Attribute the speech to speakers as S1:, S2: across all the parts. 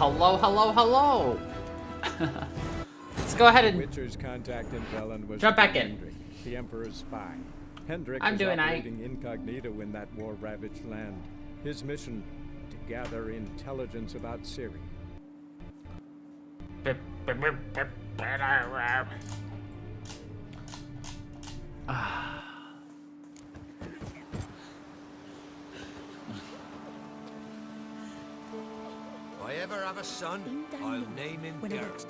S1: hello, hello, hello. Let's go ahead and
S2: Witcher's contact in Velen was
S1: jump back in.
S2: Hendrik, the Emperor's spy. Hendrik
S1: I'm
S2: was
S1: doing
S2: operating incognito in that war-ravaged land. His mission, to gather intelligence about Ciri.
S3: If I ever have a son, I'll name him Geralt.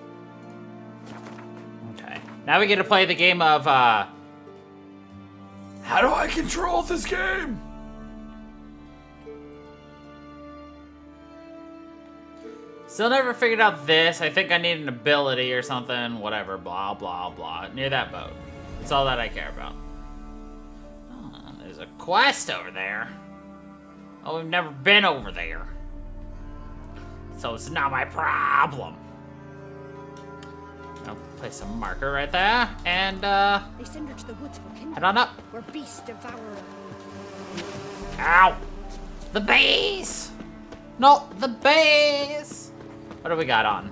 S1: Okay. Now we get to play the game of, how
S4: do I control this game?
S1: Still never figured out this. I think I need an ability or something. Whatever. Blah, blah, blah. Near that boat. That's all that I care about. Oh, there's a quest over there. Oh, we've never been over there. So it's not my problem. I'll place a marker right there. And,
S5: They send her to the woods for kindred.
S1: head on up.
S5: Where beasts devour her.
S1: Ow! The bees! Not the bees! What do we got on?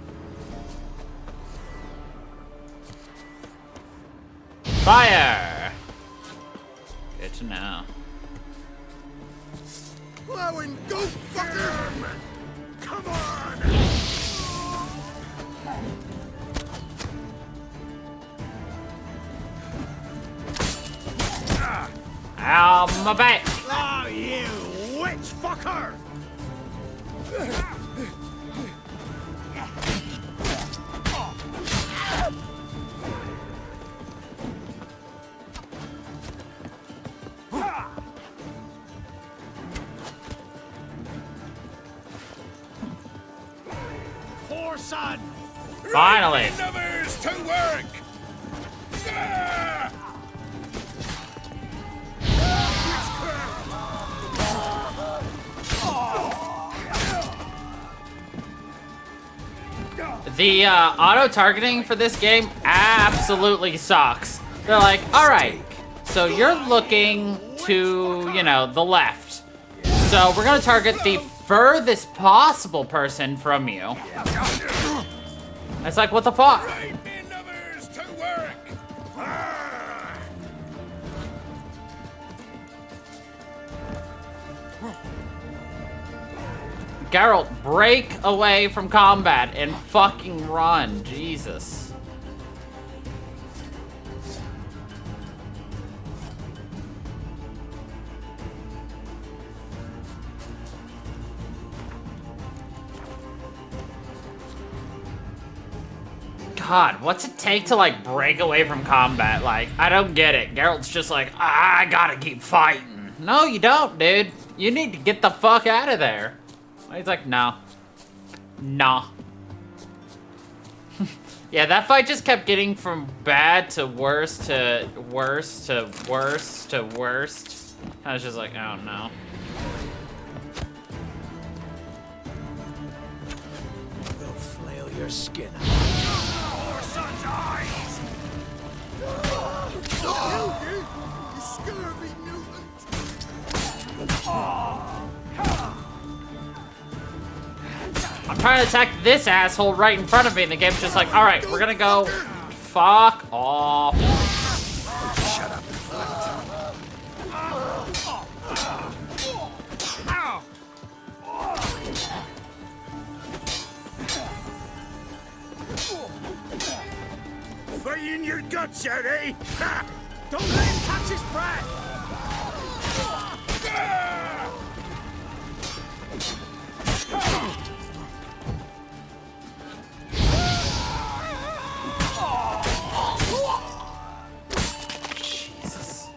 S1: Fire! Good to know.
S3: Plowing, go fucker! Come on!
S1: Ow, my back!
S3: Oh, you witch fucker! Poor son!
S1: Finally!
S3: Numbers to work!
S1: The auto-targeting for this game absolutely sucks. They're like, alright, so you're looking to, you know, the left. So we're gonna target the furthest possible person from you. It's like, what the fuck?
S3: Numbers to work!
S1: Geralt, break away from combat and fucking run. Jesus. God, what's it take to, like, break away from combat? Like, I don't get it. Geralt's just like, I gotta keep fighting. No, you don't, dude. You need to get the fuck out of there. He's like, no. Nah. Yeah, that fight just kept getting from bad to worse to worse to worse to worst. I was just like, oh no.
S3: We'll flail your skin out. Poor son's eyes! You scurvy mutant!
S1: I'm trying to attack this asshole right in front of me, and the game's just like, alright, we're gonna go fuck off.
S3: Shut up, Fighting your guts out, eh? Ha! Don't let him catch his breath!
S1: Jesus.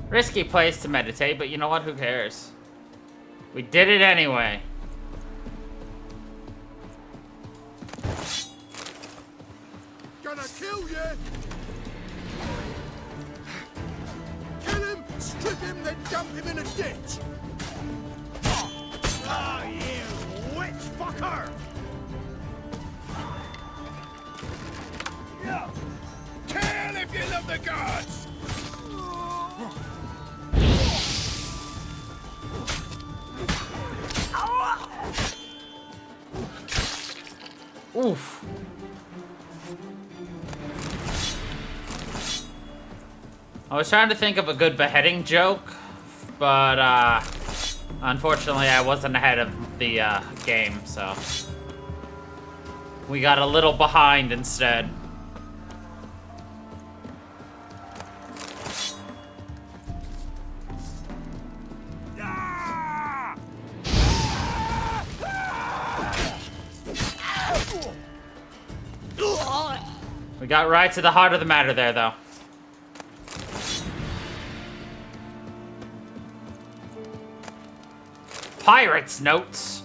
S1: Risky place to meditate, but you know what? Who cares? We did it anyway.
S3: Gonna kill you! Strip him, then dump him in a ditch! Ah, you witch fucker! Yeah. Kill if you love the gods!
S1: Oof. I was trying to think of a good beheading joke, but unfortunately I wasn't ahead of the game, so we got a little behind instead. We got right to the heart of the matter there, though. Pirates notes.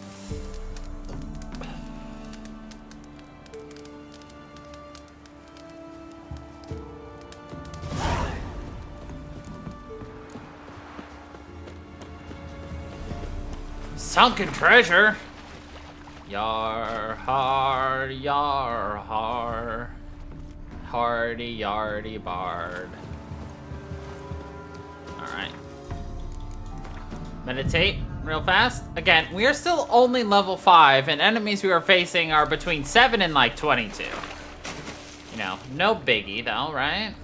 S1: Sunken treasure. Yar har, yar har. Hardy yardy bard. Alright. Meditate real fast. Again, we are still only level 5, and enemies we are facing are between 7 and like 22. You know, no biggie though, right?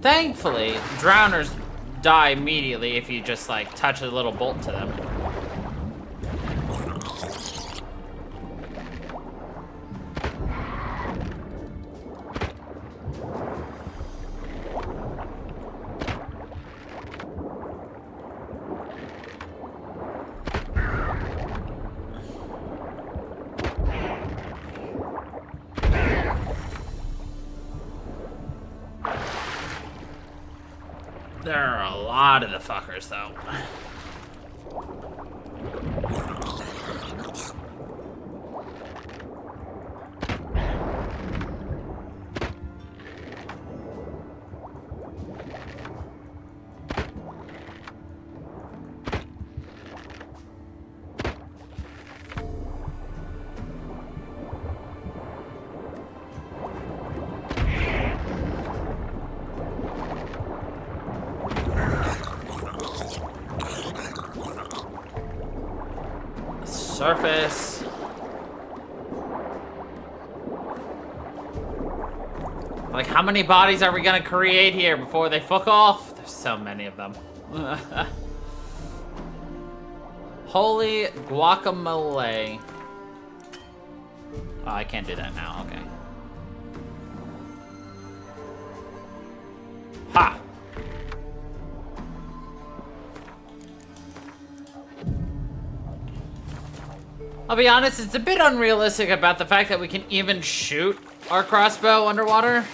S1: Thankfully, drowners die immediately if you just like touch a little bolt to them. There are a lot of the fuckers, though. Surface. Like, how many bodies are we gonna create here before they fuck off? There's so many of them. Holy guacamole. Oh, I can't do that now, okay. Ha! I'll be honest, it's a bit unrealistic about the fact that we can even shoot our crossbow underwater.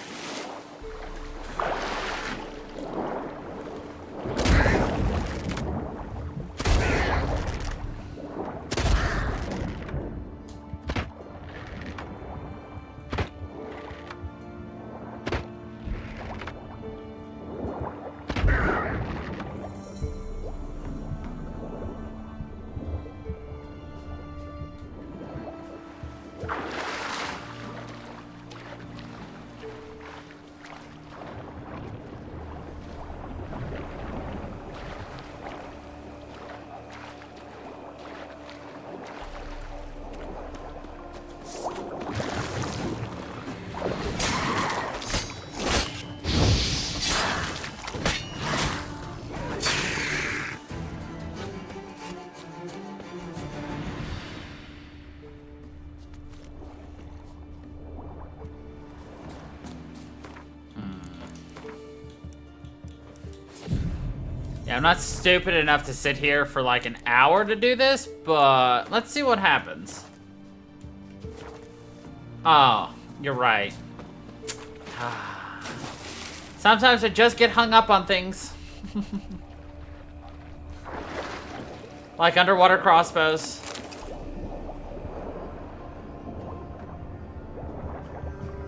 S1: Yeah, I'm not stupid enough to sit here for like an hour to do this, but let's see what happens. Oh, you're right. Sometimes I just get hung up on things. Like underwater crossbows.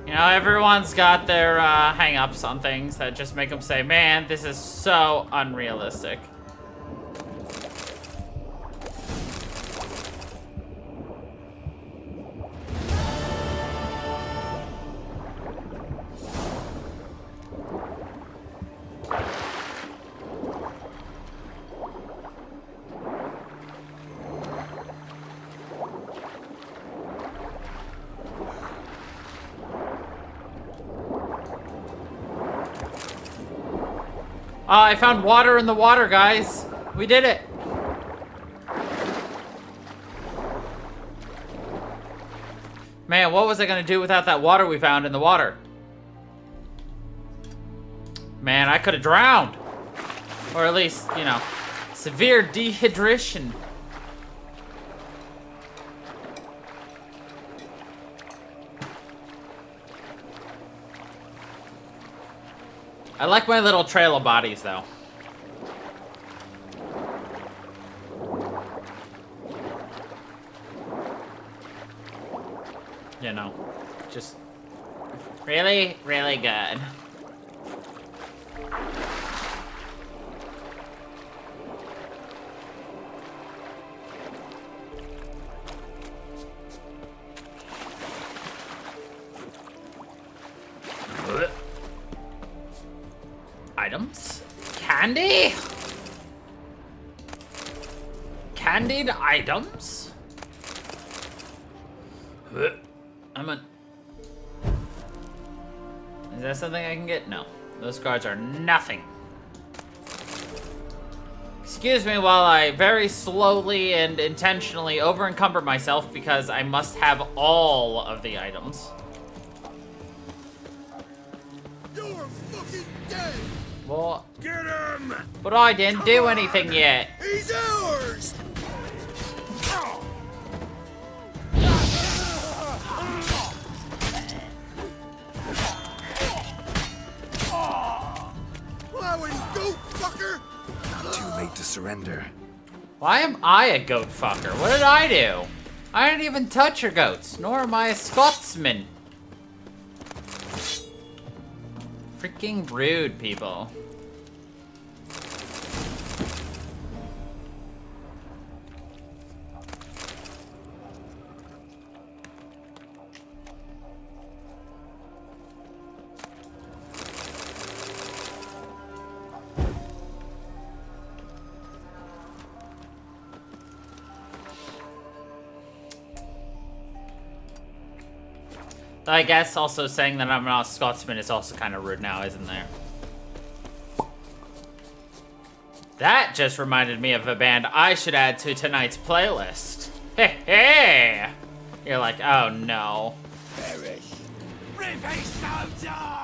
S1: You know, everyone's got their hang-ups on things that just make them say, man, this is so unrealistic. I found water in the water, guys. We did it. Man, what was I gonna do without that water we found in the water? Man, I could have drowned. Or at least, you know, severe dehydration. I like my little trail of bodies, though. You know, just really, really good. Items? Candy? Candied items? I'm a... Is that something I can get? No. Those cards are nothing. Excuse me while I very slowly and intentionally over-encumber myself because I must have all of the items.
S3: You're fucking dead!
S1: Well,
S3: Get him!
S1: but I didn't do anything yet.
S3: He's ours! Plowing goat fucker!
S4: Not too late to surrender.
S1: Why am I a goat fucker? What did I do? I didn't even touch your goats, nor am I a Scotsman. Freaking rude, people. I guess also saying that I'm not a Scotsman is also kind of rude now, isn't there? That just reminded me of a band I should add to tonight's playlist. Hey, hey! You're like, oh no.
S3: Perish! Revenge soldier!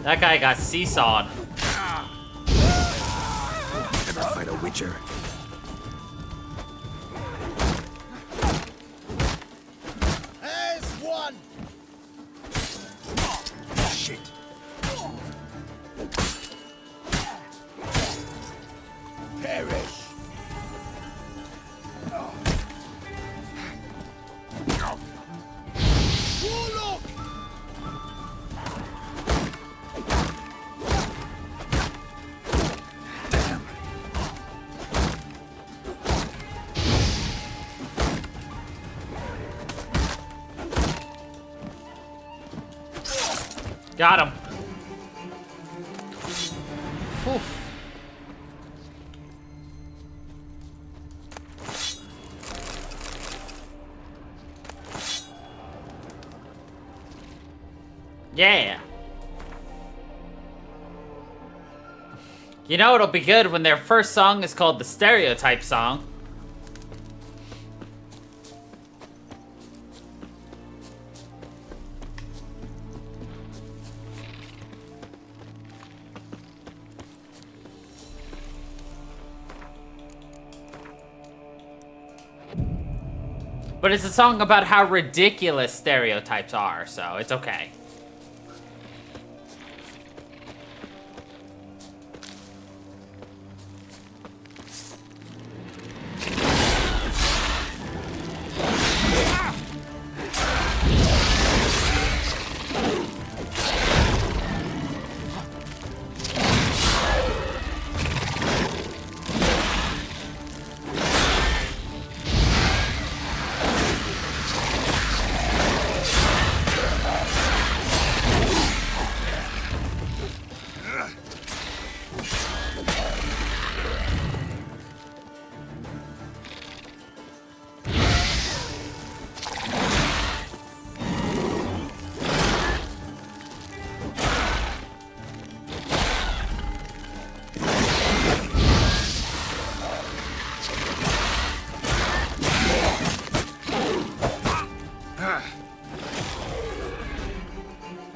S1: That guy got seesawed.
S4: Never fight a witcher.
S3: As one!
S4: Shit.
S3: Perish! Warlock!
S4: Damn.
S1: Got him. Oof. Yeah. You know it'll be good when their first song is called the Stereotype Song. But it's a song about how ridiculous stereotypes are, so it's okay.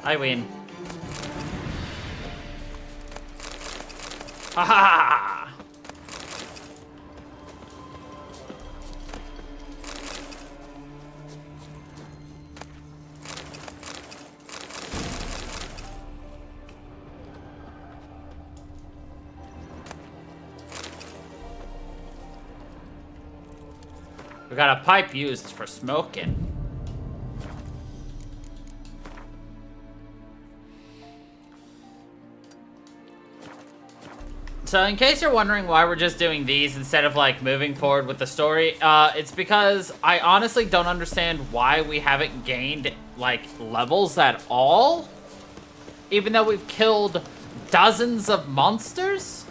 S1: I win. Ha ha! We got a pipe used for smoking. So in case you're wondering why we're just doing these instead of like moving forward with the story, it's because I honestly don't understand why we haven't gained like levels at all, even though we've killed dozens of monsters.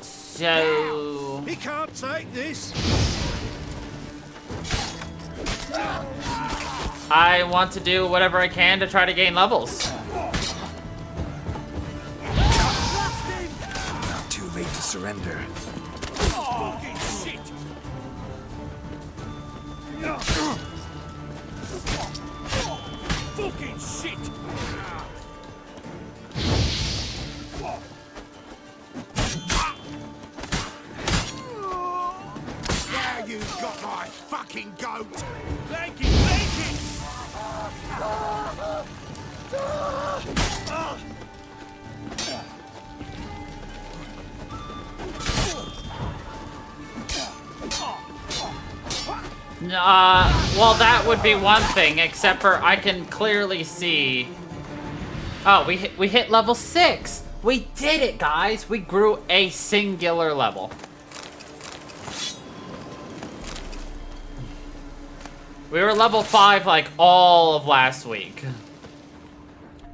S1: So
S3: He can't take this.
S1: I want to do whatever I can to try to gain levels.
S4: Too late to surrender.
S3: Fucking shit. Fucking shit. Now you've got my fucking goat. Thank you, thank you.
S1: Well, that would be one thing, except for I can clearly see. Oh, we hit level 6. We did it, guys. We grew a singular level. We were level 5 like all of last week.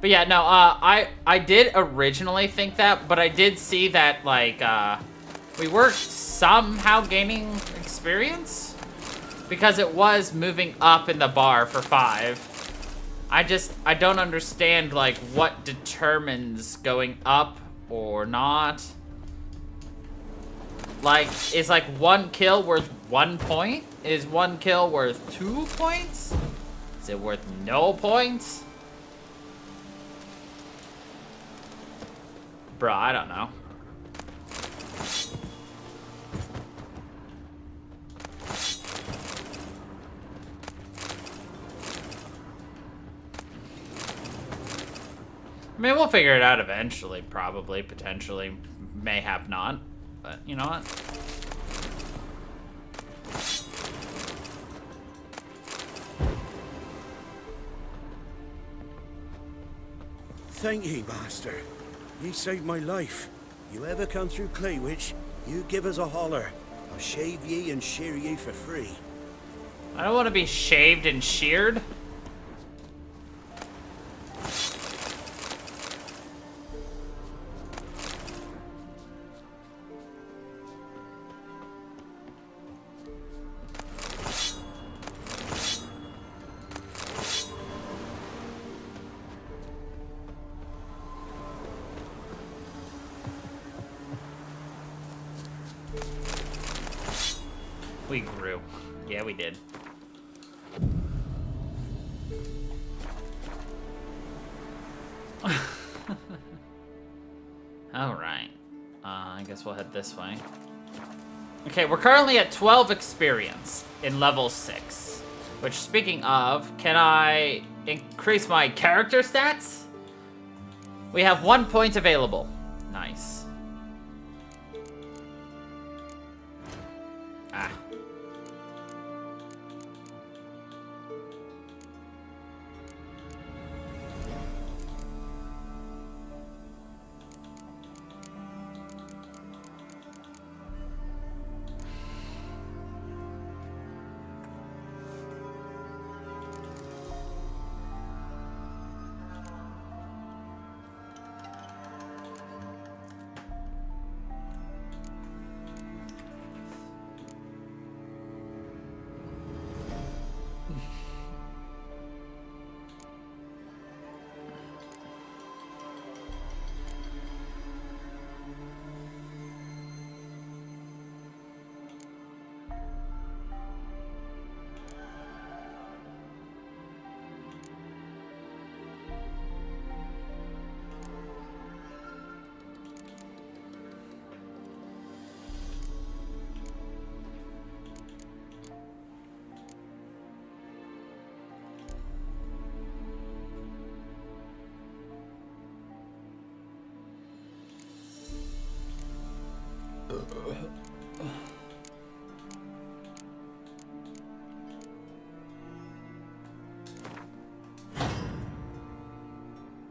S1: But yeah, no, I did originally think that, but I did see that like we were somehow gaining experience because it was moving up in the bar for 5. I don't understand like what determines going up or not. Like, is like 1 kill worth 1 point? Is 1 kill worth 2 points? Is it worth no points? Bruh, I don't know. I mean, we'll figure it out eventually, probably, potentially, mayhap not, but you know what?
S3: Thank ye, master. Ye saved my life. You ever come through Claywitch, you give us a holler. I'll shave ye and shear ye for free.
S1: I don't want to be shaved and sheared. We grew. Yeah, we did. Alright. I guess we'll head this way. Okay, we're currently at 12 experience in level 6. Which, speaking of, can I increase my character stats? We have 1 point available. Nice. Ah.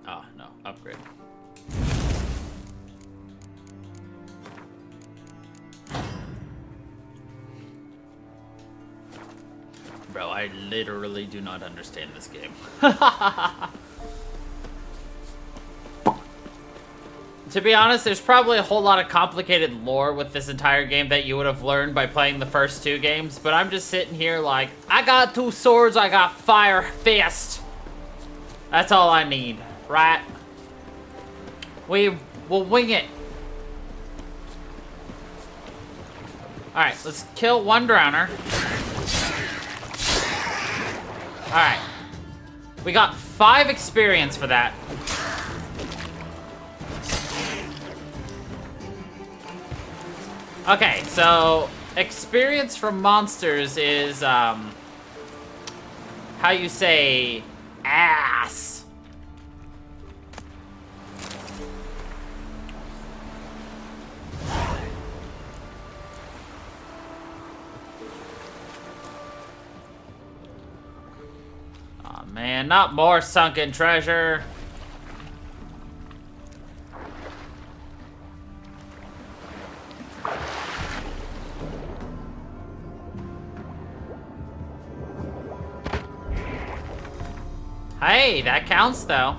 S1: Oh, no. Upgrade. Bro, I literally do not understand this game. To be honest, there's probably a whole lot of complicated lore with this entire game that you would have learned by playing the first 2 games, but I'm just sitting here like, I got 2 swords, I got fire fist. That's all I need, right? We will wing it. Alright, let's kill 1 drowner. Alright. We got 5 experience for that. Okay, so experience from monsters is, how you say, ass. Aw, man, not more sunken treasure. Hey, that counts though.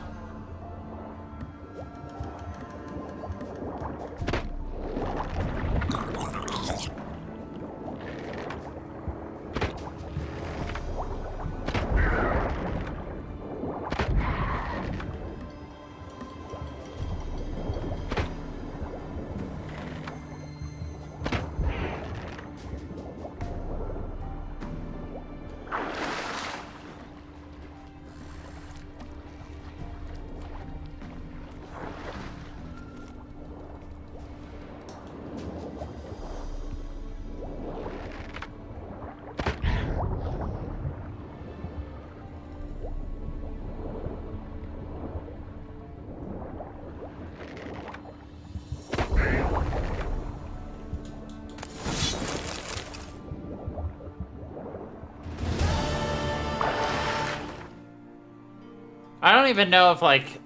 S1: I don't even know if like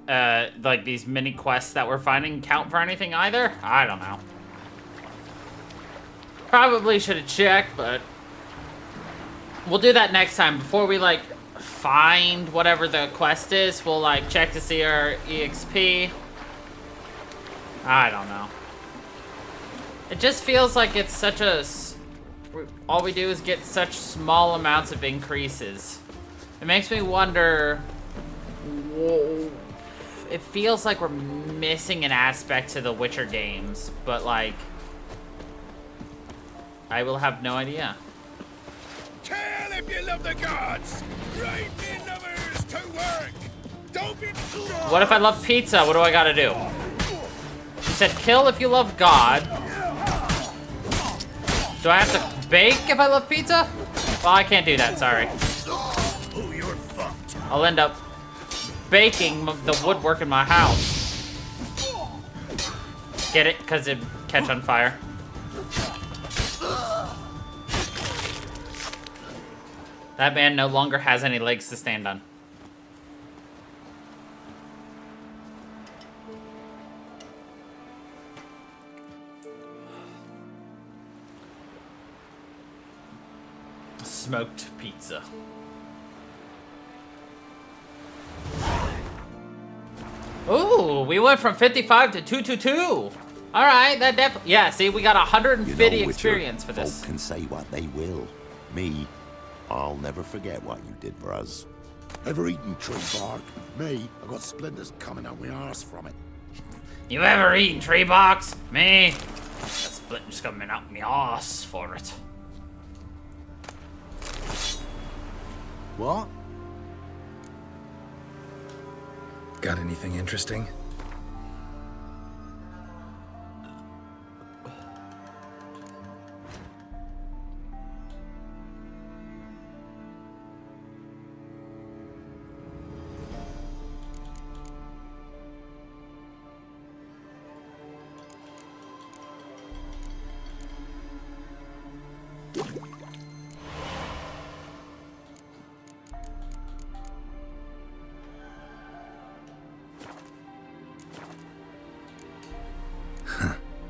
S1: these mini quests that we're finding count for anything either. I don't know. Probably should have checked, but we'll do that next time. Before we like find whatever the quest is, we'll like check to see our EXP. I don't know. It just feels like it's such a... all we do is get such small amounts of increases. It makes me wonder... It feels like we're missing an aspect to the Witcher games, but like... I will have no idea.
S3: Kill if you love the gods! Right in numbers to work! Don't be...
S1: What if I love pizza? What do I gotta do? You said kill if you love God. Do I have to bake if I love pizza? Well, I can't do that, sorry.
S3: Oh, you're fucked.
S1: I'll end up baking the woodwork in my house. Get it? Because it'd catch on fire. That man no longer has any legs to stand on. Smoked pizza. Ooh, we went from 55 to 222. All right, that definitely. Yeah, see, we got 150
S6: You know,
S1: experience for
S6: Witcher,
S1: this.
S6: folk can say what they will. Me, I'll never forget what you did for us.
S4: Ever eaten tree bark? Me, I got splinters coming out my arse from it.
S1: You ever eaten tree box? Me? That splinters coming out my ass for it.
S4: What?
S7: Got anything interesting?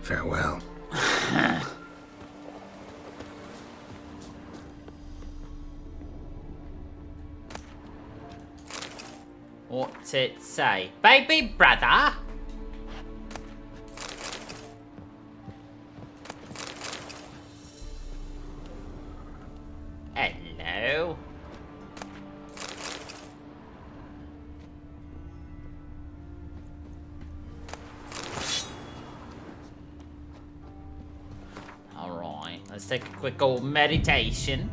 S7: Farewell.
S1: What's it say? Baby brother? Hello? Alright, let's take a quick old meditation.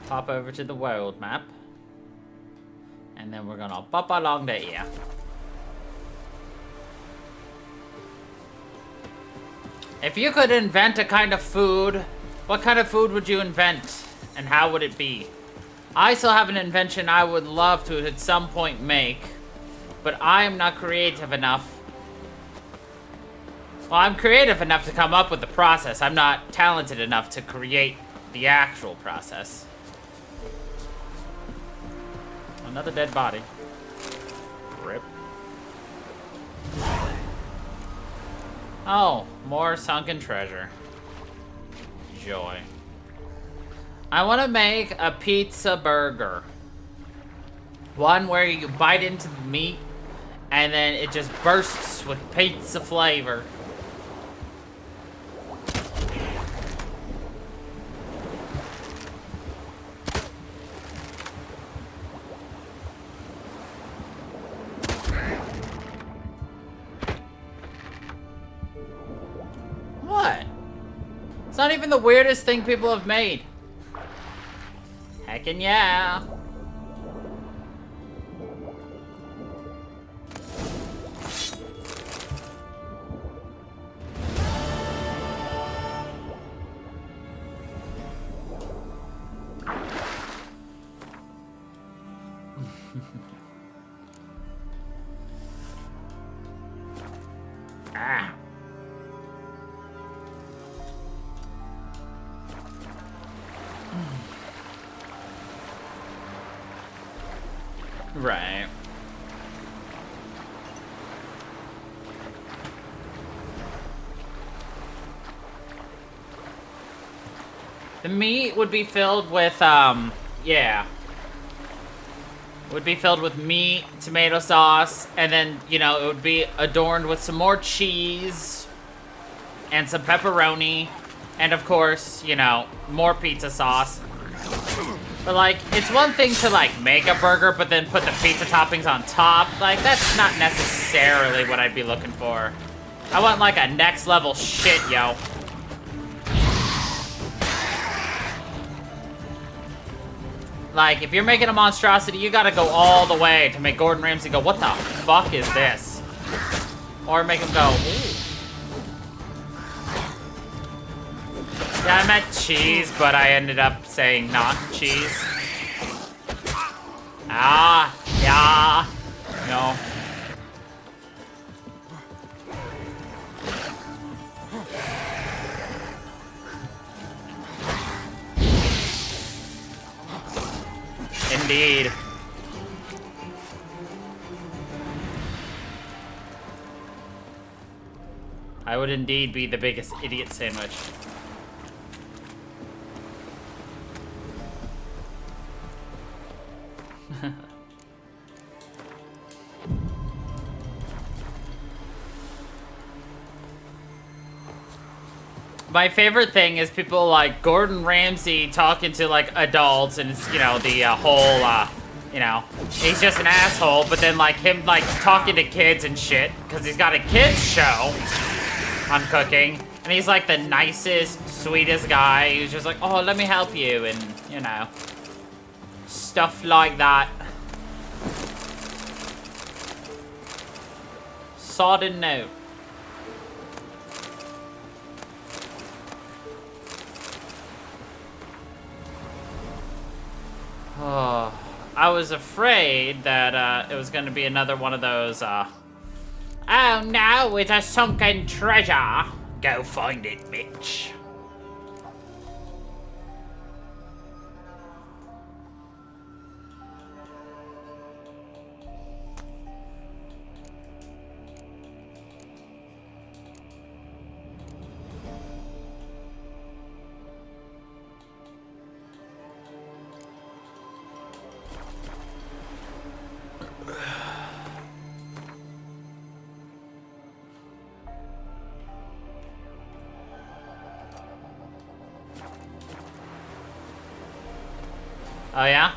S1: Pop over to the world map. And then we're gonna pop along to here. If you could invent a kind of food, what kind of food would you invent? And how would it be? I still have an invention I would love to at some point make, but I am not creative enough. Well, I'm creative enough to come up with the process. I'm not talented enough to create the actual process. Another dead body. Rip. Oh, more sunken treasure. Joy. I want to make a pizza burger. One where you bite into the meat and then it just bursts with pizza flavor. What? It's not even the weirdest thing people have made. Heckin' yeah. Ah. Right. The meat would be filled with, yeah. Would be filled with meat, tomato sauce, and then, you know, it would be adorned with some more cheese and some pepperoni, and of course, you know, more pizza sauce. But, like, it's one thing to, like, make a burger, but then put the pizza toppings on top. Like, that's not necessarily what I'd be looking for. I want, like, a next level shit, yo. Like, if you're making a monstrosity, you gotta go all the way to make Gordon Ramsay go, what the fuck is this? Or make him go, ooh. Yeah, I meant cheese, but I ended up saying not cheese. Ah, yeah. No. Indeed. I would indeed be the biggest idiot sandwich. My favorite thing is people like Gordon Ramsay talking to like adults, and it's, you know, the whole, you know, he's just an asshole, but then like him like talking to kids and shit, because he's got a kids show on cooking, and he's like the nicest, sweetest guy who's just like, oh, let me help you, and, you know, stuff like that. Sodden note. Oh, I was afraid that it was going to be another one of those, oh no, it's a sunken treasure. Go find it, bitch. Oh, yeah?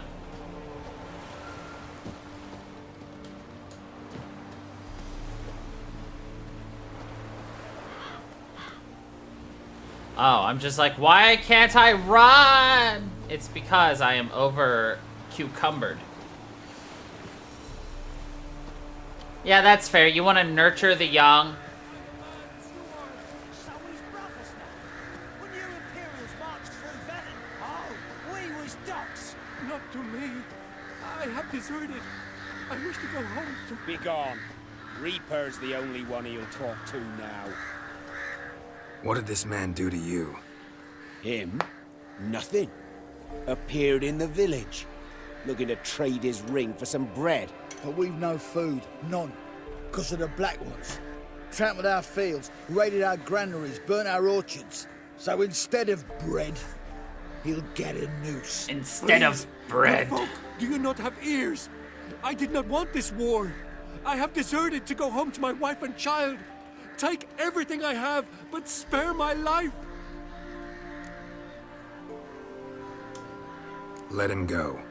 S1: Oh, I'm just like, why can't I run? It's because I am over cucumbered. Yeah, that's fair. You want to nurture the young.
S2: Not to me. I have deserted. I wish to go home to...
S8: Be gone. Reaper's the only one he'll talk to now.
S7: What did this man do to you?
S8: Him? Nothing. Appeared in the village, looking to trade his ring for some bread.
S9: But we've no food, none, because of the Black Ones. Trampled our fields, raided our granaries, burnt our orchards. So instead of bread, he'll get a noose.
S1: Instead of bread.
S2: Folk, do you not have ears? I did not want this war. I have deserted to go home to my wife and child. Take everything I have, but spare my life.
S7: Let him go.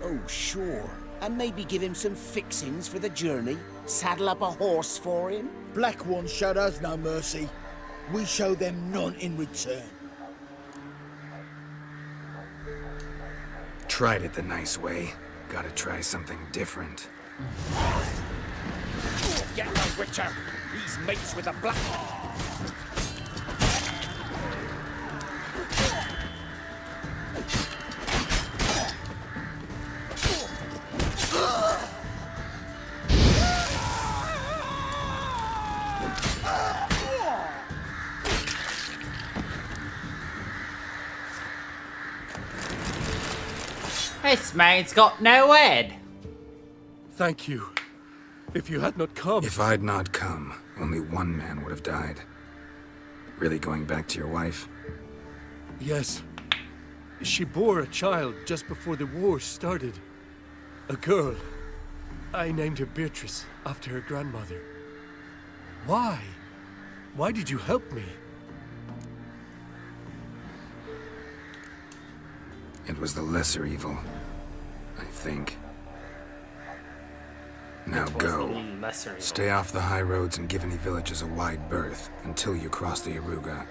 S8: Oh, sure. And maybe give him some fixings for the journey. Saddle up a horse for him.
S9: Black Ones showed us no mercy. We show them none in return.
S7: Tried it the nice way. Gotta try something different.
S8: Get the Witcher! He's mates with the Black...
S1: This man's got no head.
S2: Thank you. If you had not come...
S7: If I'd not come, only one man would have died. Really going back to your wife?
S2: Yes. She bore a child just before the war started. A girl. I named her Beatrice, after her grandmother. Why? Why did you help me?
S7: It was the lesser evil, I think. Now go. Stay off the high roads and give any villages a wide berth until you cross the Yaruga.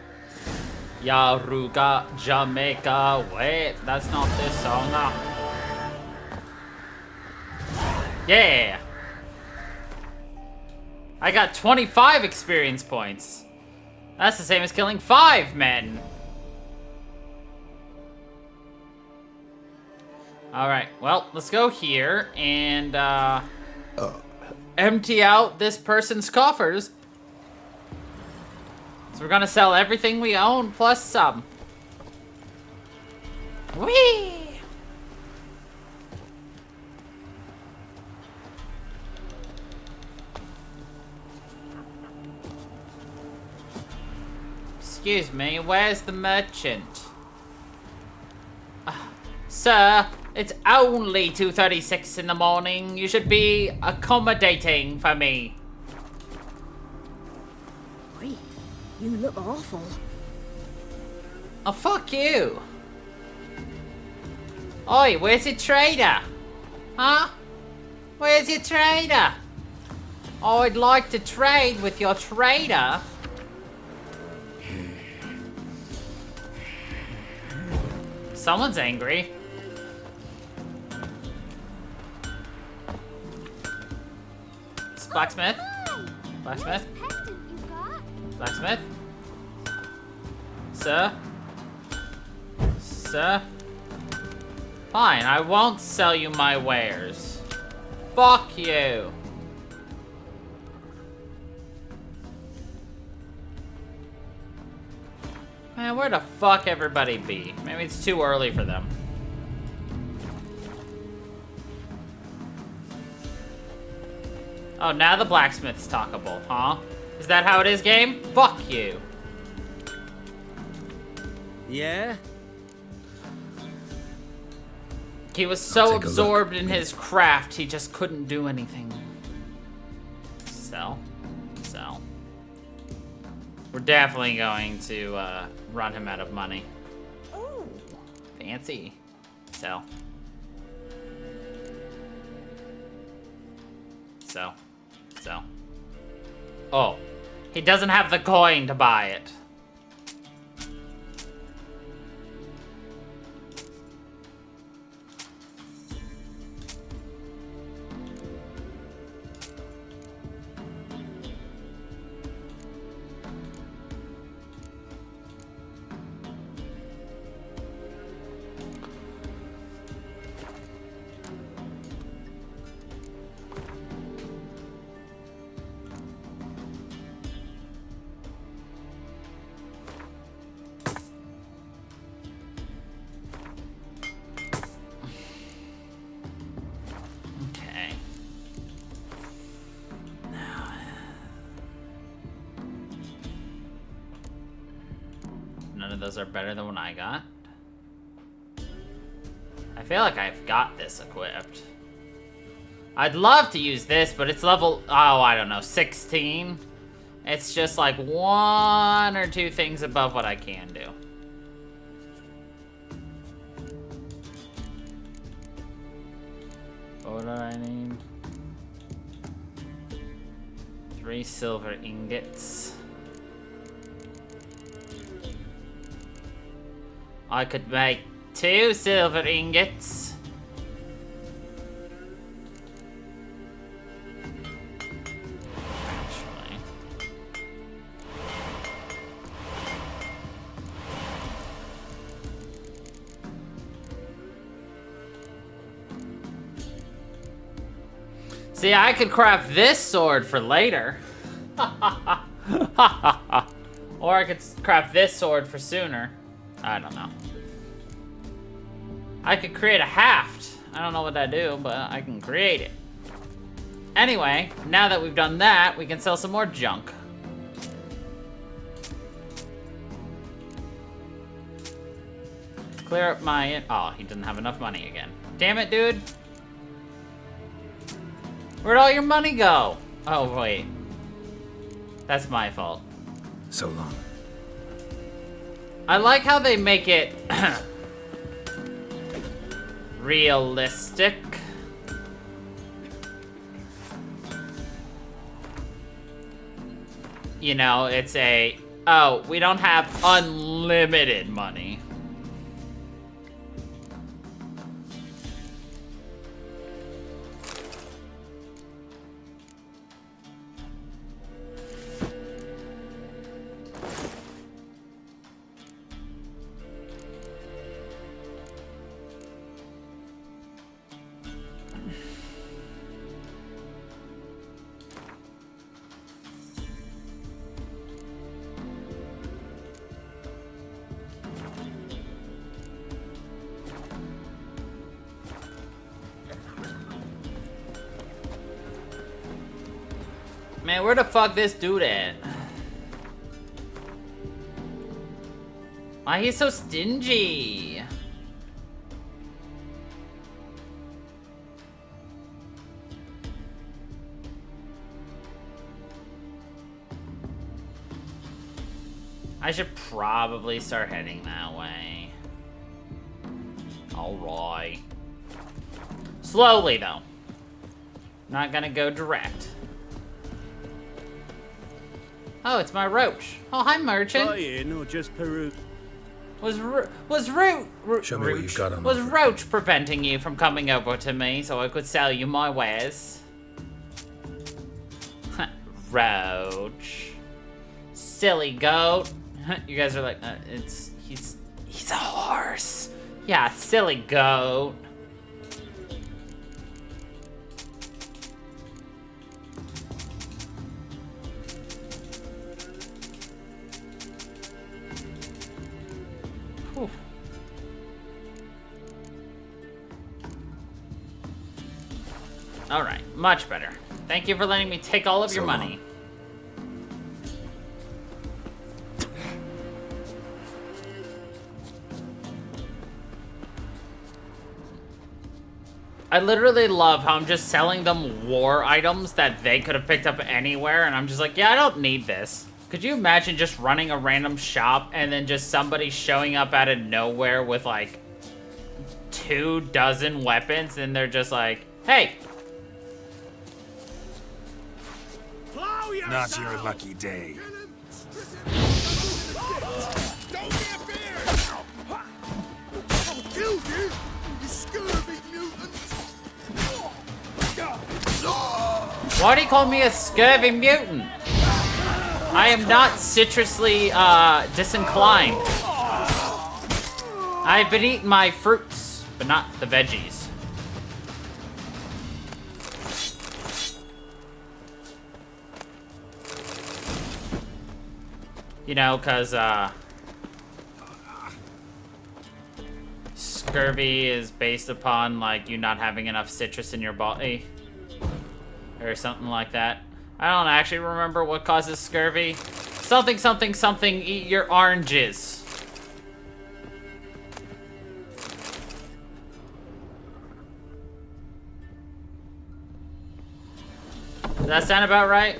S1: Yaruga, Jamaica. Wait, that's not this song now. Yeah. I got 25 experience points. That's the same as killing 5 men. Alright, well, let's go here and empty out this person's coffers. So we're gonna sell everything we own plus some. Whee! Excuse me, where's the merchant? Sir, it's only 2:36 in the morning. You should be accommodating for me.
S5: Oi, you look awful.
S1: Oh, fuck you. Oi, where's your trader? Huh? Where's your trader? Oh, I'd like to trade with your trader. Someone's angry. It's blacksmith. Blacksmith. Blacksmith. Sir. Sir. Fine, I won't sell you my wares. Fuck you. Man, where the fuck everybody be? Maybe it's too early for them. Oh, now the blacksmith's talkable, huh? Is that how it is, game? Fuck you.
S3: Yeah?
S1: He was so absorbed in his craft, he just couldn't do anything. Sell. Sell. We're definitely going to run him out of money.
S5: Oh.
S1: Fancy. Sell. Sell. Sell. Oh. He doesn't have the coin to buy it. Those are better than what I got. I feel like I've got this equipped. I'd love to use this, but it's level, oh, I don't know, 16. It's just like one or two things above what I can do. What do I need? 3 silver ingots. I could make 2 silver ingots. Actually. See, I could craft this sword for later. Or I could craft this sword for sooner. I don't know. I could create a haft. I don't know what that do, but I can create it. Anyway, now that we've done that, we can sell some more junk. Clear up my... Oh, he didn't have enough money again. Damn it, dude. Where'd all your money go? Oh, wait. That's my fault.
S7: So long.
S1: I like how they make it realistic. You know, it's a, oh, we don't have unlimited money. Man, where the fuck this dude at? Why he's so stingy? I should probably start heading that way. Alright. Slowly, though. Not gonna go direct. Oh, it's my roach. Oh, hi, merchant.
S3: Buying or just Peru?
S1: Was
S7: Show me what you've got on
S1: Was
S7: offer.
S1: Roach preventing you from coming over to me so I could sell you my wares? Roach. Silly goat. You guys are like, he's a horse. Yeah, silly goat. Whew. All right, much better. Thank you for letting me take all of your money. I literally love how I'm just selling them war items that they could have picked up anywhere, and I'm just like, yeah, I don't need this. Could you imagine just running a random shop and then just somebody showing up out of nowhere with like 24 weapons, and they're just like, hey.
S7: Not your lucky day.
S9: Don't get feared! Killed you, you scurvy mutant!
S1: Why do you call me a scurvy mutant? I am not citrusly disinclined. I've been eating my fruits, but not the veggies. You know, cause scurvy is based upon like you not having enough citrus in your body. Or something like that. I don't actually remember what causes scurvy. Something, something, something, eat your oranges. Does that sound about right?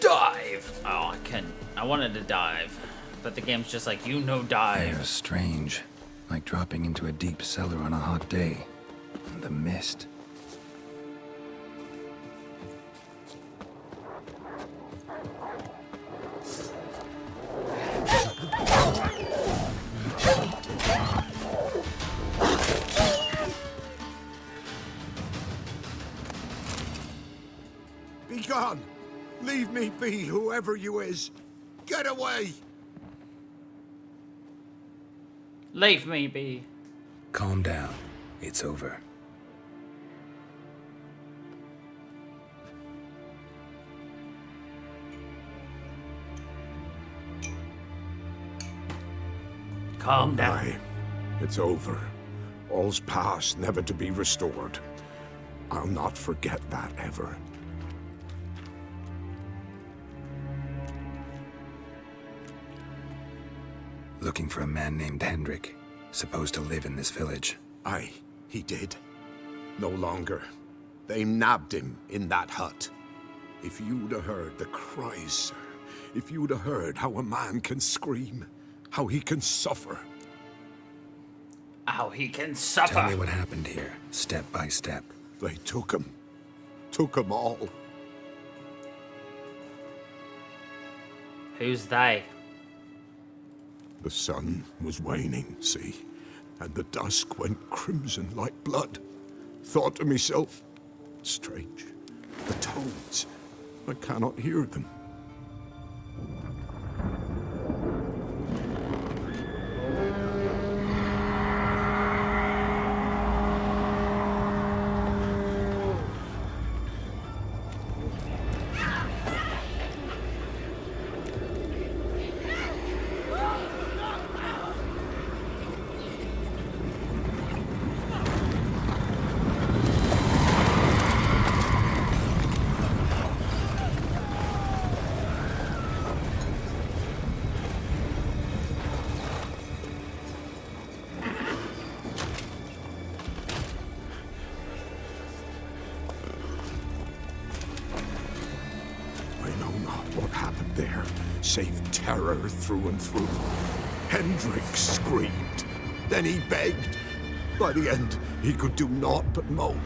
S1: Dive! Oh, I couldn't. I wanted to dive. But the game's just like, you know dive.
S7: Air's strange. Like dropping into a deep cellar on a hot day. The mist.
S4: Be gone! Leave me be, whoever you is! Get away!
S1: Leave me be.
S7: Calm down. It's over.
S1: Calm down.
S4: Aye, it's over. All's past, never to be restored. I'll not forget that ever.
S7: Looking for a man named Hendrik, supposed to live in this village.
S4: Aye, he did. No longer. They nabbed him in that hut. If you'd have heard the cries, sir. If you'd have heard how a man can scream, how he can suffer.
S1: How he can suffer.
S7: Tell me what happened here, step by step.
S4: They took him. Took him all.
S1: Who's they?
S4: The sun was waning, see? And the dusk went crimson like blood. Thought to myself, strange, the toads, I cannot hear them. What happened there, save terror through and through. Hendrik screamed. Then he begged. By the end, he could do naught but moan.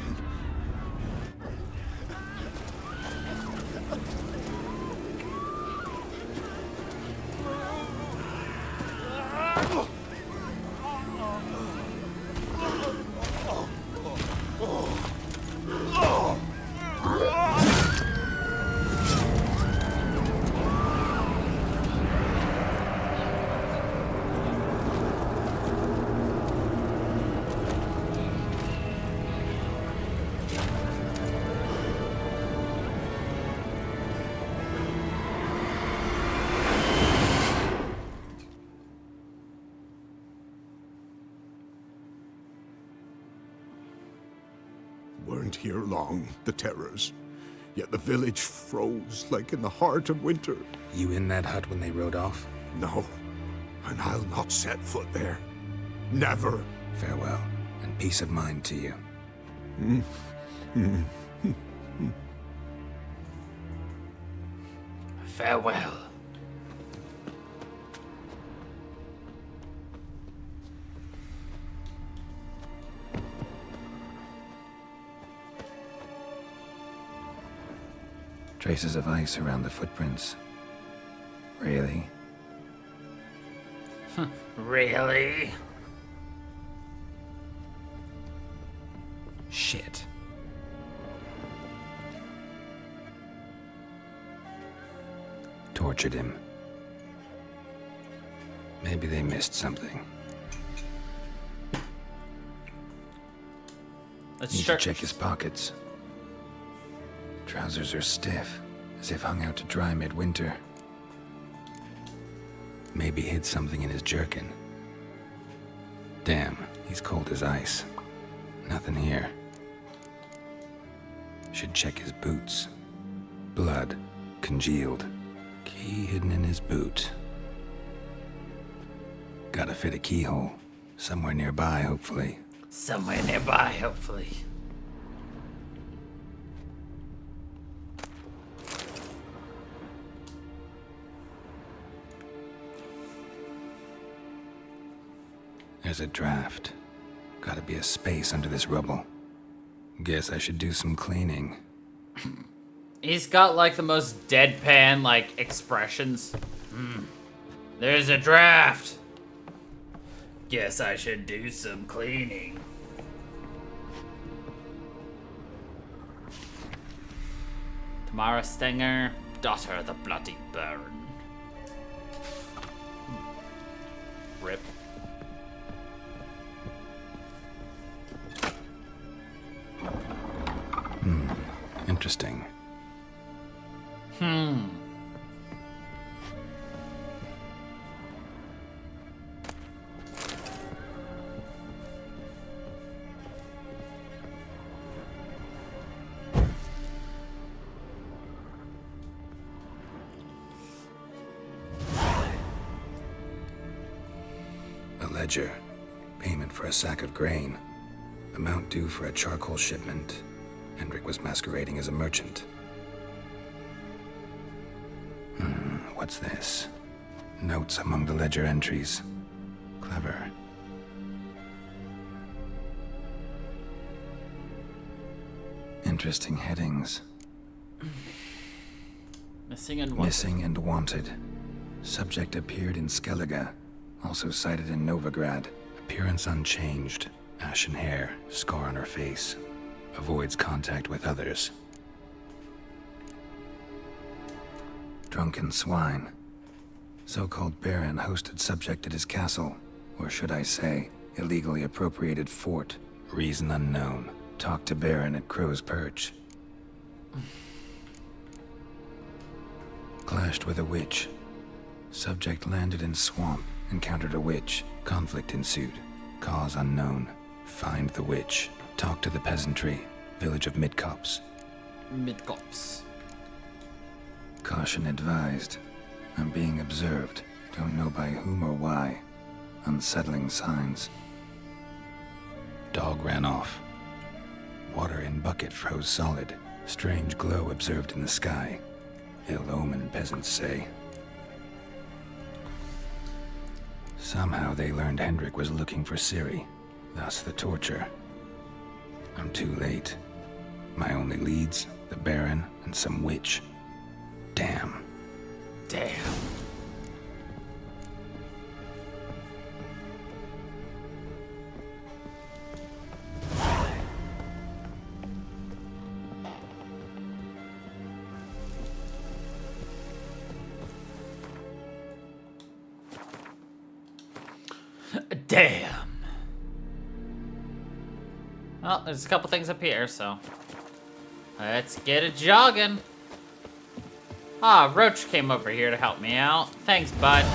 S4: Weren't here long, the terrors. Yet the village froze like in the heart of winter.
S7: You in that hut when they rode off?
S4: No, and I'll not set foot there. Never.
S7: Farewell, and peace of mind to you.
S1: Farewell.
S7: Traces of ice around the footprints. Really?
S1: Really?
S7: Shit. Tortured him. Maybe they missed something.
S1: Let's
S7: Need to check his pockets. Trousers are stiff, as if hung out to dry midwinter. Maybe hid something in his jerkin. Damn, he's cold as ice. Nothing here. Should check his boots. Blood, congealed. Key hidden in his boot. Gotta fit a keyhole. Somewhere nearby, hopefully.
S1: Somewhere nearby, hopefully.
S7: There's a draft. Gotta be a space under this rubble. Guess I should do some cleaning.
S1: He's got like the most deadpan like expressions. There's a draft. Guess I should do some cleaning. Tamara Stenger, daughter of the Bloody Baron. Rip.
S7: Interesting. A ledger. Payment for a sack of grain. Amount due for a charcoal shipment. Hendrik was masquerading as a merchant. What's this? Notes among the ledger entries. Clever. Interesting headings.
S1: Missing and wanted.
S7: Missing and wanted. Subject appeared in Skellige, also sighted in Novigrad. Appearance unchanged. Ashen hair, scar on her face. Avoids contact with others. Drunken swine. So-called Baron hosted subject at his castle, or should I say, illegally appropriated fort. Reason unknown. Talked to Baron at Crow's Perch. Clashed with a witch. Subject landed in swamp, encountered a witch. Conflict ensued. Cause unknown. Find the witch. Talk to the peasantry. Village of Midcopse.
S1: Midcopse.
S7: Caution advised. I'm being observed. Don't know by whom or why. Unsettling signs. Dog ran off. Water in bucket froze solid. Strange glow observed in the sky. Ill omen, peasants say. Somehow they learned Hendrik was looking for Ciri. Thus the torture. I'm too late. My only leads, the Baron and some witch. Damn.
S1: Damn. Damn. Well, there's a couple things up here, so let's get it jogging. Ah, Roach came over here to help me out. Thanks, bud.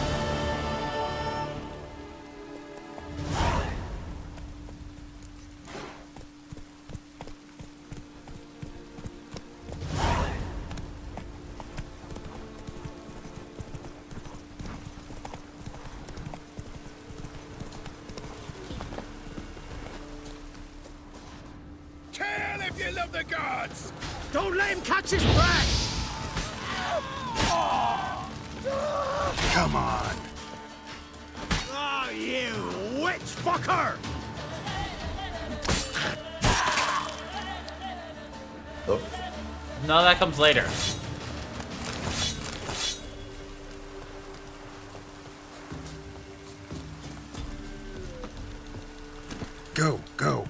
S3: Kill if you love the gods! Don't let him catch his breath! Come on! Oh, you witch fucker!
S6: Oh,
S1: No, that comes later.
S7: Go, go.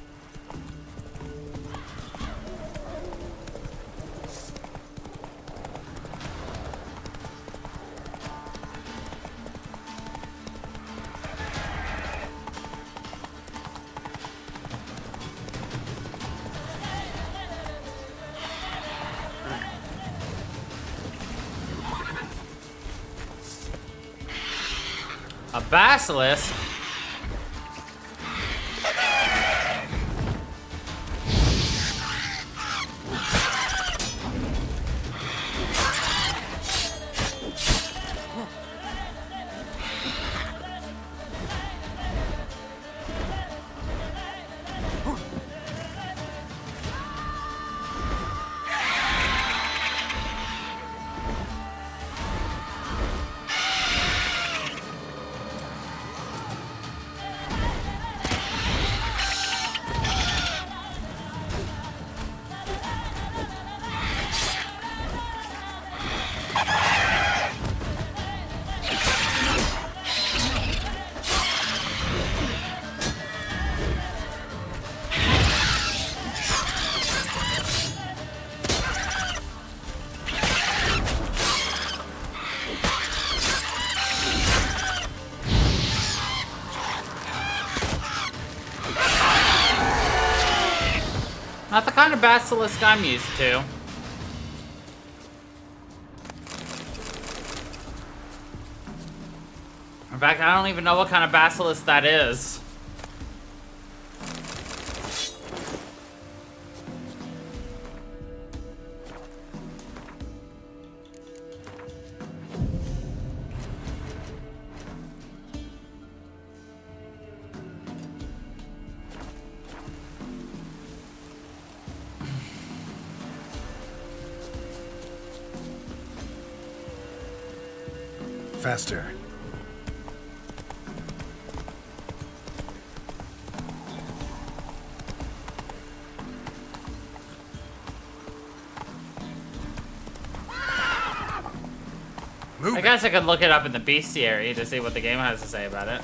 S1: A basilisk? Not the kind of basilisk I'm used to. In fact, I don't even know what kind of basilisk that is.
S7: Faster.
S1: I guess I could look it up in the bestiary to see what the game has to say about it.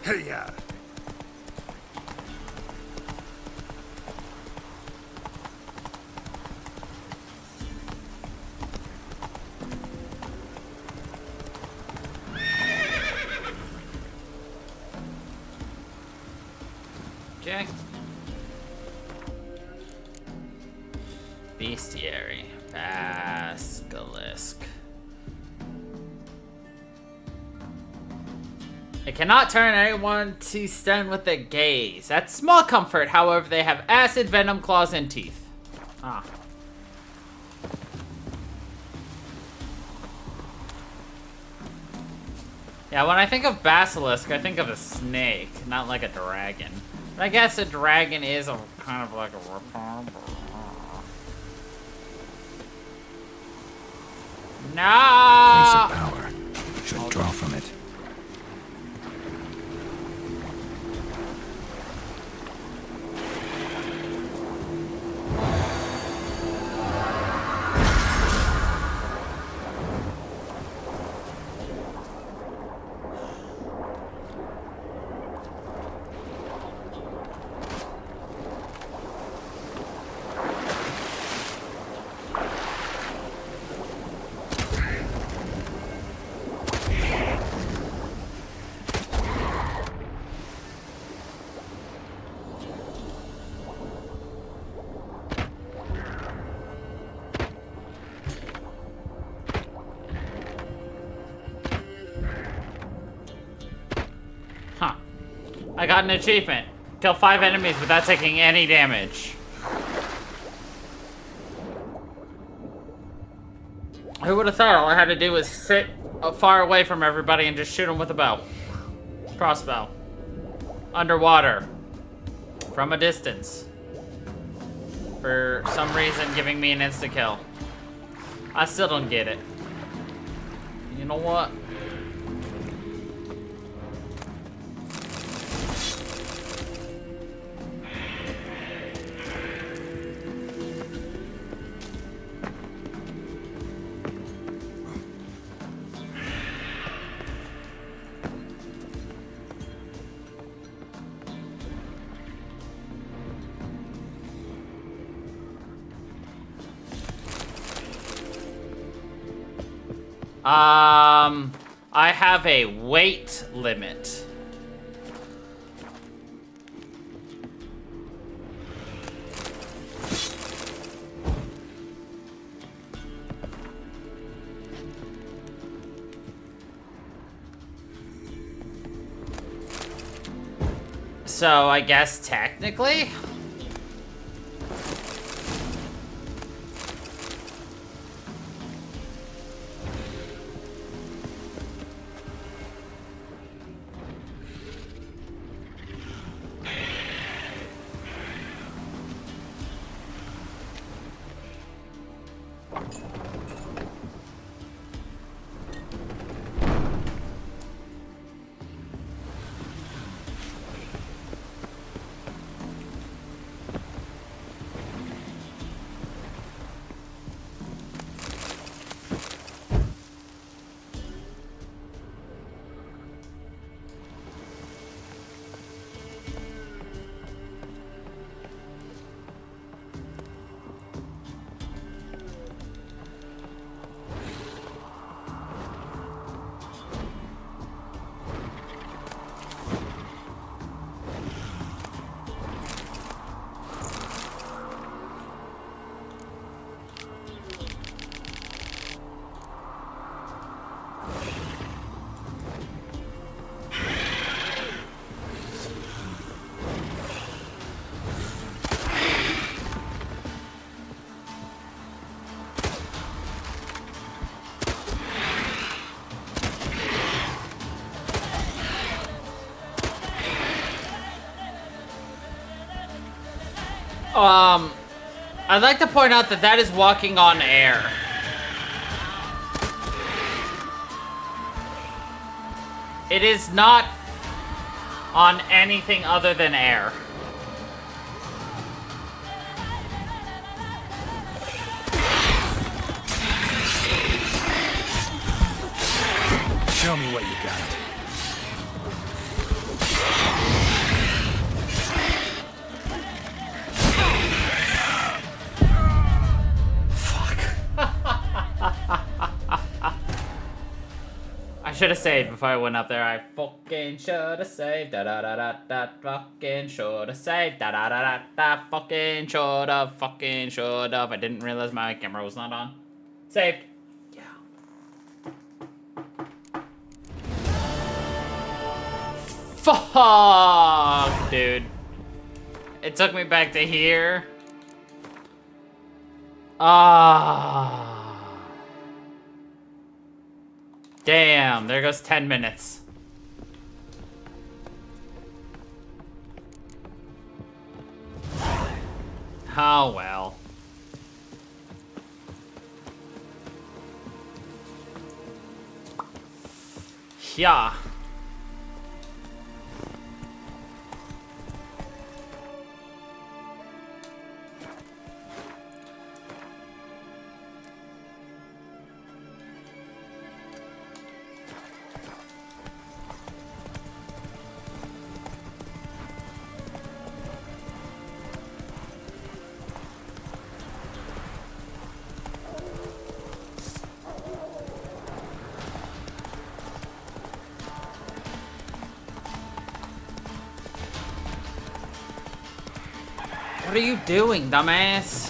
S4: Hey-ya!
S1: Okay. Bestiary. Basilisk. It cannot turn anyone to stun with a gaze. That's small comfort, however, they have acid, venom, claws, and teeth. Ah. Yeah, when I think of basilisk, I think of a snake, not like a dragon. But I guess a dragon is a kind of like a
S7: Place of
S1: no.
S7: power. Should draw from it.
S1: Huh. I got an achievement. Kill 5 enemies without taking any damage. Who would have thought all I had to do was sit far away from everybody and just shoot them with a bow. Crossbow. Underwater. From a distance. For some reason giving me an insta-kill. I still don't get it. You know what? I have a weight limit. So I guess technically? I'd like to point out that that is walking on air. It is not on anything other than air.
S7: Show me what you got.
S1: I should have saved before I went up there. I fucking should have saved. Da da da da da. Fucking should have saved. Da da da da da. Fucking should have. Fucking should have. I didn't realize my camera was not on. Saved. Yeah. Fuck, dude. It took me back to here. Ah. Damn, there goes 10 minutes. Oh well. Yeah. What are you doing, dumbass?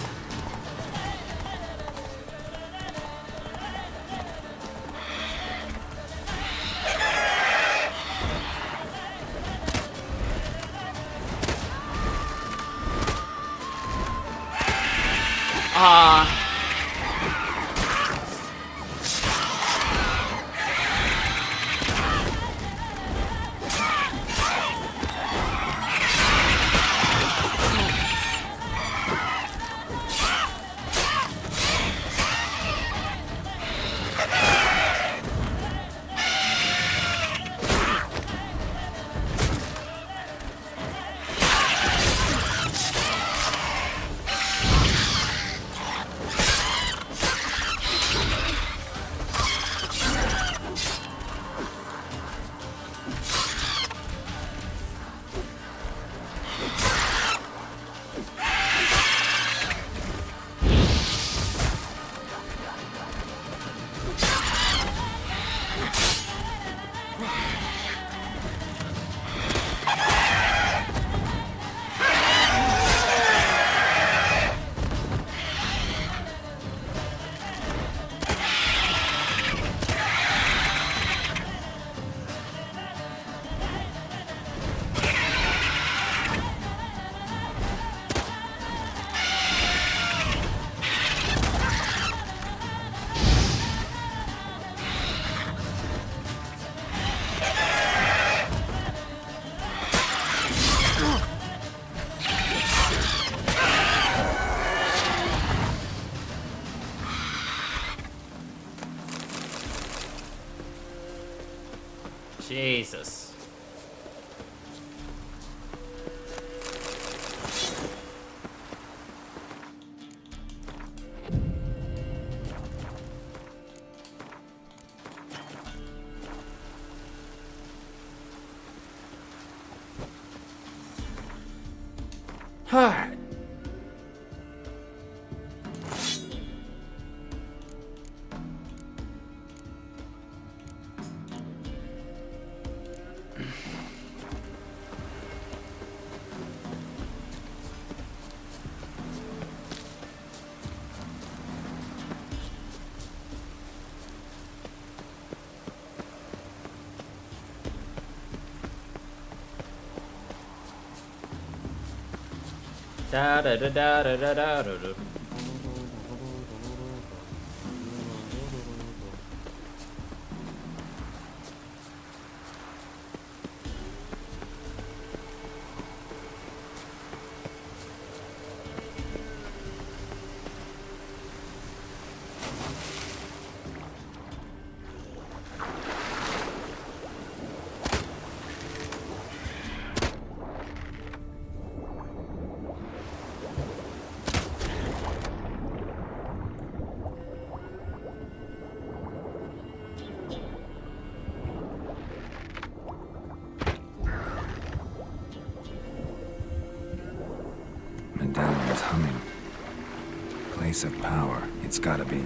S1: Jesus. Alright. Da da da da da da da da.
S7: place of power. It's gotta be.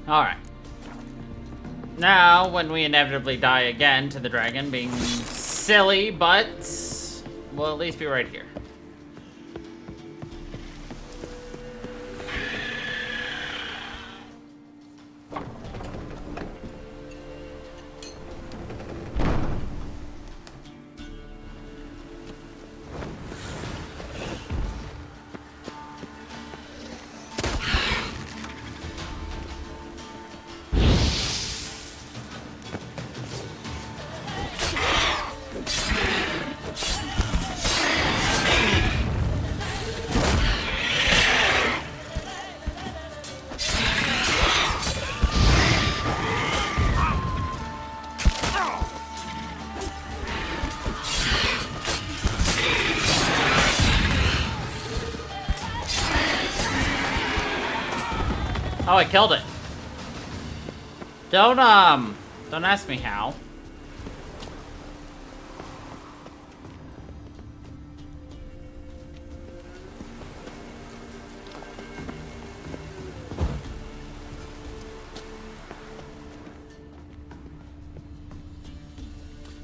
S1: Alright. Now, when we inevitably die again to the dragon being silly, but we'll at least be right here. Oh, I killed it. Don't ask me how.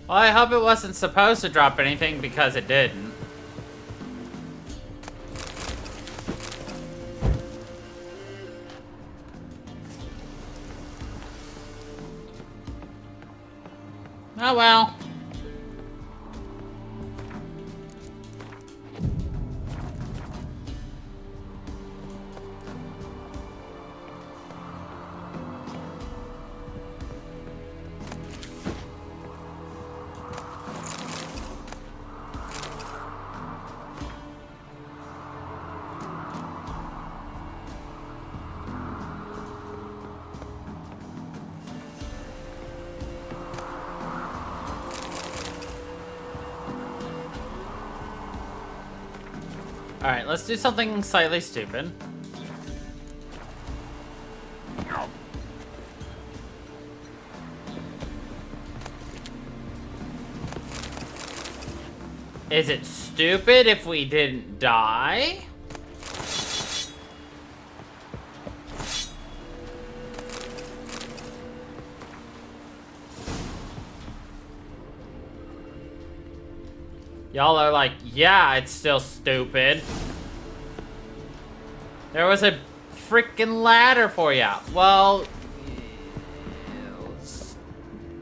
S1: Well, I hope it wasn't supposed to drop anything because it didn't. Oh well. Alright, let's do something slightly stupid. Is it stupid if we didn't die? Y'all are like, yeah, it's still stupid. There was a freaking ladder for ya. Well,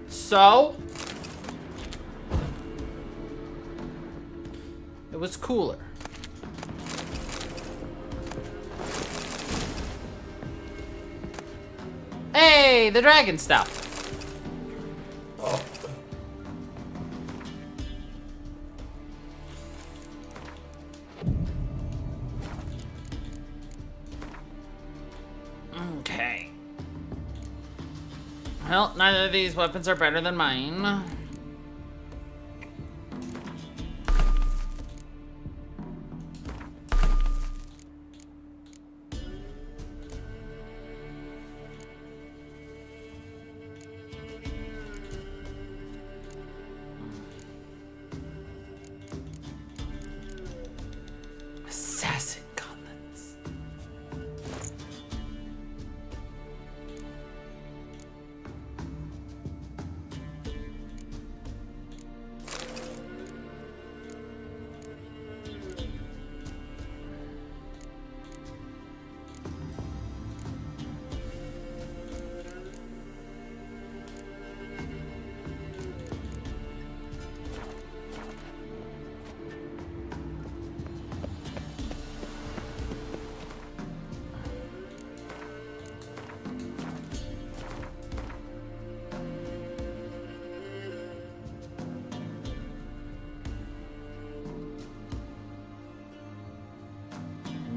S1: so? It was cooler. Hey, the dragon stuff. Okay. Well, neither of these weapons are better than mine. Assassin gauntlets.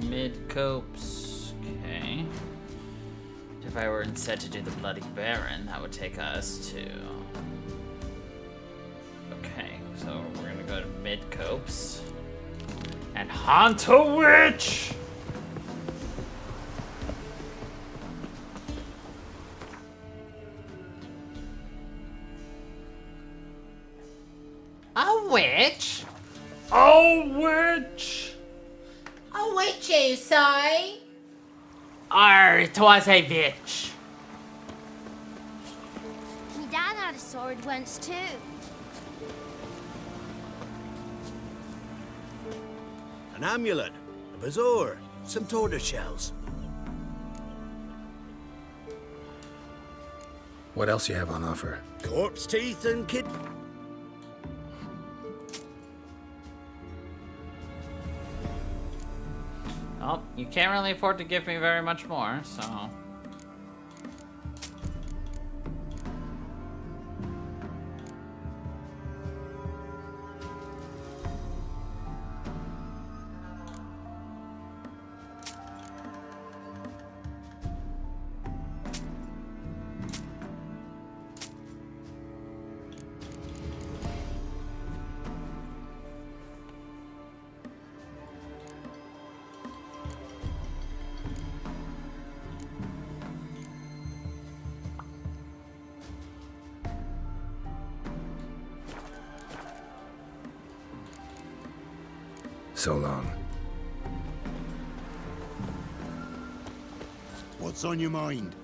S1: Mid-copes. Okay. If I were instead to do the Bloody Baron, that would take us to... Okay, so we're gonna go to mid-copes. And haunt a witch! A witch? A witch!
S10: A witch, you say?
S1: Arr, 'twas a witch.
S5: My dad had a sword once too.
S3: An amulet, a bazaar, some tortoise shells.
S7: What else you have on offer?
S3: Corpse teeth and kid...
S1: Well, you can't really afford to give me very much more, so...
S7: So long.
S6: What's on your mind?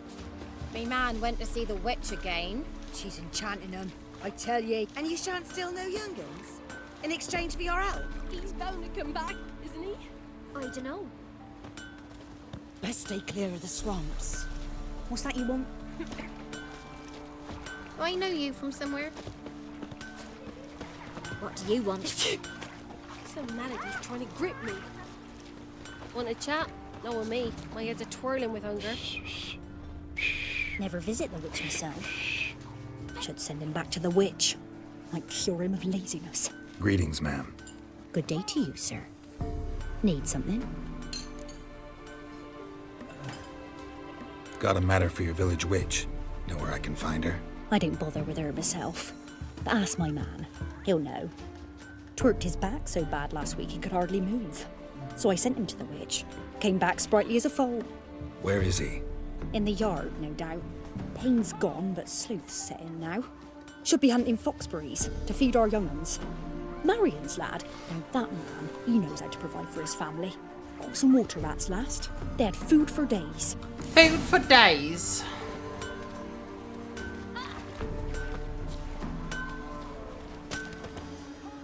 S11: Me man went to see the witch again.
S5: She's enchanting them, I tell ye.
S12: And you shan't steal no young'uns? In exchange for your help?
S11: He's bound to come back, isn't he?
S5: I dunno.
S12: Best stay clear of the swamps.
S5: What's that you want?
S11: I know you from somewhere.
S5: What do you want?
S11: Some melody's trying to grip me. Want a chat? No, with me. My head's a twirling with hunger.
S5: Never visit the witch myself. Should send him back to the witch. Might cure him of laziness.
S7: Greetings, ma'am.
S5: Good day to you, sir. Need something?
S7: Got a matter for your village witch. Know where I can find her?
S5: I don't bother with her myself. But ask my man. He'll know. Twerked his back so bad last week he could hardly move. So I sent him to the witch. Came back sprightly as a foal.
S7: Where is he?
S5: In the yard, no doubt. Pain's gone, but sleuth's set in now. Should be hunting foxberries to feed our young uns. Marion's lad. Now that man, he knows how to provide for his family. Got some water rats last. They had food for days.
S1: Food for days.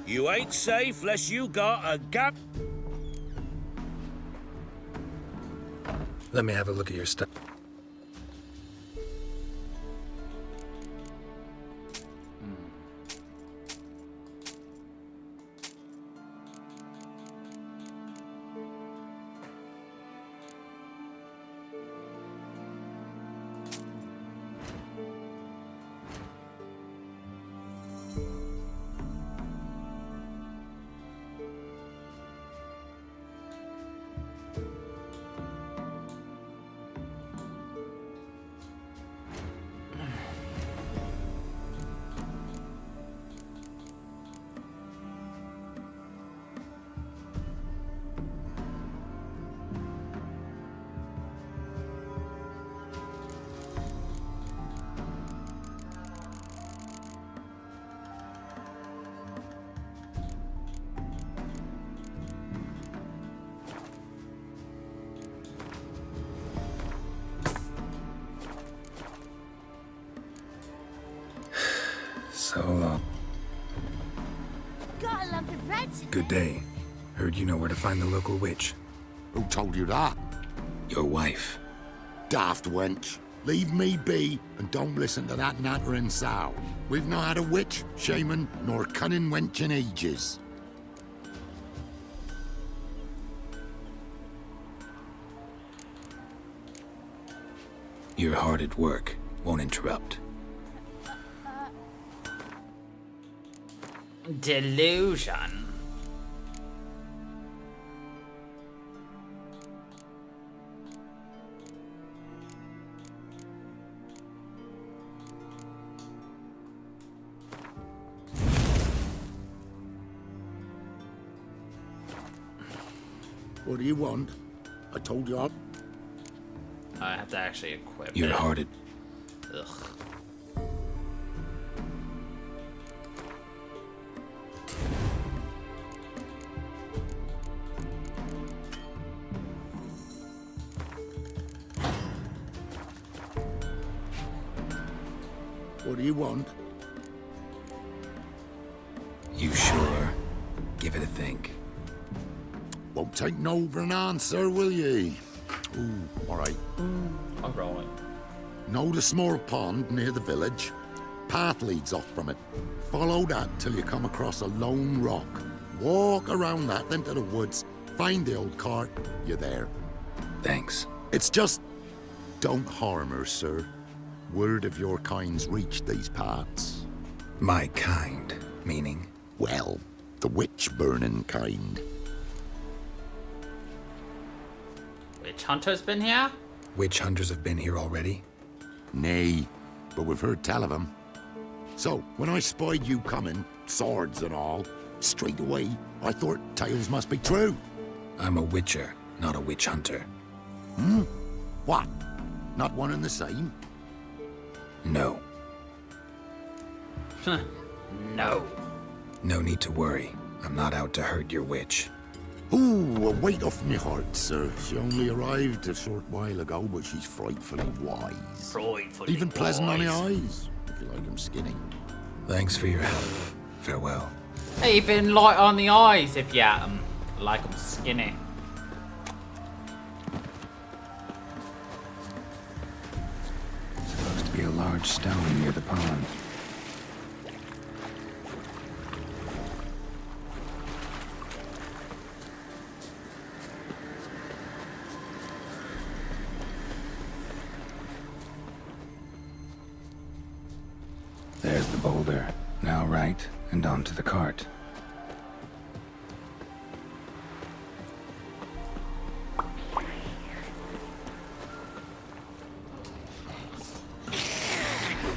S3: You ain't safe less you got a gap.
S7: Let me have a look at your stuff. Good day. Heard you know where to find the local witch.
S4: Who told you that?
S7: Your wife.
S4: Daft wench. Leave me be and don't listen to that nattering sow. We've not had a witch, shaman, nor cunning wench in ages.
S7: You're hard at work. Won't interrupt.
S1: Delusion.
S4: What do you want? I told you up.
S1: I have to actually equip
S7: You're
S1: it.
S7: hard at...
S1: Ugh.
S4: What do you want?
S7: You sure? Give it a think.
S4: Won't take no for an answer, will ye? Ooh, all right.
S1: I'm rolling.
S4: Know the small pond near the village? Path leads off from it. Follow that till you come across a lone rock. Walk around that, then to the woods. Find the old cart. You're there.
S7: Thanks.
S4: It's just... don't harm her, sir. Word of your kind's reached these parts.
S7: My kind, meaning?
S4: Well, the witch-burning kind.
S1: Witch Hunter's been here?
S7: Witch hunters have been here already?
S4: Nay, but we've heard tell of them. So, when I spied you coming, swords and all, straight away, I thought tales must be true.
S7: I'm a witcher, not a witch hunter.
S4: Hmm? What? Not one and the same?
S7: No.
S1: No.
S7: No need to worry. I'm not out to hurt your witch.
S4: Ooh, a weight off me heart, sir. She only arrived a short while ago, but she's frightfully wise.
S1: Frightfully
S4: Even pleasant on the
S1: wise.
S4: eyes, if you like 'em skinny.
S7: Thanks for your help. Farewell.
S1: Even light on the eyes if you like them skinny.
S7: Supposed to be a large stone near the pond. There's the boulder. Now right, and onto the cart.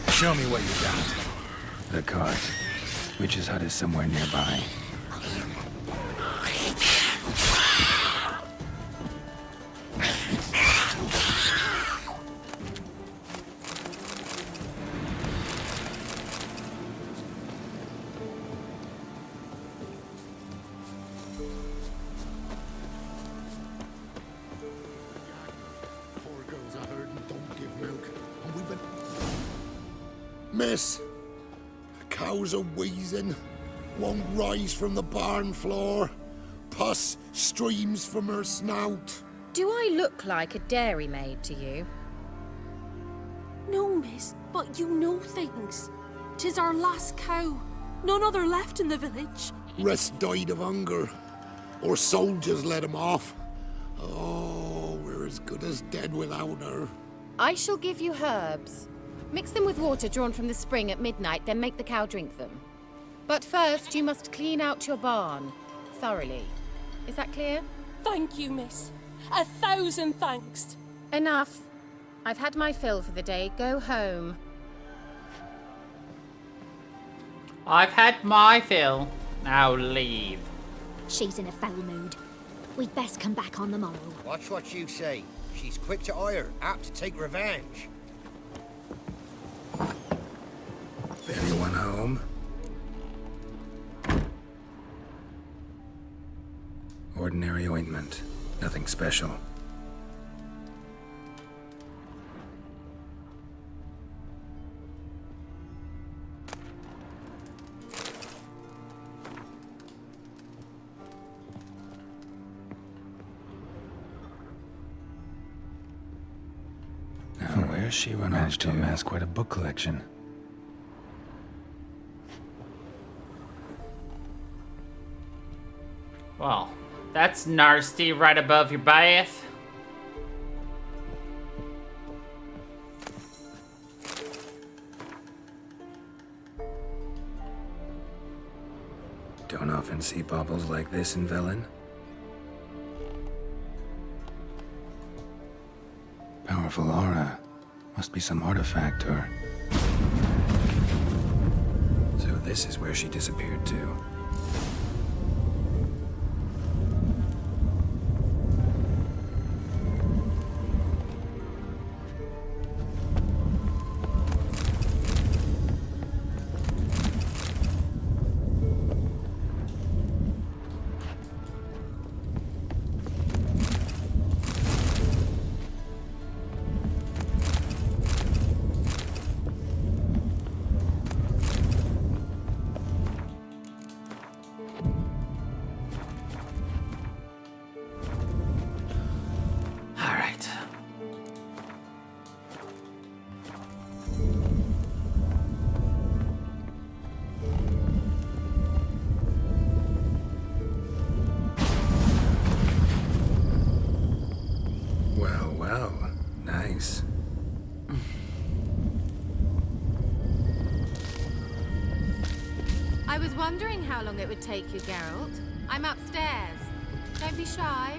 S9: Show me what you got.
S7: The cart. Witch's hut is somewhere nearby.
S4: Poor girls I heard and don't give milk. And we've been... Miss, the cows are wheezing. Won't rise from the barn floor. Pus streams from her snout.
S13: Do I look like a dairymaid to you?
S11: No, miss, but you know things. 'Tis our last cow. None other left in the village.
S4: Rest died of hunger. Or soldiers let him off. Oh, we're as good as dead without her.
S13: I shall give you herbs. Mix them with water drawn from the spring at midnight, then make the cow drink them. But first, you must clean out your barn thoroughly. Is that clear?
S11: Thank you, miss. 1,000 thanks.
S13: Enough. I've had my fill for the day. Go home.
S1: I've had my fill. Now leave.
S14: She's in a foul mood. We'd best come back on the morrow.
S8: Watch what you say. She's quick to ire, apt to take revenge.
S7: Anyone home? Ordinary ointment. Nothing special. Where's she run off to? Amass quite a book collection.
S1: Well, that's nasty right above your bath.
S7: Don't often see baubles like this in Velen. Powerful aura. Must be some artifact or... So this is where she disappeared to.
S13: I was wondering how long it would take you, Geralt. I'm upstairs. Don't be shy.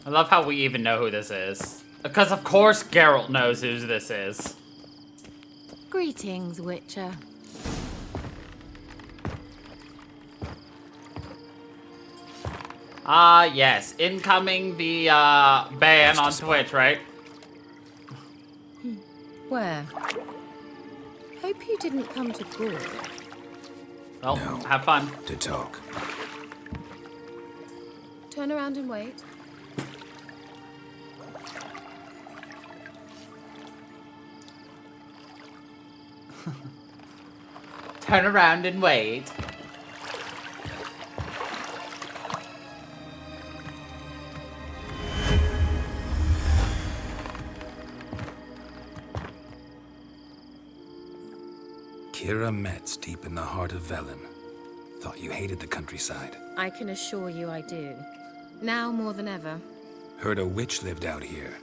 S1: I love how we even know who this is. Because of course Geralt knows who this is.
S13: Greetings, Witcher.
S1: Yes. Incoming the, ban on Twitch, right?
S13: Where? Hope you didn't come to Gore.
S1: Well, no, have fun.
S7: To talk.
S13: Turn around and wait.
S1: Turn around and wait.
S7: Kira Metz, deep in the heart of Velen. Thought you hated the countryside.
S13: I can assure you I do. Now more than ever.
S7: Heard a witch lived out here.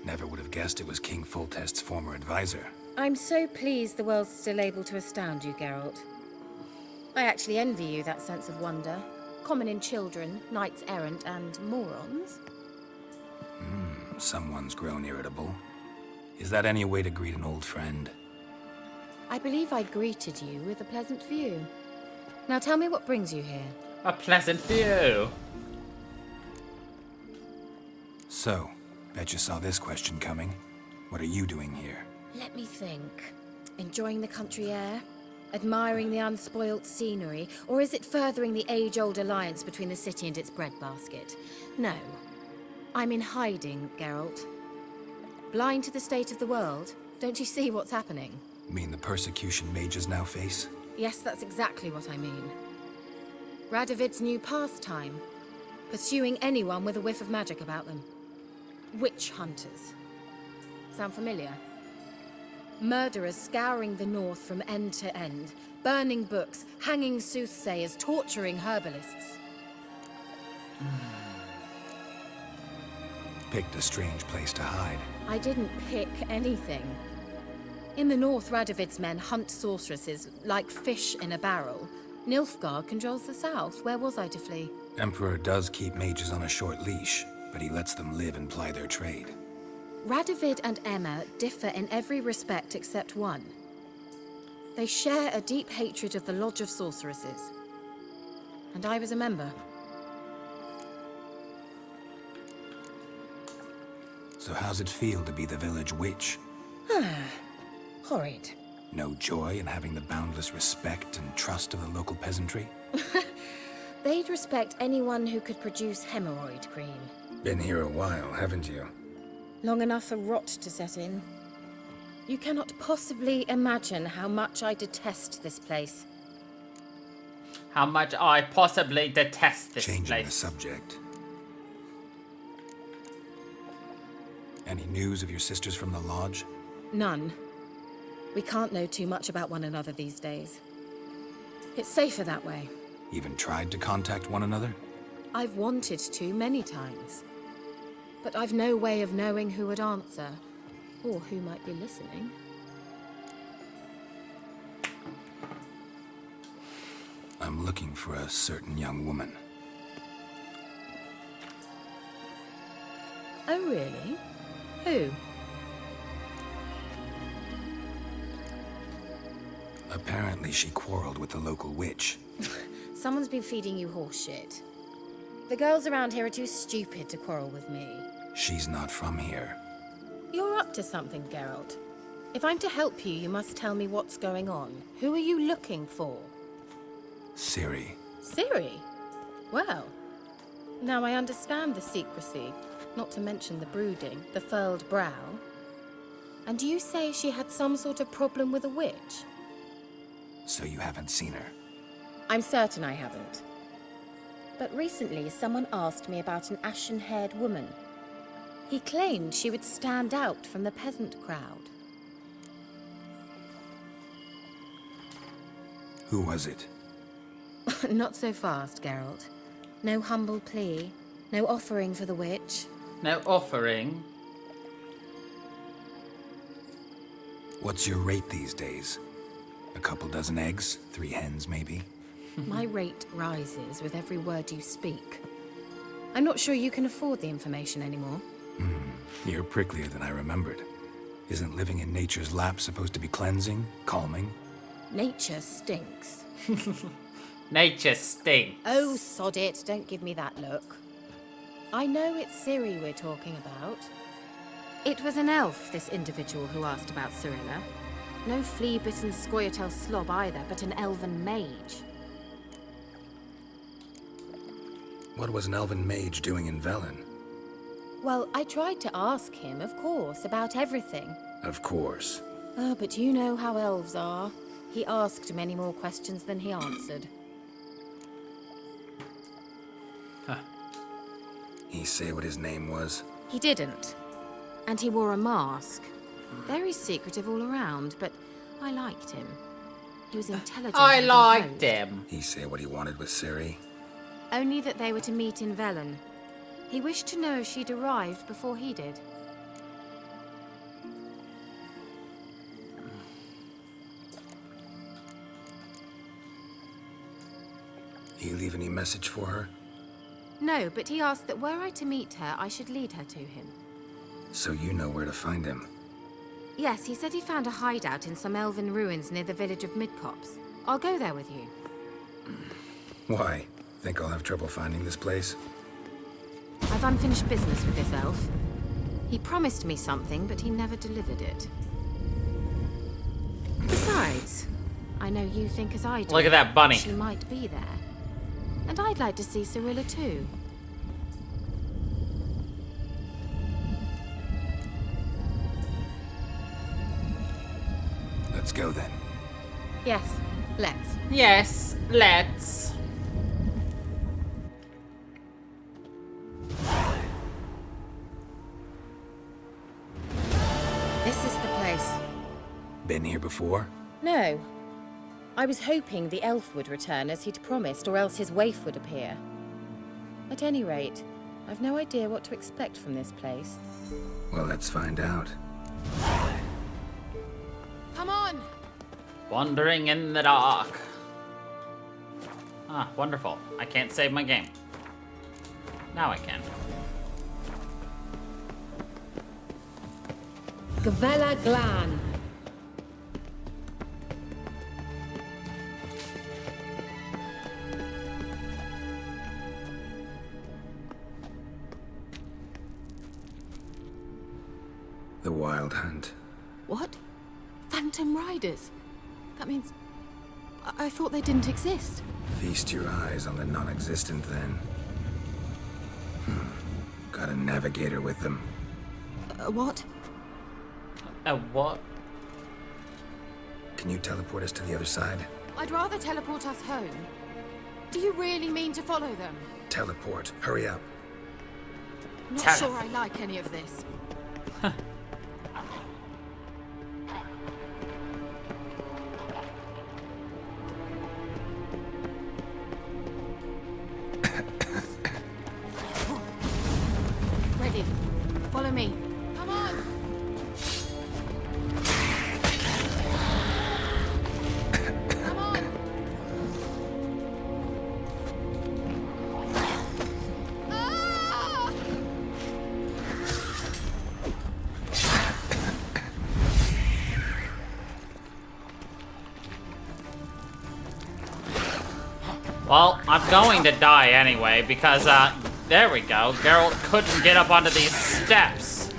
S7: Never would have guessed it was King Foltest's former advisor.
S13: I'm so pleased the world's still able to astound you, Geralt. I actually envy you that sense of wonder. Common in children, knights errant, and morons.
S7: Someone's grown irritable. Is that any way to greet an old friend?
S13: I believe I greeted you with a pleasant view. Now tell me what brings you here.
S1: A pleasant view.
S7: So, bet you saw this question coming. What are you doing here?
S13: Let me think. Enjoying the country air? Admiring the unspoilt scenery? Or is it furthering the age-old alliance between the city and its breadbasket? No. I'm in hiding, Geralt. Blind to the state of the world? Don't you see what's happening?
S7: Mean the persecution mages now face?
S13: Yes, that's exactly what I mean. Radovid's new pastime. Pursuing anyone with a whiff of magic about them. Witch hunters. Sound familiar? Murderers scouring the north from end to end. Burning books, hanging soothsayers, torturing herbalists.
S7: Picked a strange place to hide.
S13: I didn't pick anything. In the north, Radovid's men hunt sorceresses like fish in a barrel. Nilfgaard controls the south. Where was I to flee?
S7: Emperor does keep mages on a short leash, but he lets them live and ply their trade.
S13: Radovid and Emma differ in every respect except one. They share a deep hatred of the Lodge of Sorceresses. And I was a member.
S7: So how's it feel to be the village witch?
S13: Horrid.
S7: No joy in having the boundless respect and trust of the local peasantry?
S13: They'd respect anyone who could produce hemorrhoid cream.
S7: Been here a while, haven't you?
S13: Long enough for rot to set in. You cannot possibly imagine how much I detest this place.
S1: How much I possibly detest this
S7: Changing
S1: place.
S7: the subject. Any news of your sisters from the lodge?
S13: None. We can't know too much about one another these days. It's safer that way.
S7: Even tried to contact one another?
S13: I've wanted to many times. But I've no way of knowing who would answer, or who might be listening.
S7: I'm looking for a certain young woman.
S13: Oh, really? Who?
S7: Apparently she quarreled with the local witch.
S13: Someone's been feeding you horse shit. The girls around here are too stupid to quarrel with me.
S7: She's not from here.
S13: You're up to something, Geralt. If I'm to help you, you must tell me what's going on. Who are you looking for?
S7: Ciri.
S13: Ciri? Well, now I understand the secrecy, not to mention the brooding, the furled brow. And you say she had some sort of problem with a witch?
S7: So you haven't seen her?
S13: I'm certain I haven't. But recently, someone asked me about an ashen-haired woman. He claimed she would stand out from the peasant crowd.
S7: Who was it?
S13: Not so fast, Geralt. No humble plea, no offering for the witch.
S1: No offering?
S7: What's your rate these days? A couple dozen eggs? 3 hens, maybe?
S13: My rate rises with every word you speak. I'm not sure you can afford the information anymore.
S7: You're pricklier than I remembered. Isn't living in nature's lap supposed to be cleansing, calming?
S13: Nature stinks.
S1: Nature stinks.
S13: Oh, sod it. Don't give me that look. I know it's Ciri we're talking about. It was an elf, this individual who asked about Cirilla. No flea-bitten Scoia'tael slob either, but an elven mage.
S7: What was an elven mage doing in Velen?
S13: Well, I tried to ask him, of course, about everything.
S7: Of course.
S13: Oh, but you know how elves are. He asked many more questions than he answered.
S7: He say what his name was?
S13: He didn't. And he wore a mask. Very secretive all around, but I liked him. He was intelligent.
S1: I
S13: and
S1: liked
S13: composed.
S1: him.
S7: He say what he wanted with Ciri?
S13: Only that they were to meet in Velen. He wished to know if she'd arrived before he did.
S7: He leave any message for her?
S13: No, but he asked that were I to meet her, I should lead her to him.
S7: So you know where to find him?
S13: Yes, he said he found a hideout in some elven ruins near the village of Midcopse. I'll go there with you.
S7: Why? Think I'll have trouble finding this place?
S13: I've unfinished business with this elf. He promised me something, but he never delivered it. Besides, I know you think as I do.
S1: Look at that bunny.
S13: She might be there. And I'd like to see Cirilla too.
S7: Let's go then.
S13: Yes, let's.
S1: Yes, let's.
S13: This is the place.
S7: Been here before?
S13: No. I was hoping the elf would return as he'd promised, or else his waif would appear. At any rate, I've no idea what to expect from this place.
S7: Well, let's find out.
S13: Come on!
S1: Wandering in the dark. Ah, wonderful. I can't save my game. Now I can.
S13: Gavella Glan.
S7: The Wild Hunt.
S15: What? Phantom Riders? That means... I thought they didn't exist.
S7: Feast your eyes on the non-existent then. Got a navigator with them.
S15: What?
S1: A what?
S7: Can you teleport us to the other side?
S15: I'd rather teleport us home. Do you really mean to follow them?
S7: Teleport. Hurry up.
S15: Not sure I like any of this. Ready. Follow me. Come on! Come on! Ah!
S1: Well, I'm going to die anyway because, there we go. Geralt couldn't get up onto these steps.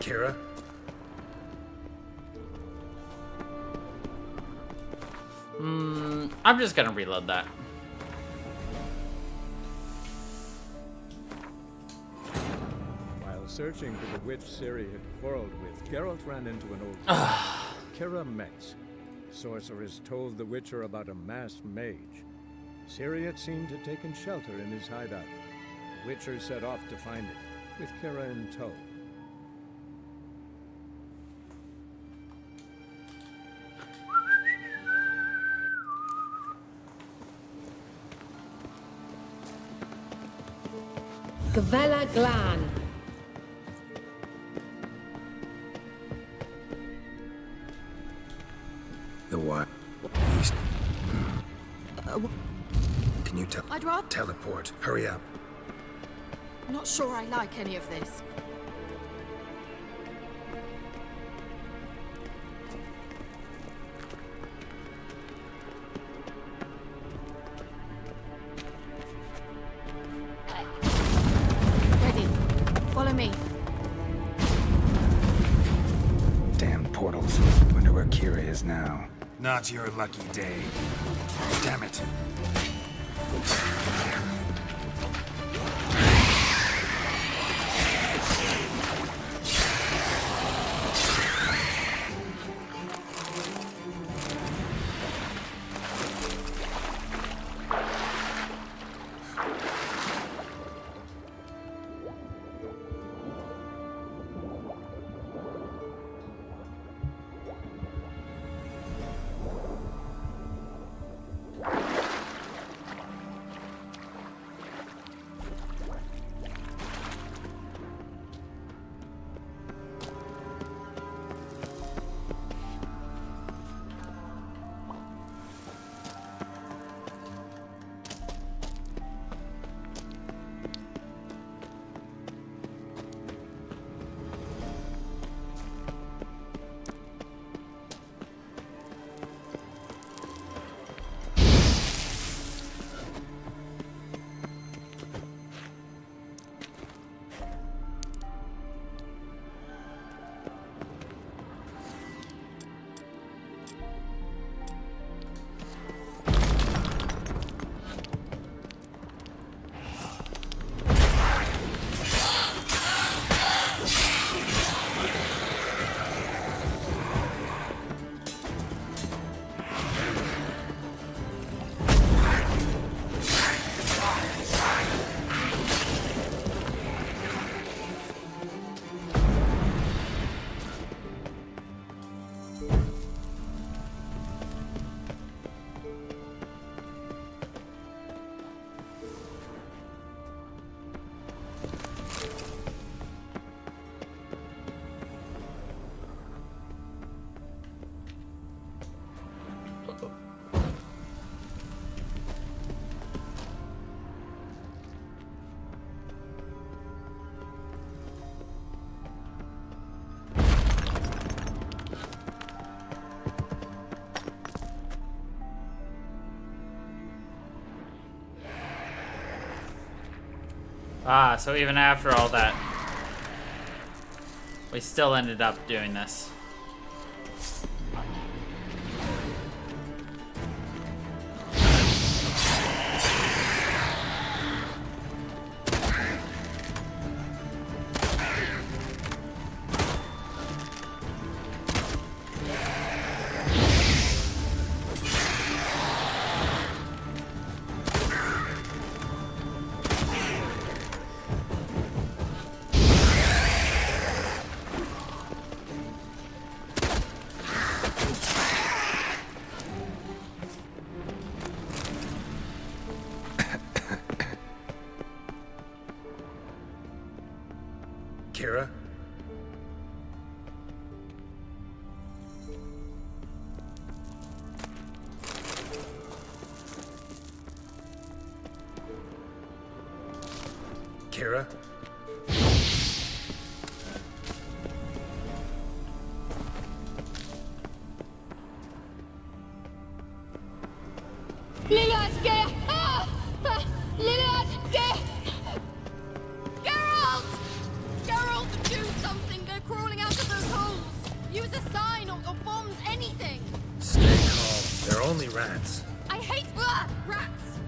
S7: Kira?
S1: I'm just gonna reload that.
S2: While searching for the witch Ciri had quarreled with, Geralt ran into an old Kira Metz. Sorceress told the Witcher about a masked mage. Ciri had seemed to taken shelter in his hideout. The Witcher set off to find it, with Kira in tow.
S13: Gavella Glan.
S7: The what? East. Can you
S15: I'd rather...
S7: teleport? Hurry up.
S15: Not sure I like any of this. Ready. Follow me.
S7: Damn portals. Wonder where Kira is now. Not your lucky day. Damn it.
S1: Ah, so even after all that, we still ended up doing this.
S7: Kira? Kira?
S11: Geralt! Geralt, do something! They're crawling out of those holes! Use a sign or bombs, anything!
S7: Stay calm. They're only rats.
S11: I hate rats!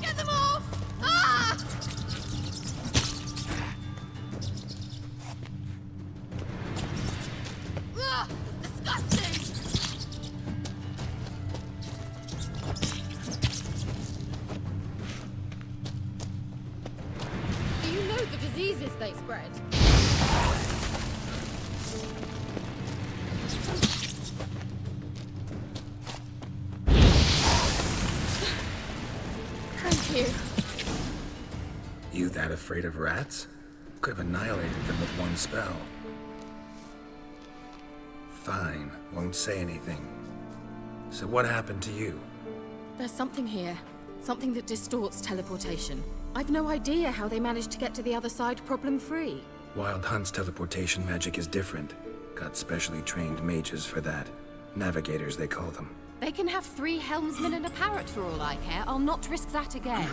S11: Get them off! Ah! Ugh, it's disgusting! Do you know the diseases they spread? Thank you.
S7: You that afraid of rats? Could have annihilated them with one spell. Fine, won't say anything. So what happened to you?
S13: There's something here. Something that distorts teleportation. I've no idea how they managed to get to the other side problem-free.
S7: Wild Hunt's teleportation magic is different. Got specially trained mages for that. Navigators, they call them.
S13: They can have 3 helmsmen and a parrot for all I care. I'll not risk that again.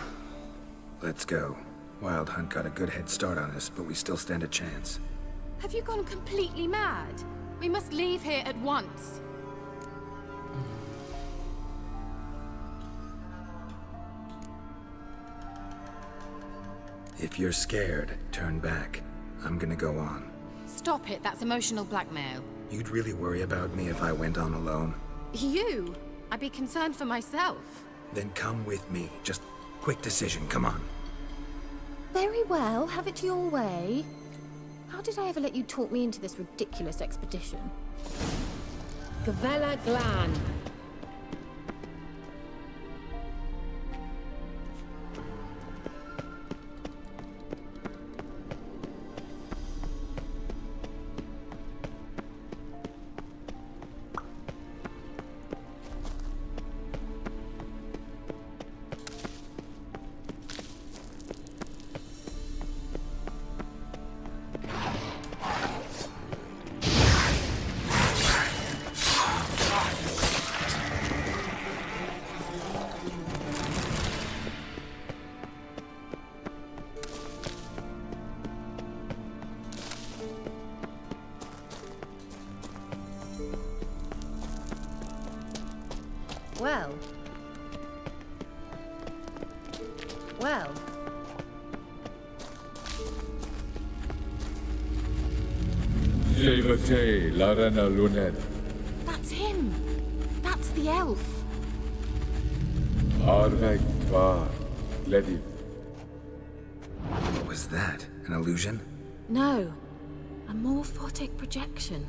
S7: Let's go. Wild Hunt got a good head start on us, but we still stand a chance.
S13: Have you gone completely mad? We must leave here at once.
S7: If you're scared, turn back. I'm gonna go on.
S13: Stop it, that's emotional blackmail.
S7: You'd really worry about me if I went on alone?
S13: You? I'd be concerned for myself.
S7: Then come with me. Just quick decision, come on.
S13: Very well, have it your way. How did I ever let you talk me into this ridiculous expedition? Gavella Glan. Well. Well.
S16: Silvate, Larena Lunet.
S13: That's him. That's the elf.
S16: Arvek Var, Lediv.
S7: What was that? An illusion?
S13: No. A morphotic projection.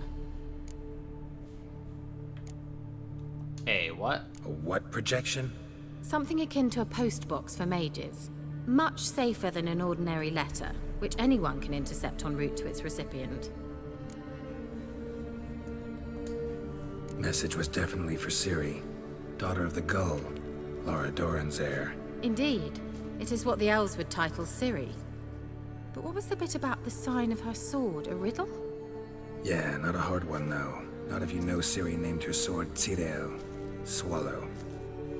S1: A what?
S7: A what projection?
S13: Something akin to a postbox for mages. Much safer than an ordinary letter, which anyone can intercept en route to its recipient.
S7: Message was definitely for Ciri, daughter of the Gull, Lara Doran's heir.
S13: Indeed. It is what the elves would title Ciri. But what was the bit about the sign of her sword? A riddle?
S7: Yeah, not a hard one though. Not if you know Ciri named her sword Tirel, Swallow.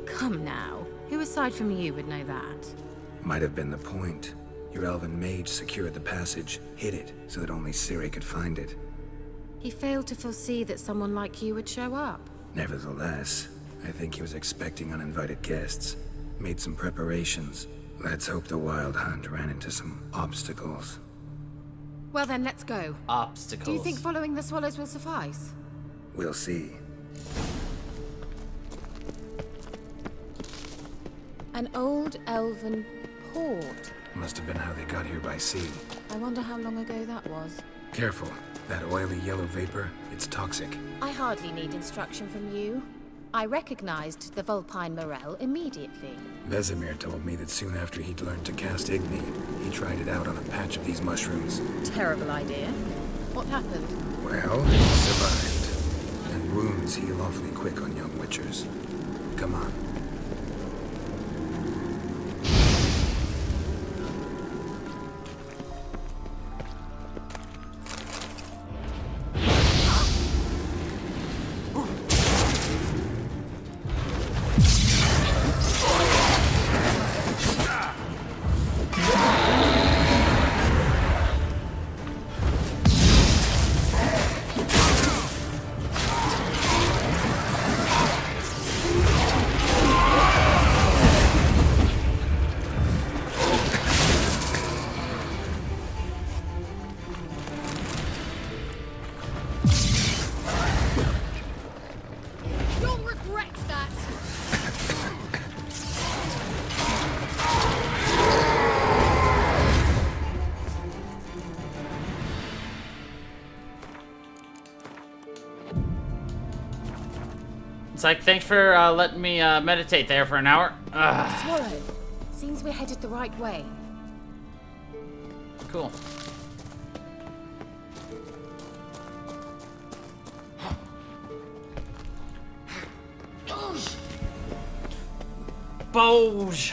S13: Come now. Who aside from you would know that?
S7: Might have been the point. Your elven mage secured the passage, hid it, so that only Ciri could find it.
S13: He failed to foresee that someone like you would show up.
S7: Nevertheless, I think he was expecting uninvited guests. Made some preparations. Let's hope the Wild Hunt ran into some obstacles.
S13: Well then, let's go.
S1: Obstacles.
S13: Do you think following the swallows will suffice?
S7: We'll see.
S13: An old elven port.
S7: Must have been how they got here by sea.
S13: I wonder how long ago that was.
S7: Careful. That oily yellow vapor, it's toxic.
S13: I hardly need instruction from you. I recognized the Vulpine Morel immediately.
S7: Vesemir told me that soon after he'd learned to cast Igni, he tried it out on a patch of these mushrooms.
S13: Terrible idea. What happened?
S7: Well, he survived. And wounds heal awfully quick on young witchers. Come on.
S11: You'll regret that!
S1: It's like, thanks for letting me meditate there for an hour. Ugh.
S13: Swallow. Seems we're headed the right way.
S1: Cool. Boge.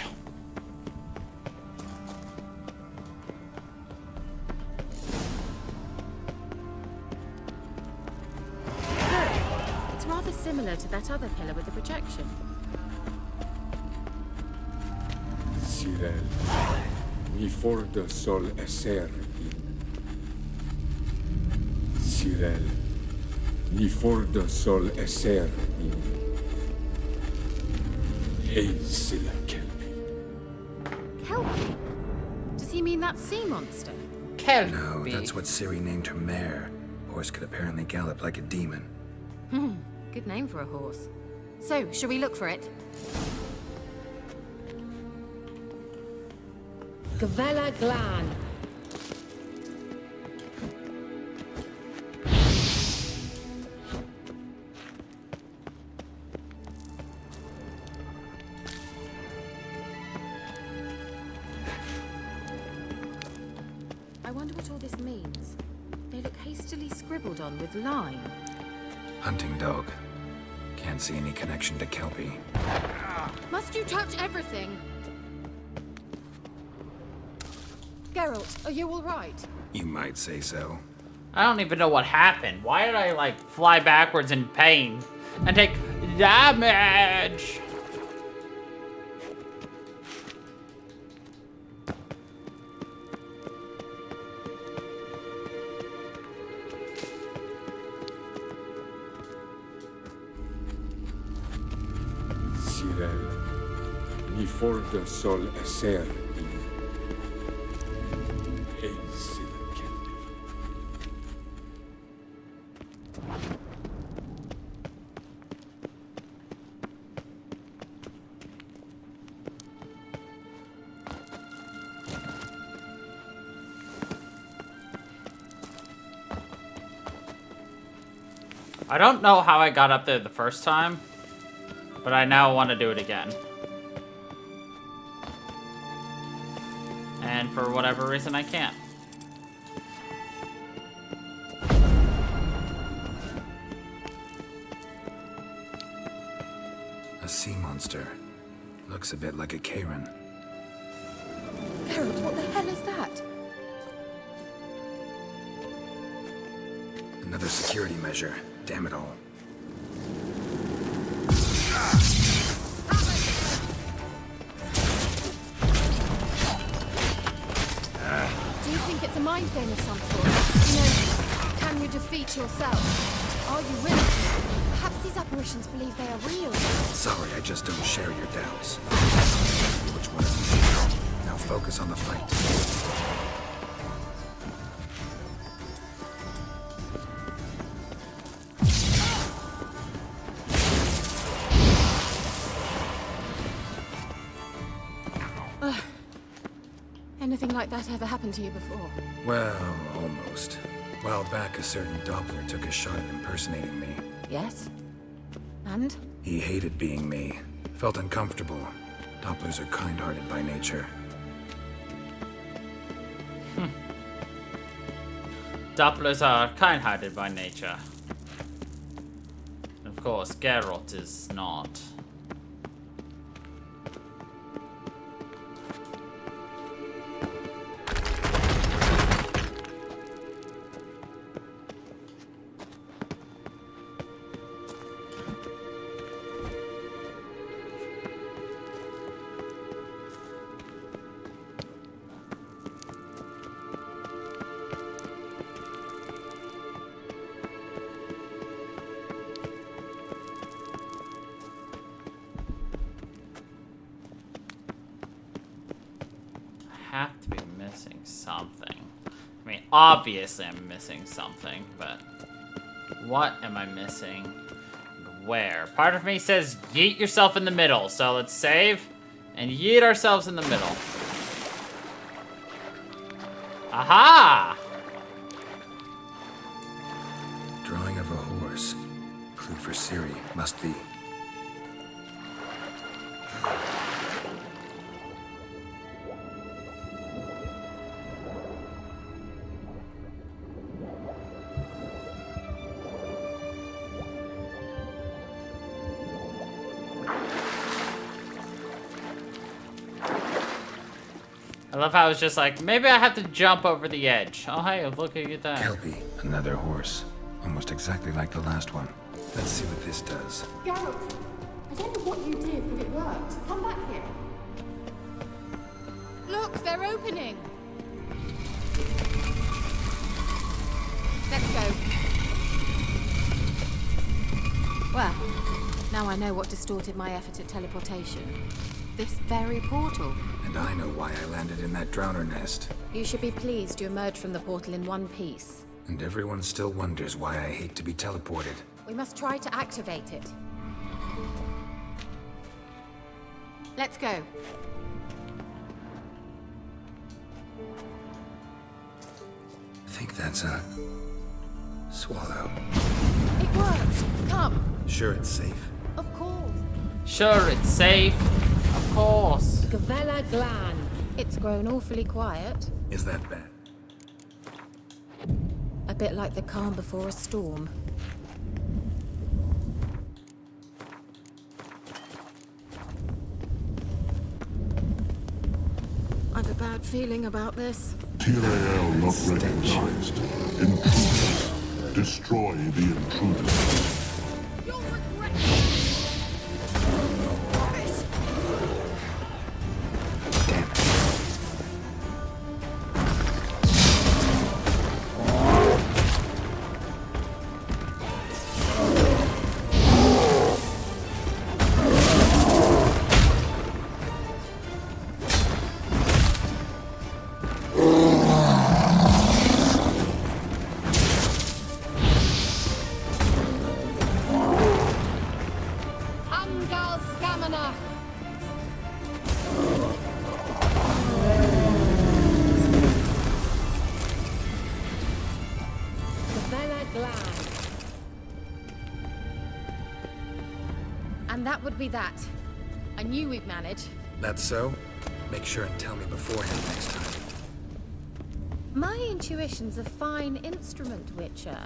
S13: It's rather similar to that other pillar with the projection.
S16: Sirel, mi forda sol esser in. Sirel, mi forda sol esser in. Hey, Silla Kelpie.
S13: Kelpie? Does he mean that sea monster?
S1: Kelpie.
S7: No, that's what Ciri named her mare. Horse could apparently gallop like a demon.
S13: Good name for a horse. So, shall we look for it? Gavella Glan. I wonder what all this means. They look hastily scribbled on with lime.
S7: Hunting dog. Can't see any connection to Kelpie.
S11: Must you touch everything?
S13: Geralt, are you all right?
S7: You might say so.
S1: I don't even know what happened. Why did I, like, fly backwards in pain and take damage?
S16: Sirel, mi forda sol esser in. Hey, Silla Kelpie.
S1: I don't know how I got up there the first time, but I now want to do it again. And for whatever reason, I can't.
S7: A sea monster. Looks a bit like a Karen.
S13: Geralt, what the hell is that?
S7: Another security measure. Damn it all.
S11: Do you think it's a mind game of some sort? You know, can you defeat yourself? Are you willing to?
S14: Perhaps these apparitions believe they are real.
S7: Sorry, I just don't share your doubts. Which one is it? Now focus on the fight.
S13: Anything like that ever happened to you before?
S7: Well, almost. A while back, a certain Doppler took a shot at impersonating me.
S13: Yes. And?
S7: He hated being me. Felt uncomfortable. Dopplers are kind-hearted by nature.
S1: Dopplers are kind-hearted by nature. Of course, Geralt is not. Have to be missing something. I mean, obviously I'm missing something, but what am I missing? Where? Part of me says yeet yourself in the middle, so let's save and yeet ourselves in the middle. Aha!
S7: Drawing of a horse. Clue for Ciri. Must be.
S1: I love how it's just like, maybe I have to jump over the edge. Oh, hey, look at that.
S7: Kelpie. Another horse. Almost exactly like the last one. Let's see what this does.
S15: Geralt, I don't know what you did, but it worked. Come back here.
S13: Look, they're opening. Let's go. Well, now I know what distorted my effort at teleportation. This very portal.
S7: And I know why I landed in that drowner nest.
S13: You should be pleased you emerged from the portal in one piece.
S7: And everyone still wonders why I hate to be teleported.
S13: We must try to activate it. Let's go.
S7: I think that's a swallow.
S13: It worked. Come.
S7: Sure it's safe.
S13: Of course.
S1: Sure, it's safe. Of course.
S13: Gavella Glan. It's grown awfully quiet.
S7: Is that bad?
S13: A bit like the calm before a storm. I've a bad feeling about this.
S17: Tyrael not recognized. Intruders. Destroy the intruders.
S11: You'll regret
S13: And that would be that. I knew we'd manage.
S7: That's so? Make sure and tell me beforehand next time.
S13: My intuition's a fine instrument, Witcher.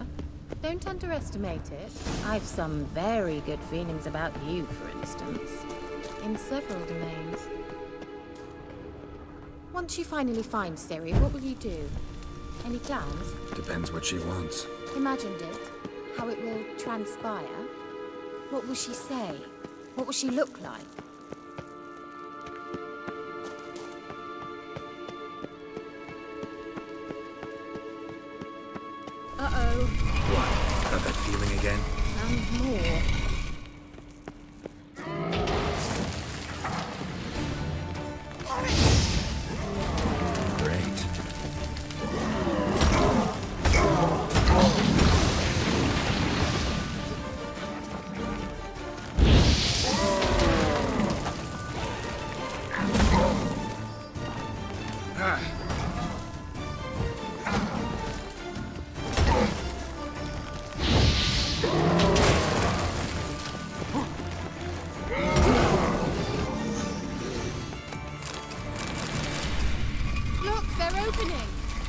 S13: Don't underestimate it. I've some very good feelings about you, for instance. In several domains. Once you finally find Ciri, what will you do? Any plans?
S7: Depends what she wants.
S13: Imagined it. How it will transpire. What will she say? What will she look like? Uh-oh.
S7: What? Got that feeling again?
S13: And more.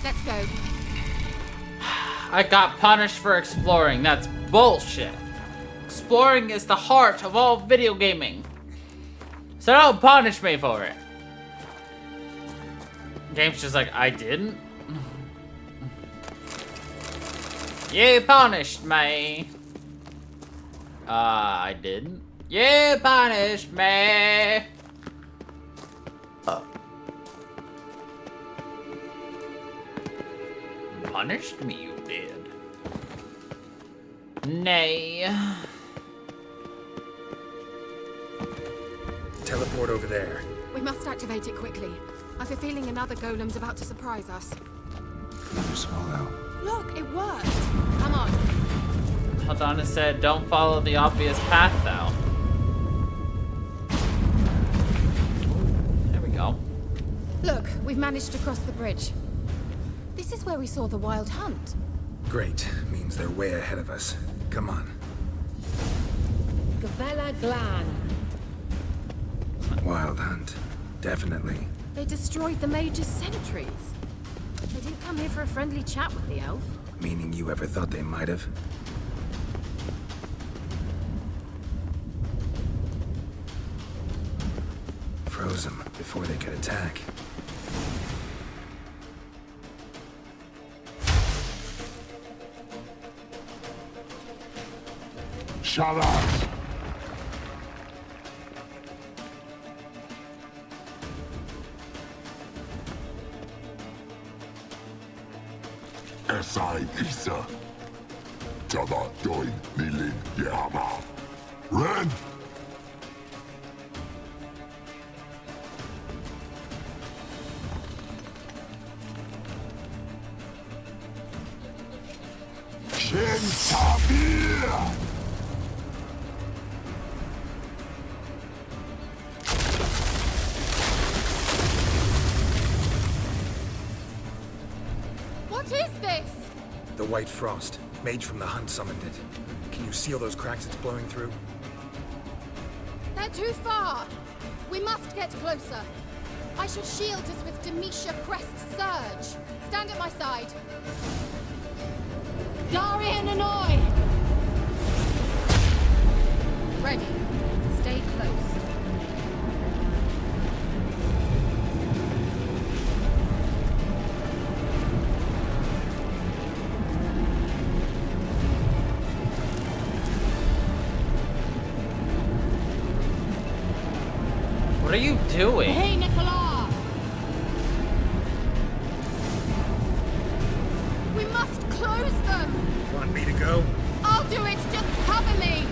S13: Let's go.
S1: I got punished for exploring. That's bullshit. Exploring is the heart of all video gaming. So don't punish me for it. Game's just like, I didn't? You punished me. I didn't. You punished me. Punished me, you did. Nay.
S7: Teleport over there.
S13: We must activate it quickly. I have a feeling another golem's about to surprise us.
S7: Another swallow.
S13: Look, it worked. Come on.
S1: Hadana said, don't follow the obvious path, though. There we go.
S13: Look, we've managed to cross the bridge. This is where we saw the wild hunt.
S7: Great. Means they're way ahead of us. Come on.
S13: Gavella Glan.
S7: Wild hunt. Definitely.
S13: They destroyed the Mage's sentries. They didn't come here for a friendly chat with the elf.
S7: Meaning you ever thought they might have? Froze them before they could attack.
S17: Shut up! Esai Isa. Tada doin nilin yama. Ren! Shin Tabir!
S13: What is this?
S7: The White Frost. Mage from the hunt summoned it. Can you seal those cracks it's blowing through?
S13: They're too far. We must get closer. I shall shield us with Demetia Crest's surge. Stand at my side. Darian Annoy! Ready. Stay close.
S1: What are you doing?
S13: Hey, Nicola! We must close them!
S7: Want me to go?
S13: I'll do it! Just cover me!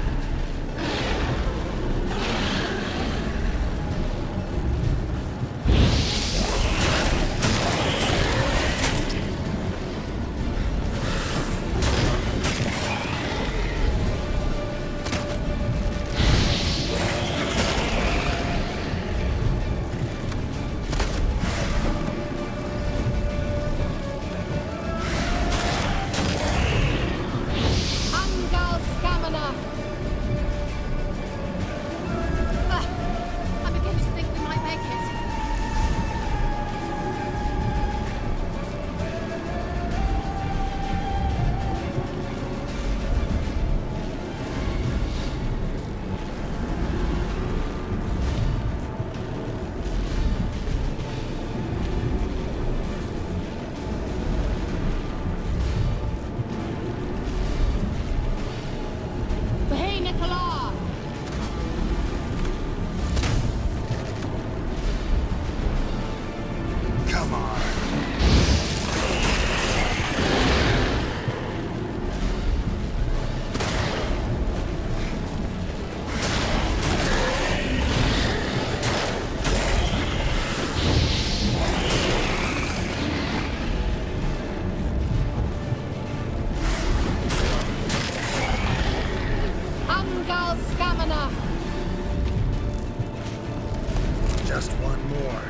S7: Just one more.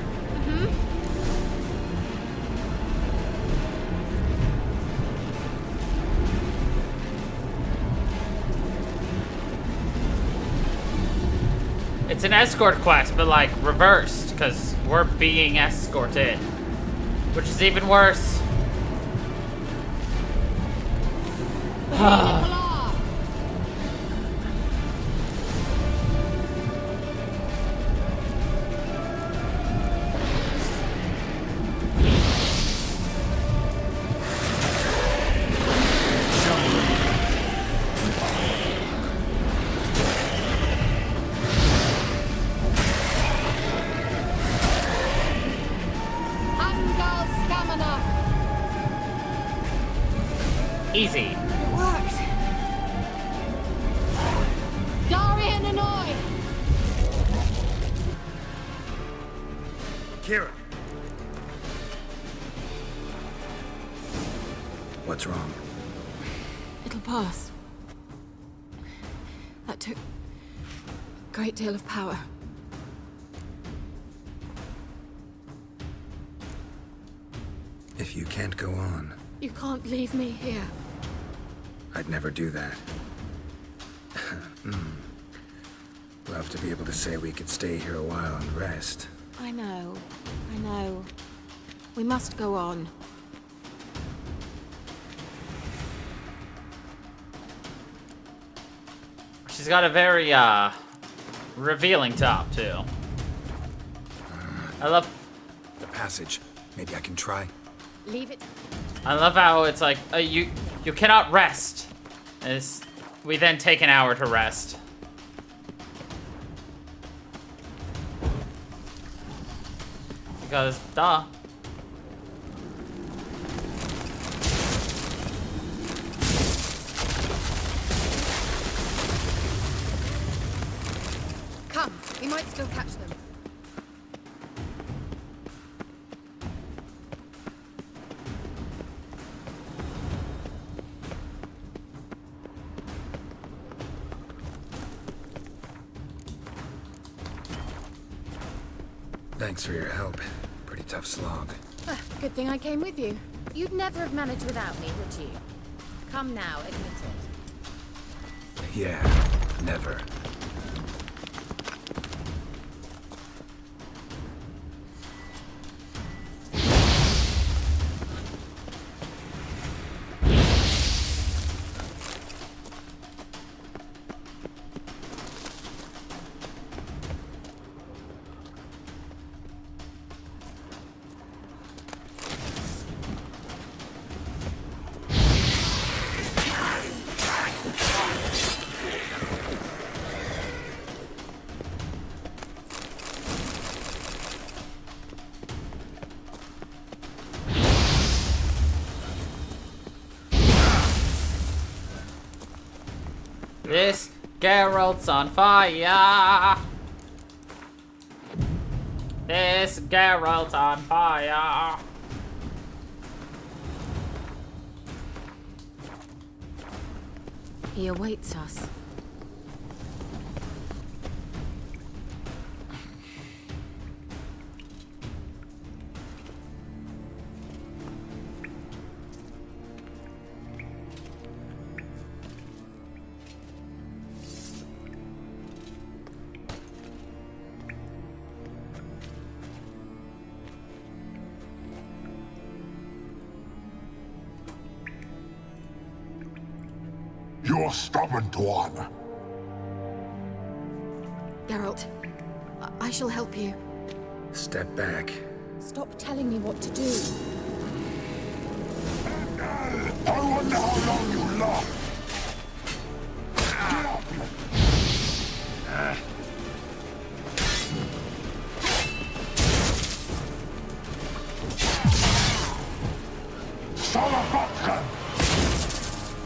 S1: It's an escort quest, but like reversed, because we're being escorted. Which is even worse. Easy.
S11: It worked. Darian and I.
S7: Kira. What's wrong?
S15: It'll pass. That took a great deal of power.
S7: If you can't go on,
S15: You can't leave me here.
S7: I'd never do that. Love to be able to say we could stay here a while and rest.
S15: I know. I know. We must go on.
S1: She's got a very, revealing top, too. I love...
S7: The passage. Maybe I can try.
S15: Leave it.
S1: I love how it's like, you cannot rest. We then take an hour to rest. Because, duh.
S13: Come, we might still catch them.
S7: Thanks for your help. Pretty tough slog.
S13: Good thing I came with you. You'd never have managed without me, would you? Come now, admit it.
S7: Yeah, never.
S1: This Geralt's on fire. This Geralt's on fire.
S15: He awaits us.
S17: You're stubborn, Tuan.
S15: Geralt, I shall help you.
S7: Step back.
S5: Stop telling me what to do.
S17: I wonder how long you last. Get up! Salavatkan!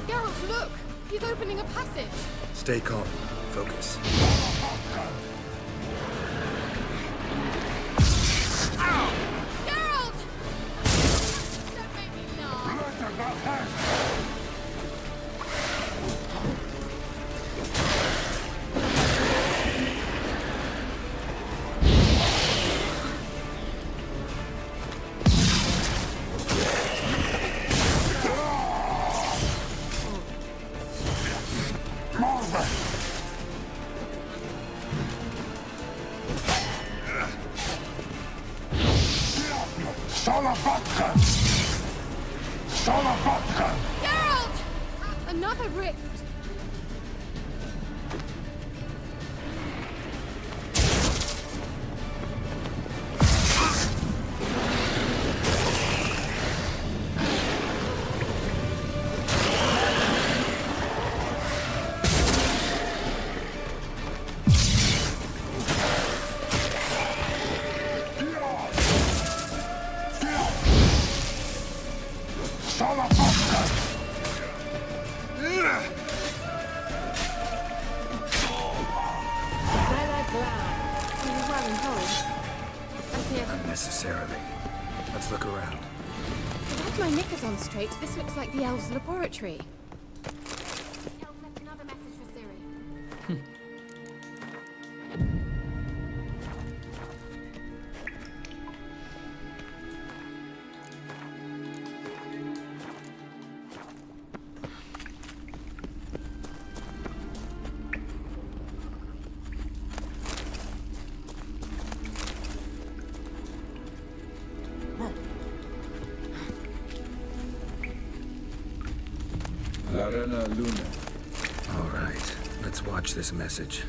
S11: Geralt, look! He's opening a passage.
S7: Stay calm. Focus.
S11: Geralt! Don't make me laugh.
S17: Salavatkan! Salavatkan!
S11: Geralt! Another rift!
S7: Unnecessarily. Let's look around.
S13: If I have my knickers on straight, this looks like the elves' laboratory.
S11: Elf left another message for Ciri.
S16: Larena Luna.
S7: All right, let's watch this message.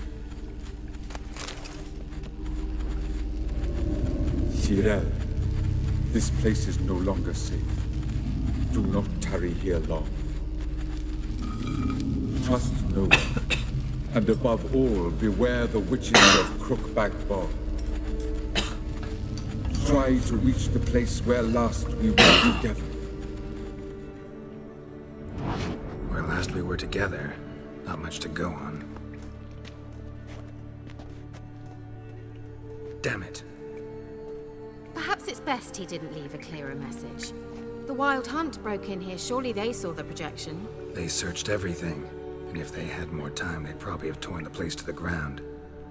S16: Tyrell, this place is no longer safe. Do not tarry here long. Trust no one. And above all, beware the witches of Crookback Bog. Try to reach the place where last we were together.
S7: Where last we were together, not much to go on. Damn it.
S13: Perhaps it's best he didn't leave a clearer message. The Wild Hunt broke in here. Surely they saw the projection.
S7: They searched everything, and if they had more time, they'd probably have torn the place to the ground.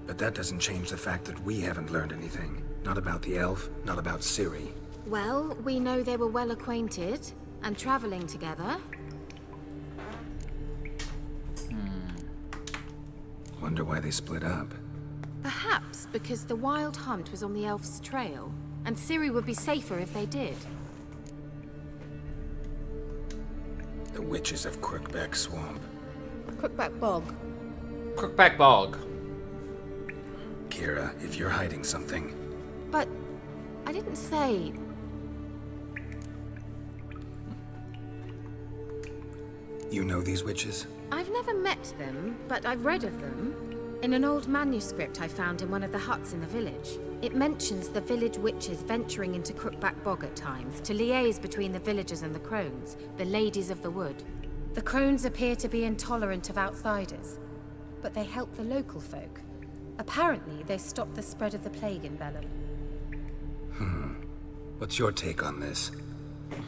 S7: But that doesn't change the fact that we haven't learned anything. Not about the elf, not about Ciri.
S13: Well, we know they were well acquainted and traveling together.
S7: Wonder why they split up.
S13: Perhaps because the Wild Hunt was on the elf's trail, and Ciri would be safer if they did.
S7: The witches of Crookback Swamp.
S13: Crookback Bog.
S1: Crookback Bog.
S7: Kira, if you're hiding something...
S13: But I didn't say...
S7: You know these witches?
S13: I've never met them, but I've read of them. In an old manuscript I found in one of the huts in the village, it mentions the village witches venturing into Crookback Bog at times to liaise between the villagers and the crones, the ladies of the wood. The crones appear to be intolerant of outsiders, but they help the local folk. Apparently, they stopped the spread of the plague in Bellum.
S7: What's your take on this?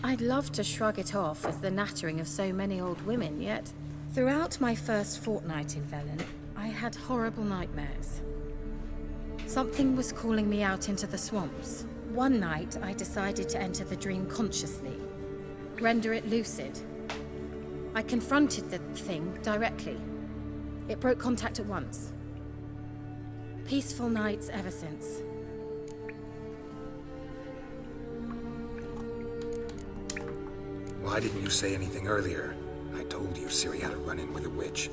S13: I'd love to shrug it off as the nattering of so many old women, yet throughout my first fortnight in Velen, I had horrible nightmares. Something was calling me out into the swamps. One night, I decided to enter the dream consciously, render it lucid. I confronted the thing directly. It broke contact at once. Peaceful nights ever since.
S7: Why didn't you say anything earlier? I told you Ciri had a run-in with a witch.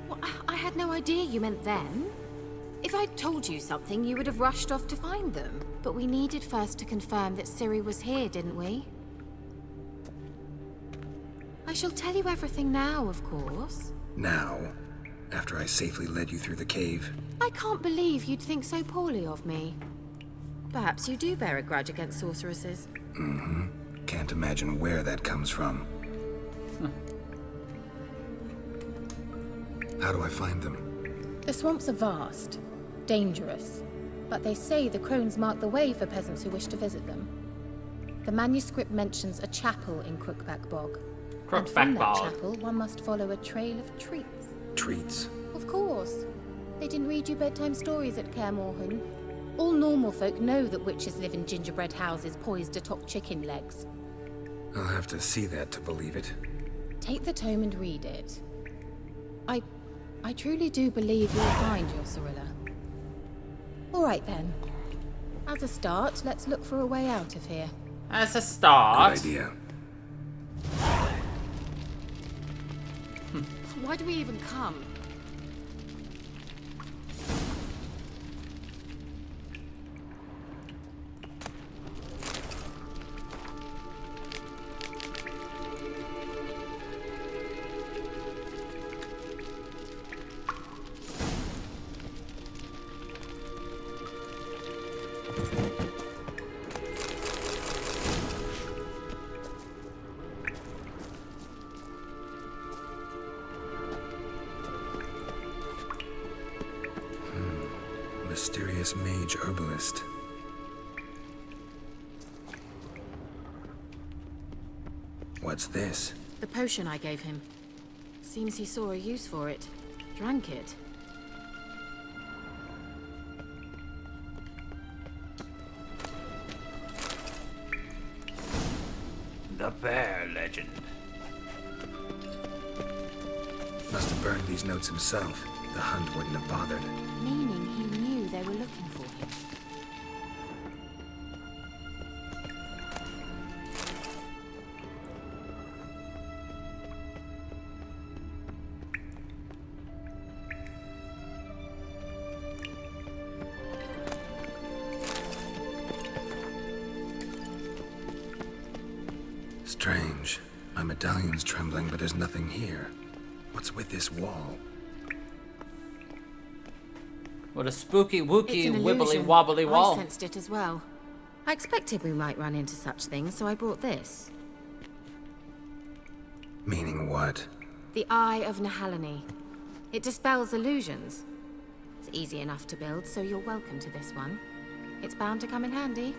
S13: Well, I had no idea you meant then. If I'd told you something, you would have rushed off to find them. But we needed first to confirm that Ciri was here, didn't we? I shall tell you everything now, of course.
S7: Now? After I safely led you through the cave?
S13: I can't believe you'd think so poorly of me. Perhaps you do bear a grudge against sorceresses.
S7: Mm-hmm. Can't imagine where that comes from. How do I find them?
S13: The swamps are vast, dangerous, but they say the crones mark the way for peasants who wish to visit them. The manuscript mentions a chapel in Crookback Bog. And from that chapel, one must follow a trail of treats.
S7: Treats?
S13: Of course. They didn't read you bedtime stories at Kaer Morhen. All normal folk know that witches live in gingerbread houses poised atop chicken legs.
S7: I'll have to see that to believe it.
S13: Take the tome and read it. I truly do believe you'll find your Cirilla. All right then. As a start, let's look for a way out of here.
S1: As a start.
S7: Good idea.
S15: Why do we even come?
S7: Mysterious mage herbalist. What's this?
S13: The potion I gave him. Seems he saw a use for it. Drank it.
S1: The bear legend.
S7: Must have burned these notes himself. The hunt wouldn't have bothered.
S13: Meaning he knew they were looking for him.
S7: Strange. My medallion's trembling, but there's nothing here. What's with this wall?
S1: What a spooky, wooky,
S13: It's an
S1: wibbly
S13: illusion.
S1: wobbly wall.
S13: I sensed it as well. I expected we might run into such things, so I brought this.
S7: Meaning what?
S13: The Eye of Nehaleni. It dispels illusions. It's easy enough to build, so you're welcome to this one. It's bound to come in handy.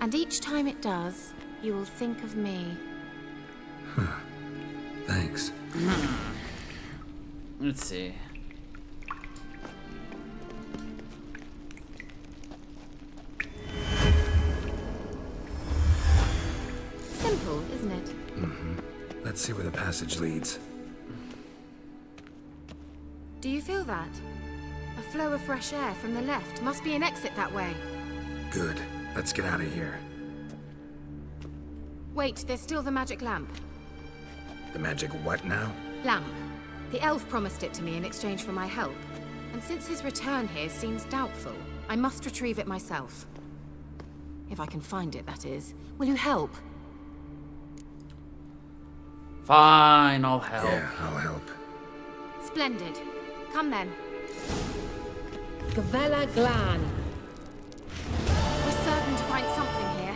S13: And each time it does, you will think of me.
S7: Thanks.
S1: Let's see.
S13: Simple, isn't it?
S7: Let's see where the passage leads.
S13: Do you feel that? A flow of fresh air from the left. Must be an exit that way.
S7: Good. Let's get out of here.
S13: Wait, there's still the magic lamp.
S7: The magic what now?
S13: Lamp. The elf promised it to me in exchange for my help. And since his return here seems doubtful, I must retrieve it myself. If I can find it, that is. Will you help?
S1: Fine, I'll help.
S7: Yeah, I'll help.
S13: Splendid. Come then.
S18: Gavella Glan.
S13: We're certain to find something here.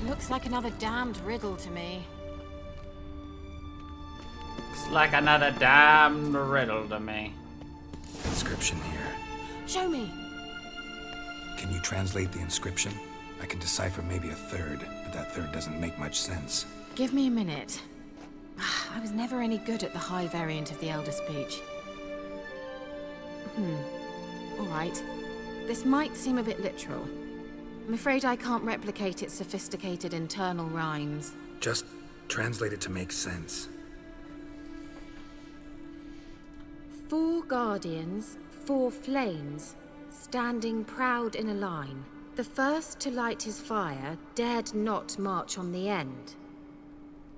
S13: Looks like another damned riddle to me.
S1: It's like another damned riddle to me.
S7: Inscription here.
S13: Show me.
S7: Can you translate the inscription? I can decipher maybe a third, but that third doesn't make much sense.
S13: Give me a minute. I was never any good at the high variant of the Elder Speech. All right. This might seem a bit literal. I'm afraid I can't replicate its sophisticated internal rhymes.
S7: Just translate it to make sense.
S13: 4 guardians, 4 flames, standing proud in a line. The first to light his fire dared not march on the end.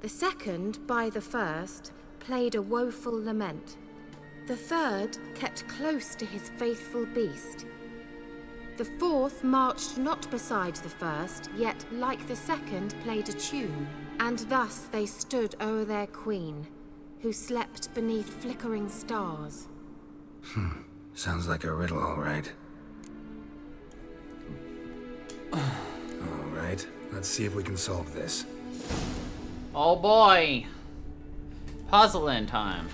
S13: The second, by the first, played a woeful lament. The third kept close to his faithful beast. The fourth marched not beside the first, yet, like the second, played a tune. And thus they stood o'er their queen, who slept beneath flickering stars.
S7: Sounds like a riddle, all right. All right, let's see if we can solve this.
S1: Oh boy! Puzzling time.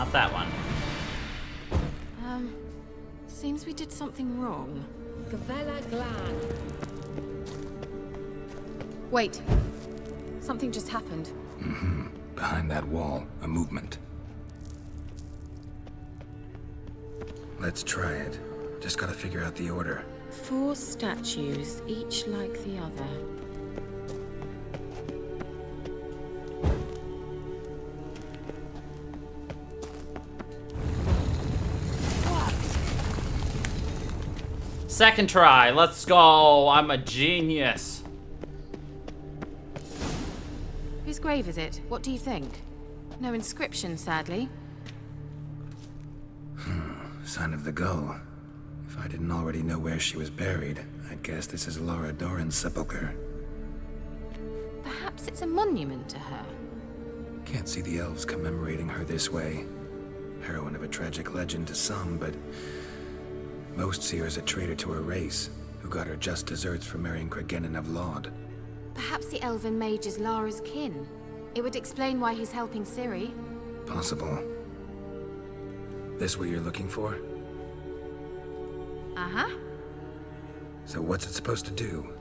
S1: not that one.
S15: Seems we did something wrong.
S13: Gavella Glan. Wait. Something just happened.
S7: Behind that wall, a movement. Let's try it. Just gotta figure out the order.
S15: 4 statues, each like the other.
S1: Second try, let's go. I'm a genius.
S15: Whose grave is it? What do you think? No inscription, sadly.
S7: Sign of the gull. If I didn't already know where she was buried, I'd guess this is Laura Doran's sepulcher.
S15: Perhaps it's a monument to her.
S7: Can't see the elves commemorating her this way. Heroine of a tragic legend to some, but most see her as a traitor to her race, who got her just deserts for marrying Cregennan of Laud.
S15: Perhaps the elven mage is Lara's kin. It would explain why he's helping Ciri.
S7: Possible. This what you're looking for?
S15: Uh-huh.
S7: So what's it supposed to do?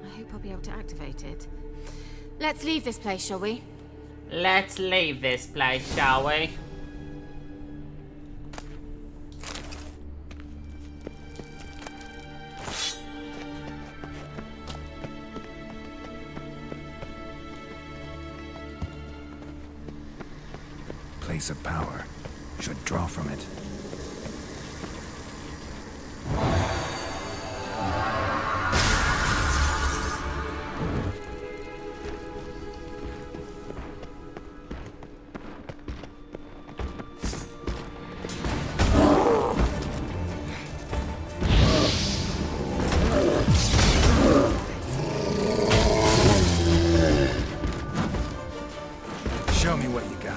S15: I hope I'll be able to activate it. Let's leave this place, shall we?
S1: Let's leave this place, shall we?
S7: Place of power. Should draw from it. Show me what you got.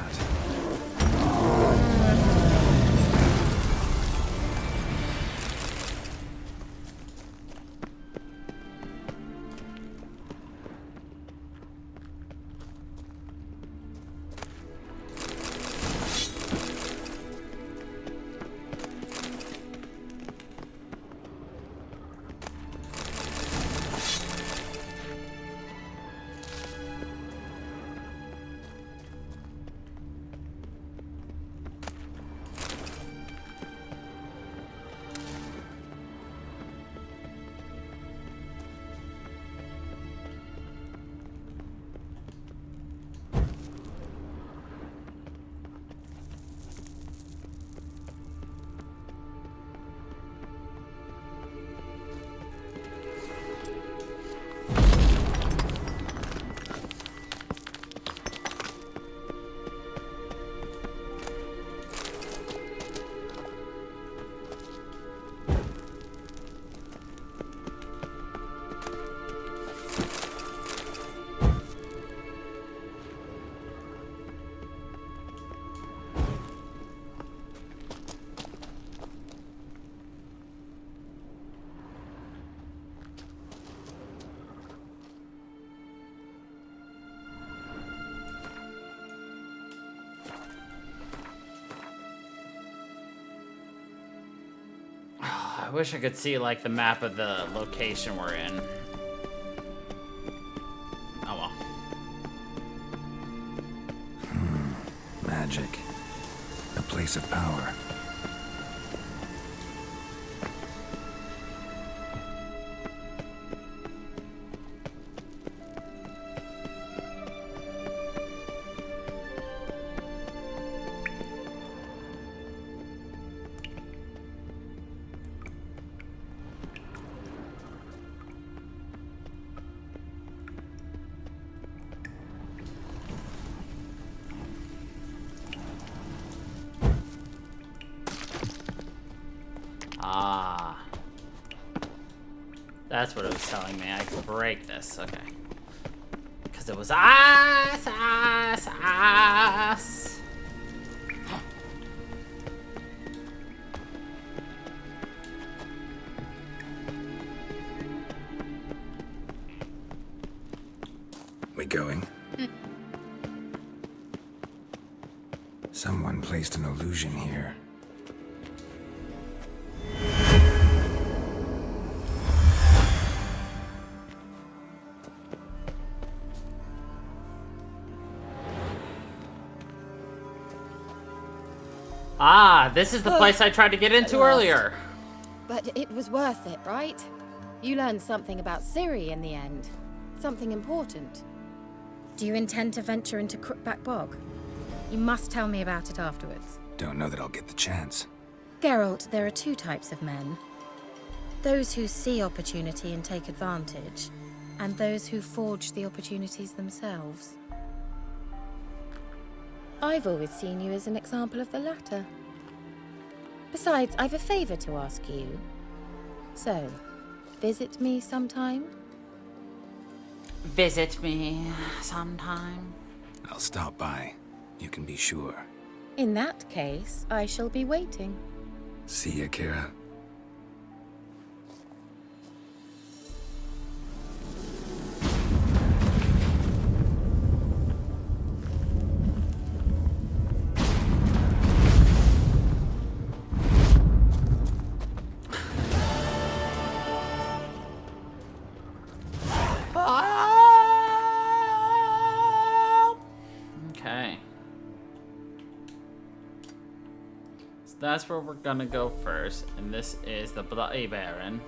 S1: I wish I could see, like, the map of the location we're in. Oh well.
S7: Magic. A place of power.
S1: Ah. That's what it was telling me. I could break this. Okay. Because it was ass.
S7: We going? Someone placed an illusion here.
S1: Ah, this is the place I tried to get into earlier.
S13: But it was worth it, right? You learned something about Ciri in the end. Something important. Do you intend to venture into Crookback Bog? You must tell me about it afterwards.
S7: Don't know that I'll get the chance.
S13: Geralt, there are two types of men. Those who see opportunity and take advantage, and those who forge the opportunities themselves. I've always seen you as an example of the latter. Besides, I've a favor to ask you. So, visit me sometime?
S1: Visit me sometime?
S7: I'll stop by. You can be sure.
S13: In that case, I shall be waiting.
S7: See ya, Kira.
S1: Okay. So that's where we're gonna go first, and this is the Bloody Baron.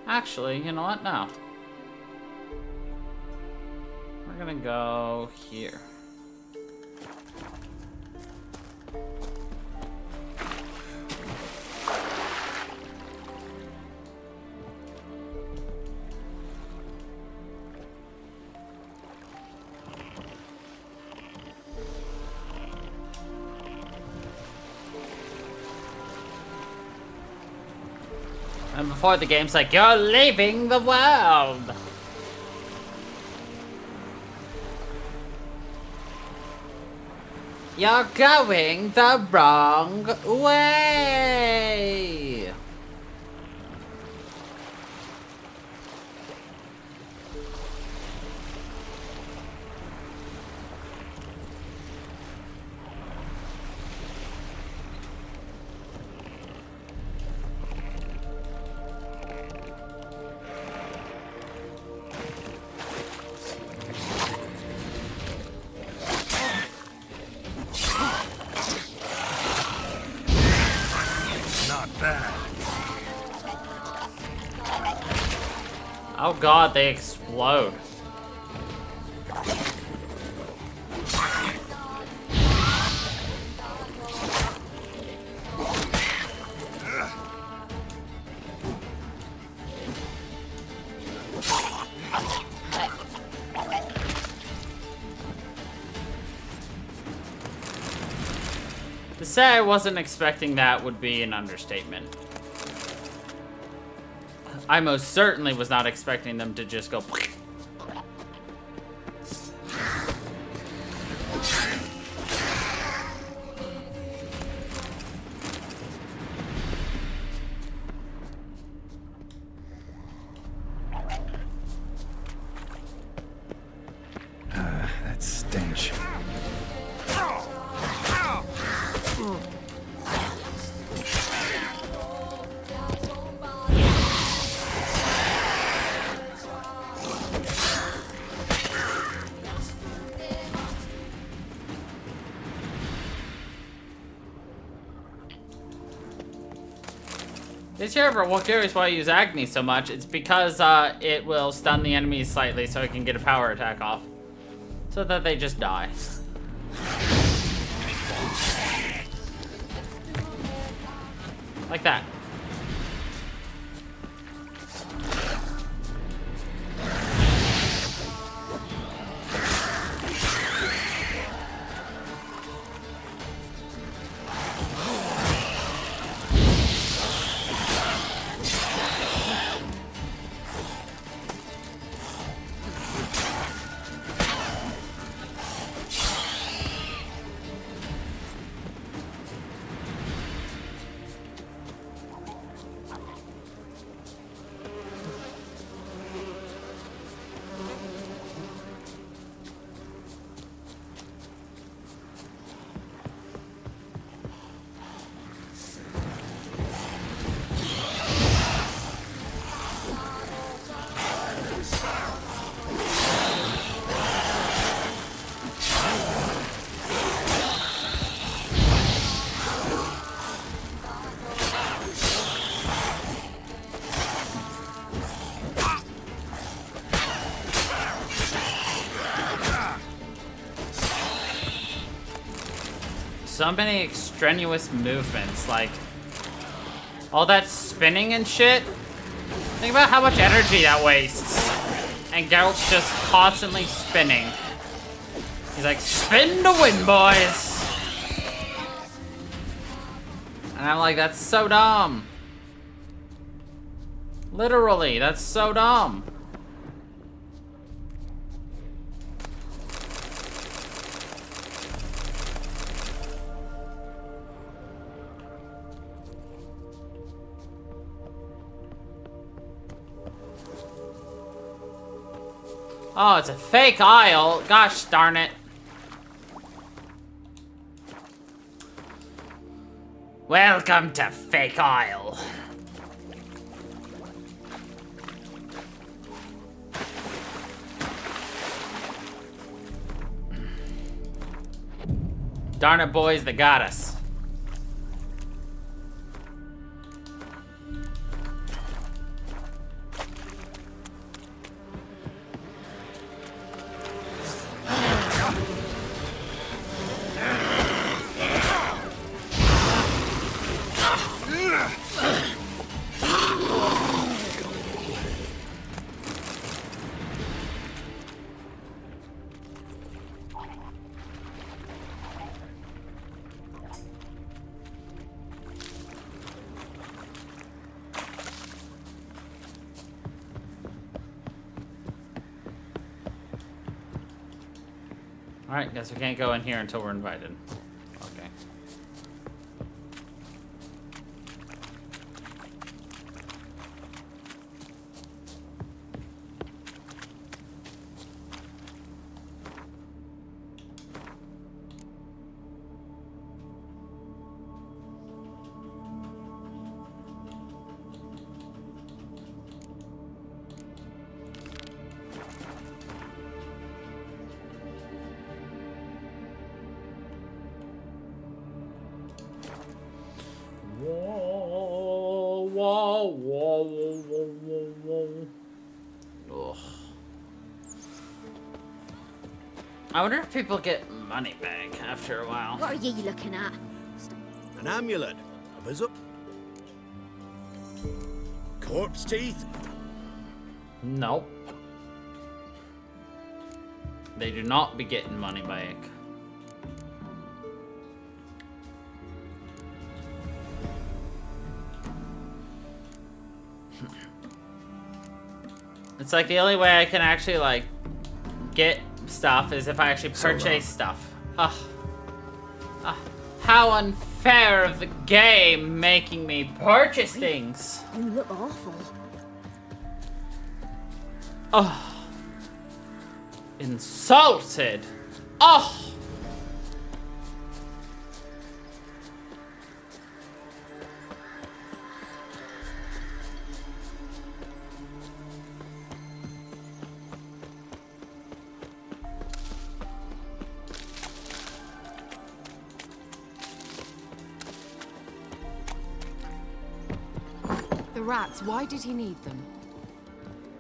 S1: Actually, you know what? No. We're gonna go here. And before the game's like, you're leaving the world! You're going the wrong way! Oh god, they explode. To say I wasn't expecting that would be an understatement. I most certainly was not expecting them to just go.
S7: That stench.
S1: If you're ever curious why I use Agni so much, it's because it will stun the enemies slightly so I can get a power attack off. So that they just die. Like that. so many extraneous movements, like all that spinning and shit. Think about how much energy that wastes. And Geralt's just constantly spinning. He's like, spin to win, boys! And I'm like, that's so dumb. Literally, that's so dumb. Oh, it's a fake aisle. Gosh darn it. Welcome to Fake Aisle. Darn it, boys, they got us. Alright, guess we can't go in here until we're invited. Okay. Whoa, whoa, whoa, whoa, whoa, whoa. Ugh. I wonder if people get money back after a while.
S14: What are you looking at?
S3: An amulet. A visit. Corpse teeth.
S1: Nope. They do not be getting money back. It's like the only way I can actually like get stuff is if I actually purchase stuff. Ugh. How unfair of the game making me purchase things.
S14: You look awful.
S1: Oh. Insulted. Oh.
S15: The rats, why did he need them?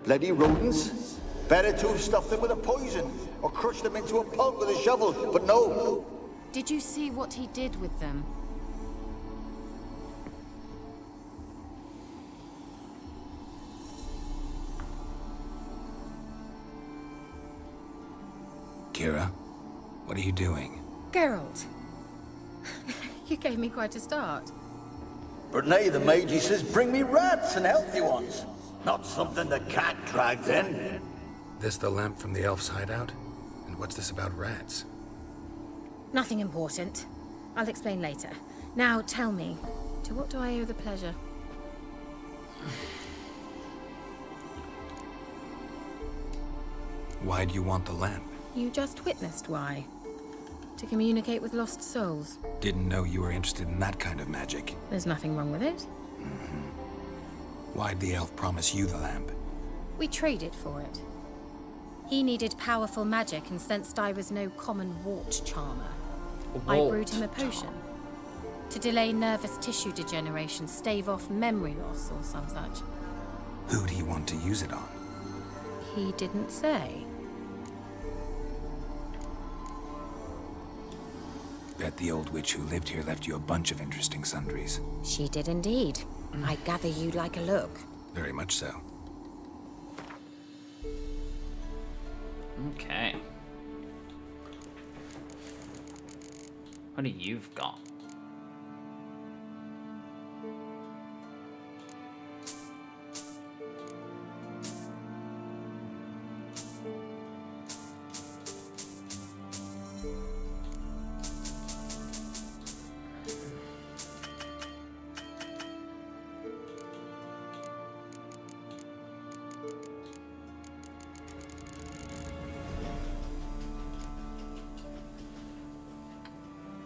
S9: Bloody rodents. Better to have stuffed them with a poison, or crushed them into a pulp with a shovel, but no.
S15: Did you see what he did with them?
S7: Kira, what are you doing?
S13: Geralt. You gave me quite a start.
S9: But nay, the mage, he says, bring me rats and healthy ones. Not something the cat dragged in.
S7: This the lamp from the elf's hideout? And what's this about rats?
S13: Nothing important. I'll explain later. Now tell me, to what do I owe the pleasure?
S7: Why do you want the lamp?
S13: You just witnessed why. To communicate with lost souls.
S7: Didn't know you were interested in that kind of magic.
S13: There's nothing wrong with it.
S7: Why'd the elf promise you the lamp?
S13: We traded for it. He needed powerful magic and sensed I was no common wart charmer. I brewed him a potion. To delay nervous tissue degeneration, stave off memory loss or some such.
S7: Who'd he want to use it on?
S13: He didn't say.
S7: Bet the old witch who lived here left you a bunch of interesting sundries.
S13: She did indeed. I gather you'd like a look.
S7: Very much so.
S1: Okay. What do you've got?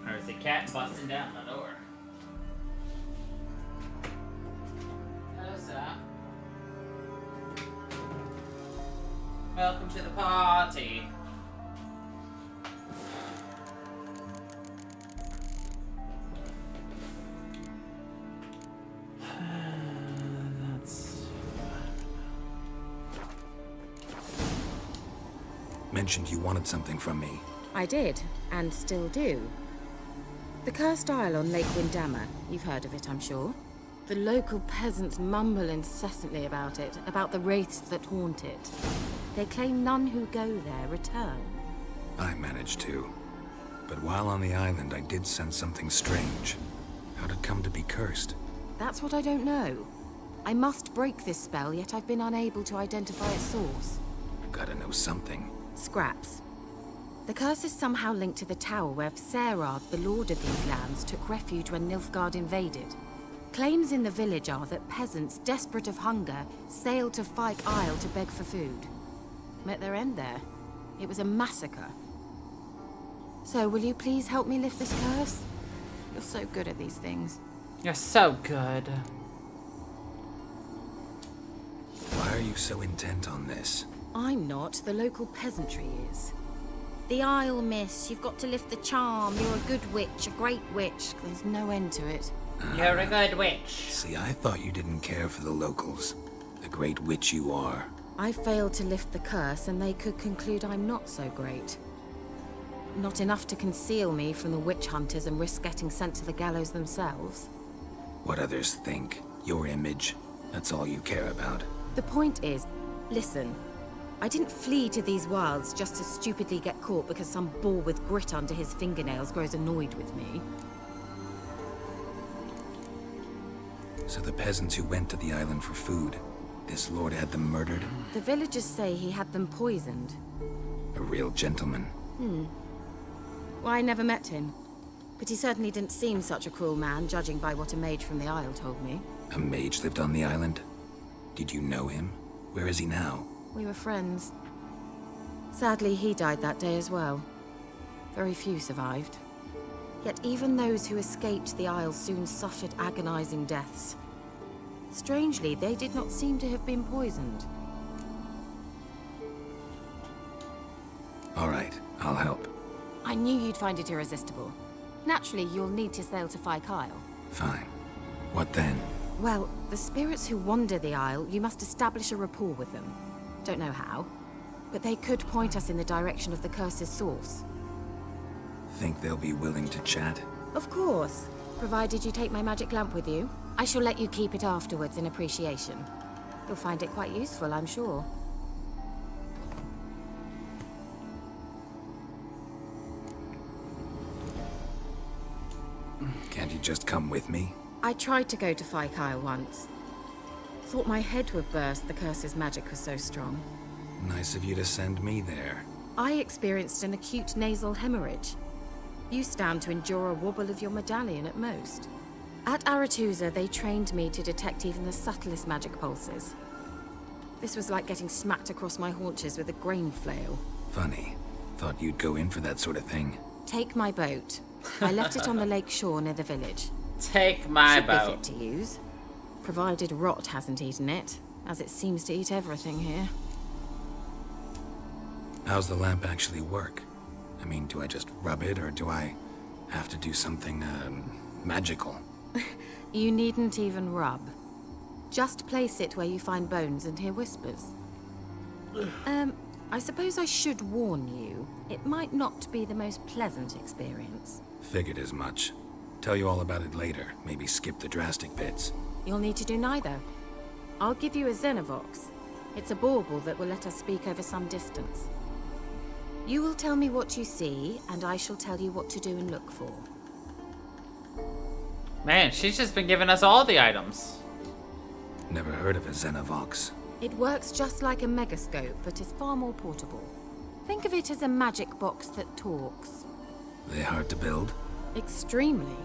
S1: There's a cat busting down the door. Hello, sir. Welcome to the party.
S7: Mentioned you wanted something from me.
S13: I did, and still do. The Cursed Isle on Lake Windammer. You've heard of it, I'm sure. The local peasants mumble incessantly about it, about the wraiths that haunt it. They claim none who go there return.
S7: I managed to. But while on the island, I did sense something strange. How'd it come to be cursed?
S13: That's what I don't know. I must break this spell, yet I've been unable to identify its source.
S7: Gotta know something.
S13: Scraps. The curse is somehow linked to the tower where Serard, the lord of these lands, took refuge when Nilfgaard invaded. Claims in the village are that peasants, desperate of hunger, sailed to Fyke Isle to beg for food. Met their end there. It was a massacre. So, will you please help me lift this curse? You're so good at these things.
S1: You're so good.
S7: Why are you so intent on this?
S13: I'm not. The local peasantry is. The Isle, miss. You've got to lift the charm. You're a good witch, a great witch. There's no end to it.
S1: You're a good witch.
S7: See, I thought you didn't care for the locals. The great witch you are.
S13: I failed to lift the curse, and they could conclude I'm not so great. Not enough to conceal me from the witch hunters and risk getting sent to the gallows themselves.
S7: What others think, your image, that's all you care about.
S13: The point is, listen, I didn't flee to these wilds just to stupidly get caught because some boar with grit under his fingernails grows annoyed with me.
S7: So the peasants who went to the island for food, this lord had them murdered?
S13: The villagers say he had them poisoned.
S7: A real gentleman.
S13: Well, I never met him. But he certainly didn't seem such a cruel man, judging by what a mage from the Isle told me.
S7: A mage lived on the island? Did you know him? Where is he now?
S13: We were friends. Sadly, he died that day as well. Very few survived. Yet even those who escaped the Isle soon suffered agonizing deaths. Strangely, they did not seem to have been poisoned.
S7: All right, I'll help.
S13: I knew you'd find it irresistible. Naturally, you'll need to sail to Fyke Isle.
S7: Fine. What then?
S13: Well, the spirits who wander the Isle, you must establish a rapport with them. Don't know how, but they could point us in the direction of the curse's source.
S7: Think they'll be willing to chat?
S13: Of course, provided you take my magic lamp with you. I shall let you keep it afterwards in appreciation. You'll find it quite useful, I'm sure.
S7: Can't you just come with me?
S13: I tried to go to Fyke Isle once. Thought my head would burst, the curse's magic was so strong.
S7: Nice of you to send me there.
S13: I experienced an acute nasal hemorrhage. You stand to endure a wobble of your medallion at most. At Aretusa, they trained me to detect even the subtlest magic pulses. This was like getting smacked across my haunches with a grain flail.
S7: Funny. Thought you'd go in for that sort of thing.
S13: Take my boat. I left it on the lake shore near the village.
S1: Take my
S13: Should
S1: boat.
S13: be fit to use. Provided rot hasn't eaten it, as it seems to eat everything here.
S7: How's the lamp actually work? I mean, do I just rub it, or do I have to do something, magical?
S13: You needn't even rub. Just place it where you find bones and hear whispers. I suppose I should warn you. It might not be the most pleasant experience.
S7: Figured as much. Tell you all about it later. Maybe skip the drastic bits.
S13: You'll need to do neither. I'll give you a Xenovox. It's a bauble that will let us speak over some distance. You will tell me what you see, and I shall tell you what to do and look for.
S1: Man, she's just been giving us all the items.
S7: Never heard of a Xenovox.
S13: It works just like a megascope, but is far more portable. Think of it as a magic box that talks.
S7: They hard to build?
S13: Extremely.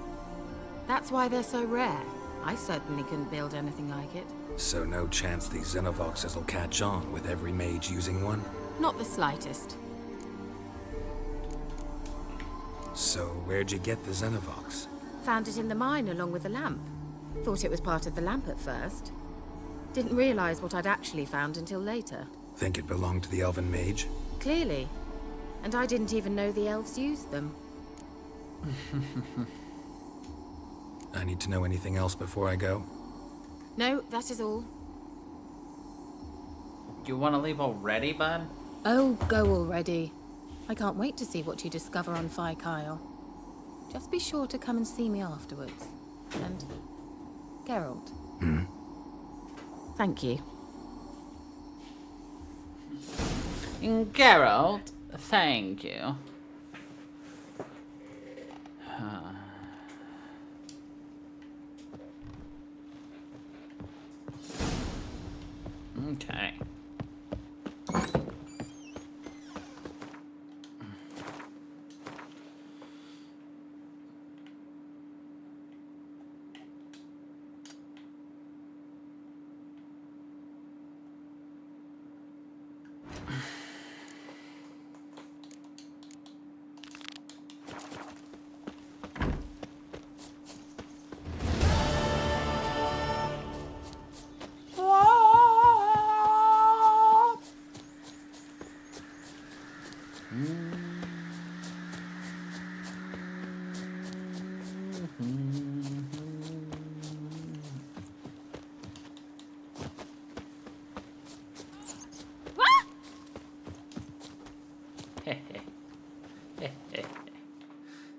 S13: That's why they're so rare. I certainly couldn't build anything like it.
S7: So no chance these Xenovoxes will catch on with every mage using one?
S13: Not the slightest.
S7: So where'd you get the Xenovox?
S13: Found it in the mine along with the lamp. Thought it was part of the lamp at first. Didn't realize what I'd actually found until later.
S7: Think it belonged to the elven mage?
S13: Clearly. And I didn't even know the elves used them.
S7: I need to know anything else before I go?
S13: No, that is all.
S1: You want to leave already, bud?
S13: Oh, go already. I can't wait to see what you discover on Phi Kyle. Just be sure to come and see me afterwards. And... Geralt.
S7: Hmm?
S13: Thank you.
S1: Geralt, thank you. Okay.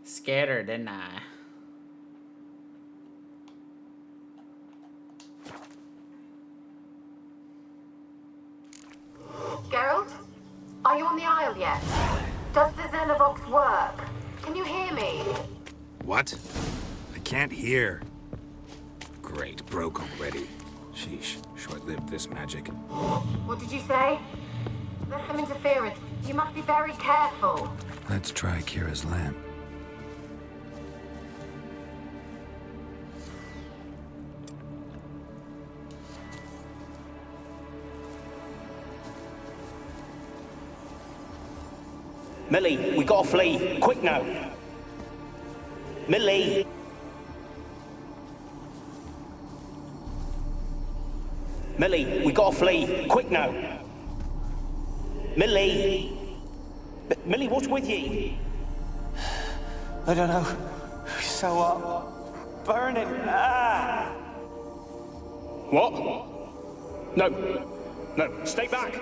S1: Scared her, didn't I?
S11: Geralt? Are you on the Isle yet? Does the Xenovox work? Can you hear me?
S7: What? I can't hear. Great, broke already. Sheesh, short-lived this magic.
S11: What did you say? There's some interference. You must be very careful.
S7: Let's try Kira's lamp.
S8: Millie, we gotta flee. Quick now. Millie. Millie, we gotta flee. Quick now. Millie. Millie, what's with ye?
S18: I don't know. So, burning. Ah!
S8: What? No. No, stay back.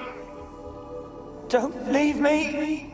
S18: Don't leave me.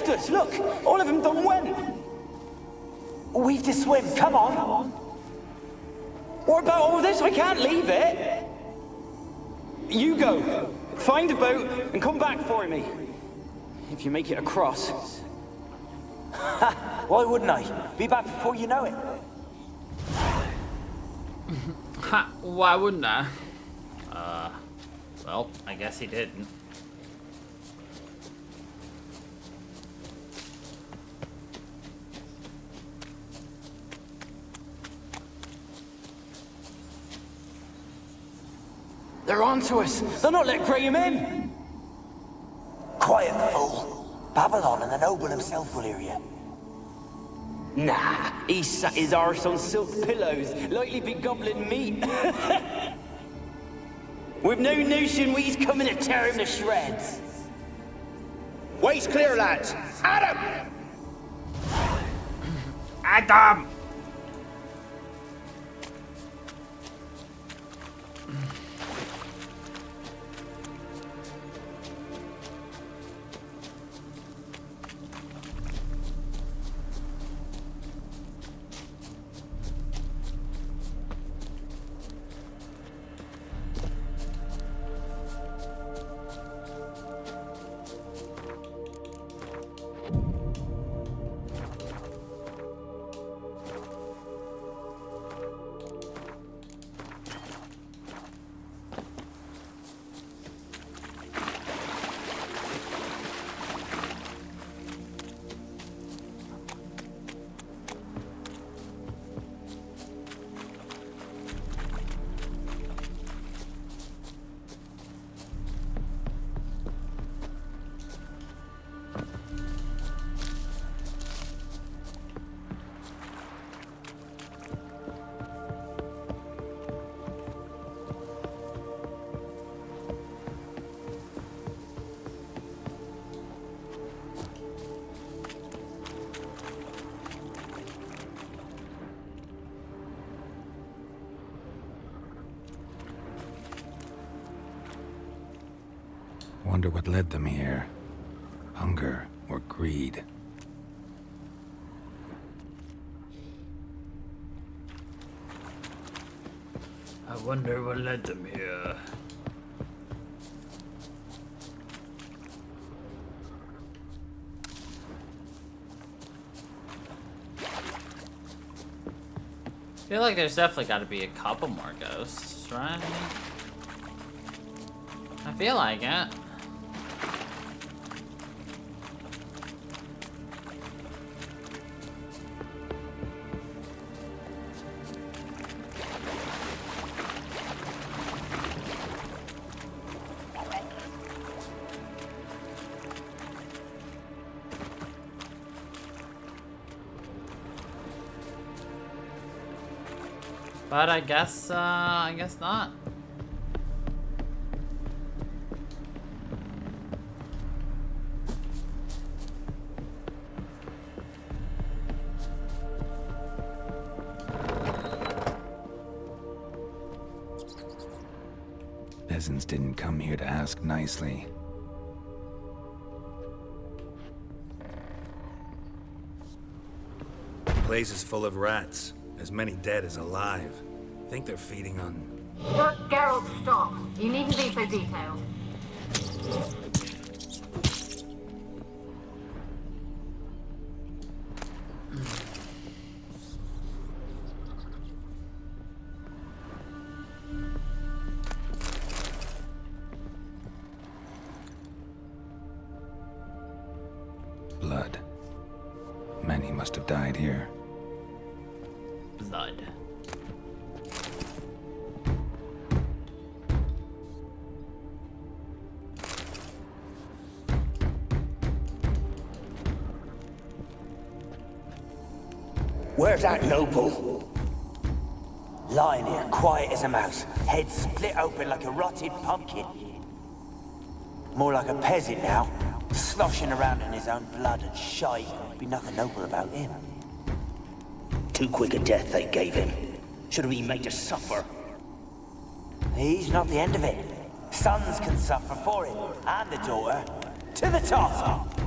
S18: left us. Look, all of them done went. We've to swim. Come on. What about all this? I can't leave it. You go. Find a boat and come back for me. If you make it across. Why wouldn't I? Be back before you know it.
S1: Ha, why wouldn't I? Well, I guess he didn't.
S18: They're on to us. They'll not let Graham in.
S8: Quiet, fool. Babylon and the noble himself will hear you.
S18: Nah, he sat his arse on silk pillows, likely be gobbling meat. We've no notion we's coming to tear him to shreds.
S3: Way's clear, lads. Adam!
S1: Adam!
S7: Wonder what led them here. Hunger or greed.
S1: I wonder what led them here. I feel like there's definitely got to be a couple more ghosts, right? I feel like it. But I guess not.
S7: Peasants didn't come here to ask nicely.
S19: The place is full of rats. As many dead as alive. Think they're feeding on...
S13: Geralt, stop. You needn't be so detailed.
S7: Blood. Many must have died here.
S1: Blood.
S8: Where's that noble? Lying here, quiet as a mouse, head split open like a rotted pumpkin. More like a peasant now, sloshing around in his own blood and shite. Be nothing noble about him. Too quick a death they gave him. Should have been made to suffer. He's not the end of it. Sons can suffer for him, and the daughter. To the top!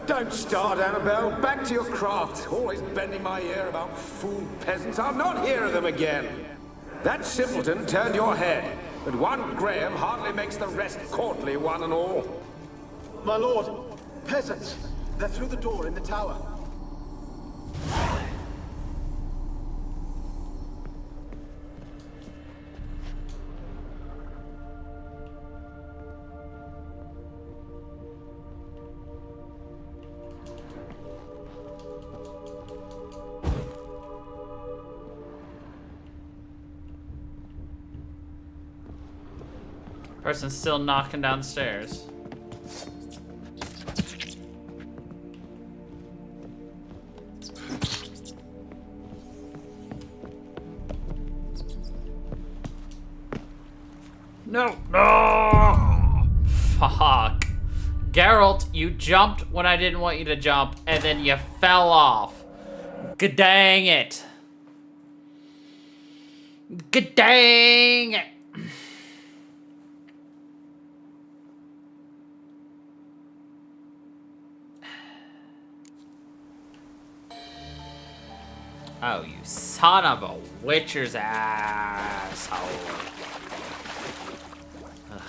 S4: Don't start, Annabelle. Back to your craft. Always bending my ear about fool peasants. I'll not hear of them again. That simpleton turned your head, but one Graham hardly makes the rest courtly, one and all.
S20: My lord, peasants. They're through the door in the tower.
S1: Person's still knocking downstairs. No! No! Fuck. Geralt, you jumped when I didn't want you to jump, and then you fell off. Dang it. Dang it. Oh, you son of a witcher's asshole. Ugh.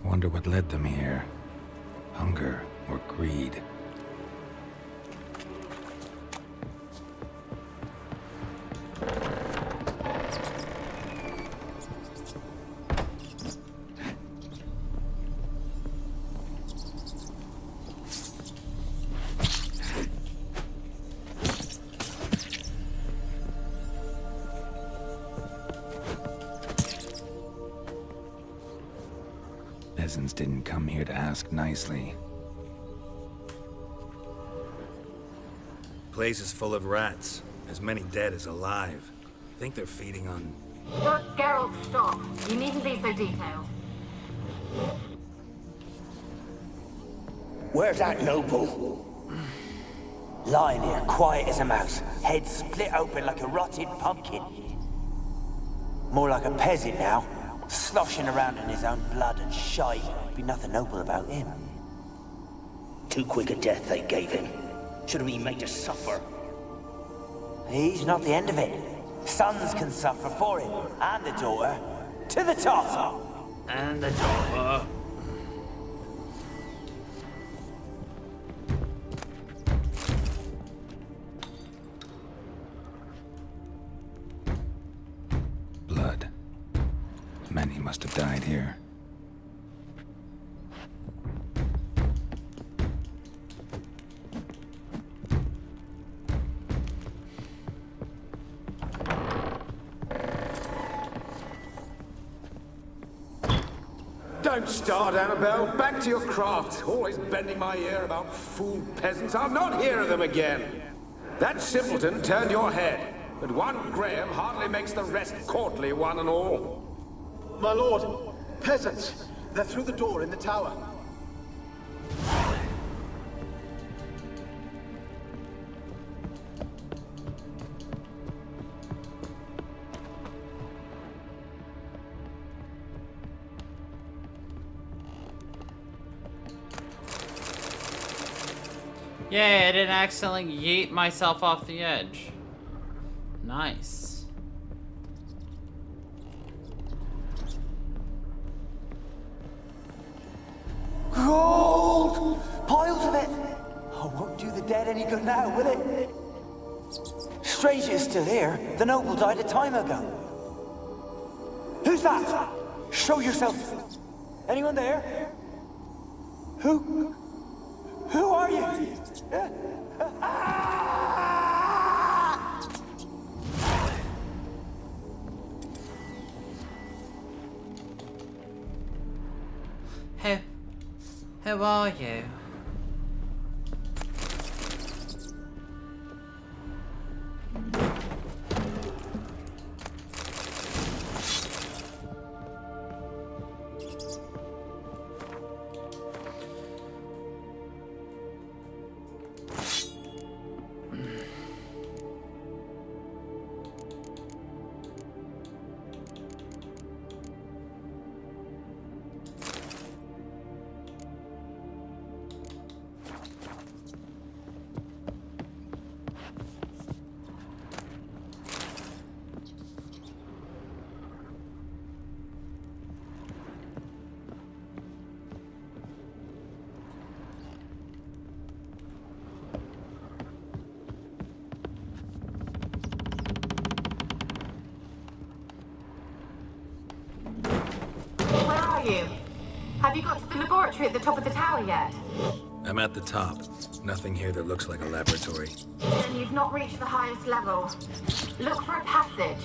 S7: Wonder what led them here. Hunger or greed. Peasants didn't come here to ask nicely.
S19: Place is full of rats. As many dead as alive. Think they're feeding on...
S21: Look, Geralt, stop. You needn't be so detailed.
S8: Where's that noble? Lying here, quiet as a mouse, head split open like a rotted pumpkin. More like a peasant now, sloshing around in his own blood and shite. Be nothing noble about him. Too quick a death they gave him. Should have been made to suffer. He's not the end of it. Sons can suffer for him, and the daughter. To the top!
S1: And the daughter.
S7: Blood. Many must have died here.
S4: Don't start, Annabelle. Back to your craft. Always bending my ear about fool peasants. I'll not hear of them again. That simpleton turned your head, but one Graham hardly makes the rest courtly, one and all.
S20: My lord, peasants. They're through the door in the tower.
S1: Yay, I didn't accidentally yeet myself off the edge. Nice.
S8: Gold! Piles of it! Oh, won't do the dead any good now, will it? Strange it's still here. The noble died a time ago. Who's that? Show yourself. Anyone there? Who are you?
S1: Who are you?
S21: you? Have you got to the laboratory at the top of the tower yet?
S19: I'm at the top. Nothing here that looks like a laboratory.
S21: Then you've not reached the highest level. Look for a passage.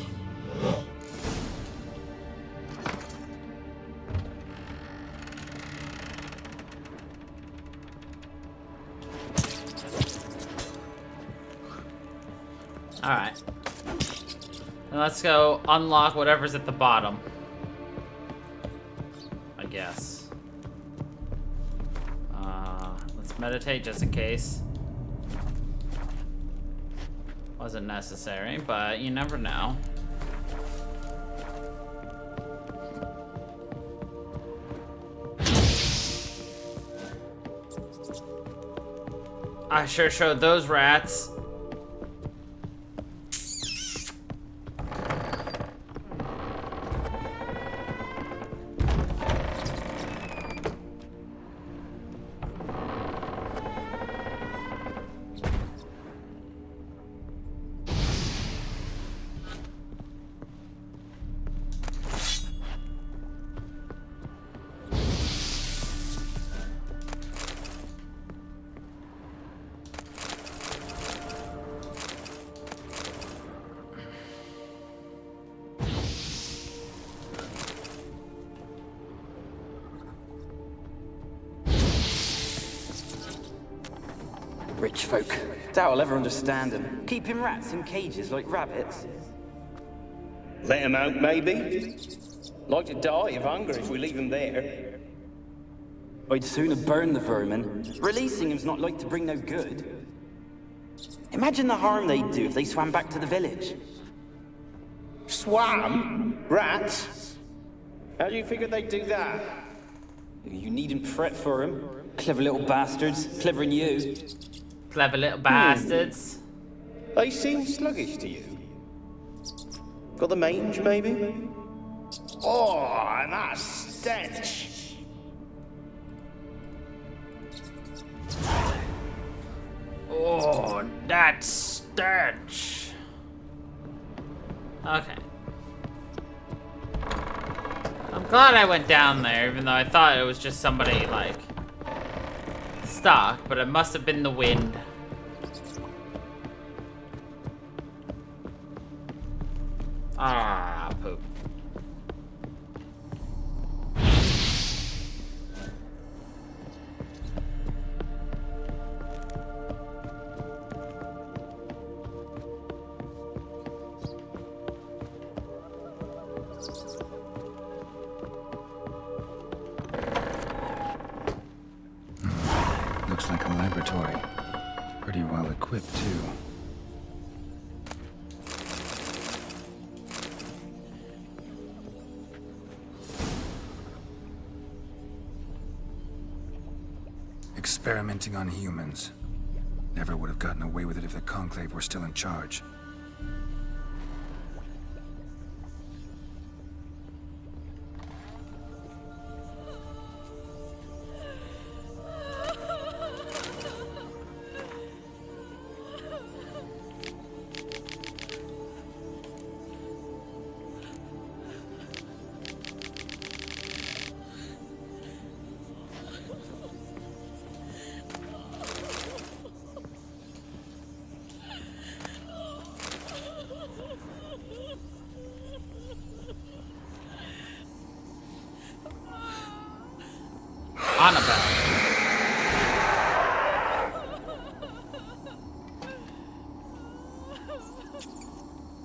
S1: Alright. Now let's go unlock whatever's at the bottom. I guess. Let's meditate just in case. Wasn't necessary, but you never know. I sure showed those rats.
S18: Rich folk. Doubt I'll ever understand them. Keeping rats in cages like rabbits.
S10: Let them out, maybe? Like to die of hunger if we leave them there.
S18: I'd sooner burn the vermin. Releasing them's not like to bring no good. Imagine the harm they'd do if they swam back to the village.
S10: Swam? Rats? How do you figure they'd do that?
S18: You needn't fret for them. Clever little bastards. Clever than you.
S1: Clever little bastards.
S10: They seem sluggish to you. Got the mange, maybe? Oh, and that stench!
S1: Oh, that stench. Okay. I'm glad I went down there, even though I thought it was just somebody, like, stuck, but it must have been the wind. Ah, poop.
S7: Looks like a laboratory. Pretty well equipped, too. Experimenting on humans. Never would have gotten away with it if the Conclave were still in charge.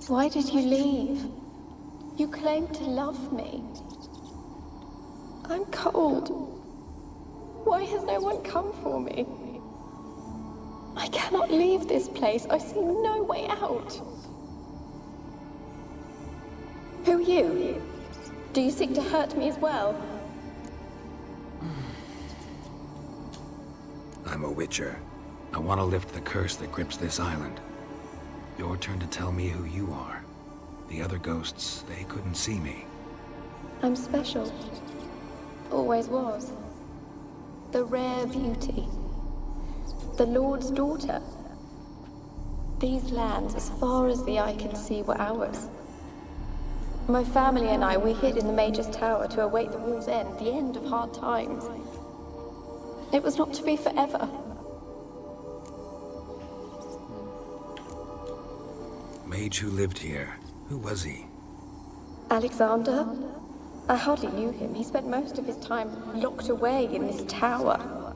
S22: Why did you leave? You claimed to love me. I'm cold. Why has no one come for me? I cannot leave this place. I see no way out. Who are you? Do you seek to hurt me as well?
S7: I'm a Witcher. I want to lift the curse that grips this island. Your turn to tell me who you are. The other ghosts, they couldn't see me.
S22: I'm special. Always was. The rare beauty. The Lord's daughter. These lands, as far as the eye can see, were ours. My family and I, we hid in the Major's Tower to await the war's end, the end of hard times. It was not to be forever.
S7: Mage who lived here. Who was he?
S22: Alexander? I hardly knew him. He spent most of his time locked away in this tower.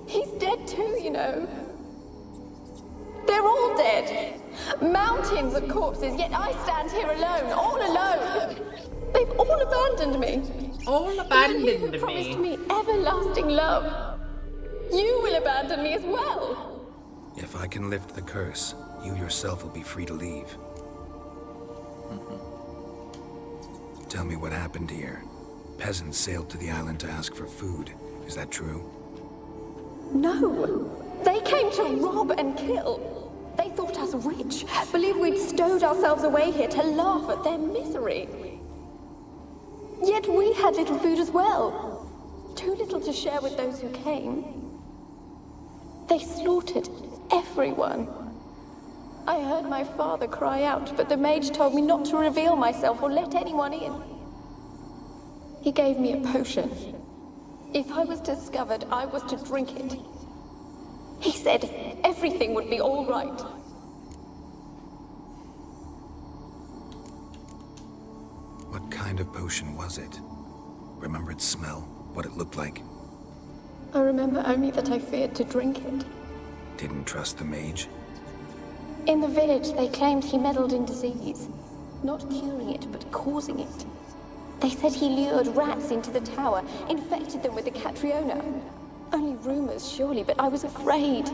S22: He's dead too, you know. They're all dead. Mountains of corpses, yet I stand here alone, all alone. They've all abandoned me.
S1: All abandoned
S22: Even you who promised me everlasting love. You will abandon me as well.
S7: If I can lift the curse, you yourself will be free to leave. Tell me what happened here. Peasants sailed to the island to ask for food. Is that true?
S22: No. They came to rob and kill. They thought us rich, believed we'd stowed ourselves away here to laugh at their misery. Yet we had little food as well. Too little to share with those who came. They slaughtered everyone. I heard my father cry out, but the mage told me not to reveal myself or let anyone in. He gave me a potion. If I was discovered, I was to drink it. He said everything would be all right.
S7: What kind of potion was it? Remember its smell? What it looked like?
S22: I remember only that I feared to drink it.
S7: Didn't trust the mage?
S22: In the village, they claimed he meddled in disease. Not curing it, but causing it. They said he lured rats into the tower, infected them with the Catriona. Only rumors, surely, but I was afraid.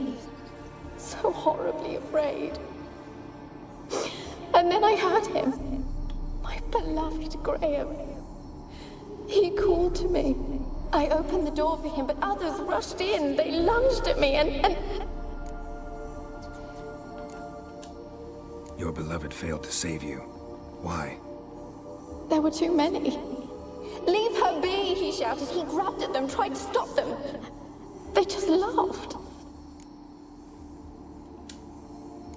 S22: So horribly afraid. And then I heard him. My beloved Graham. He called to me. I opened the door for him, but others rushed in. They lunged at me and...
S7: Your beloved failed to save you. Why?
S22: There were too many. Leave her be, he shouted. He grabbed at them, tried to stop them. They just laughed.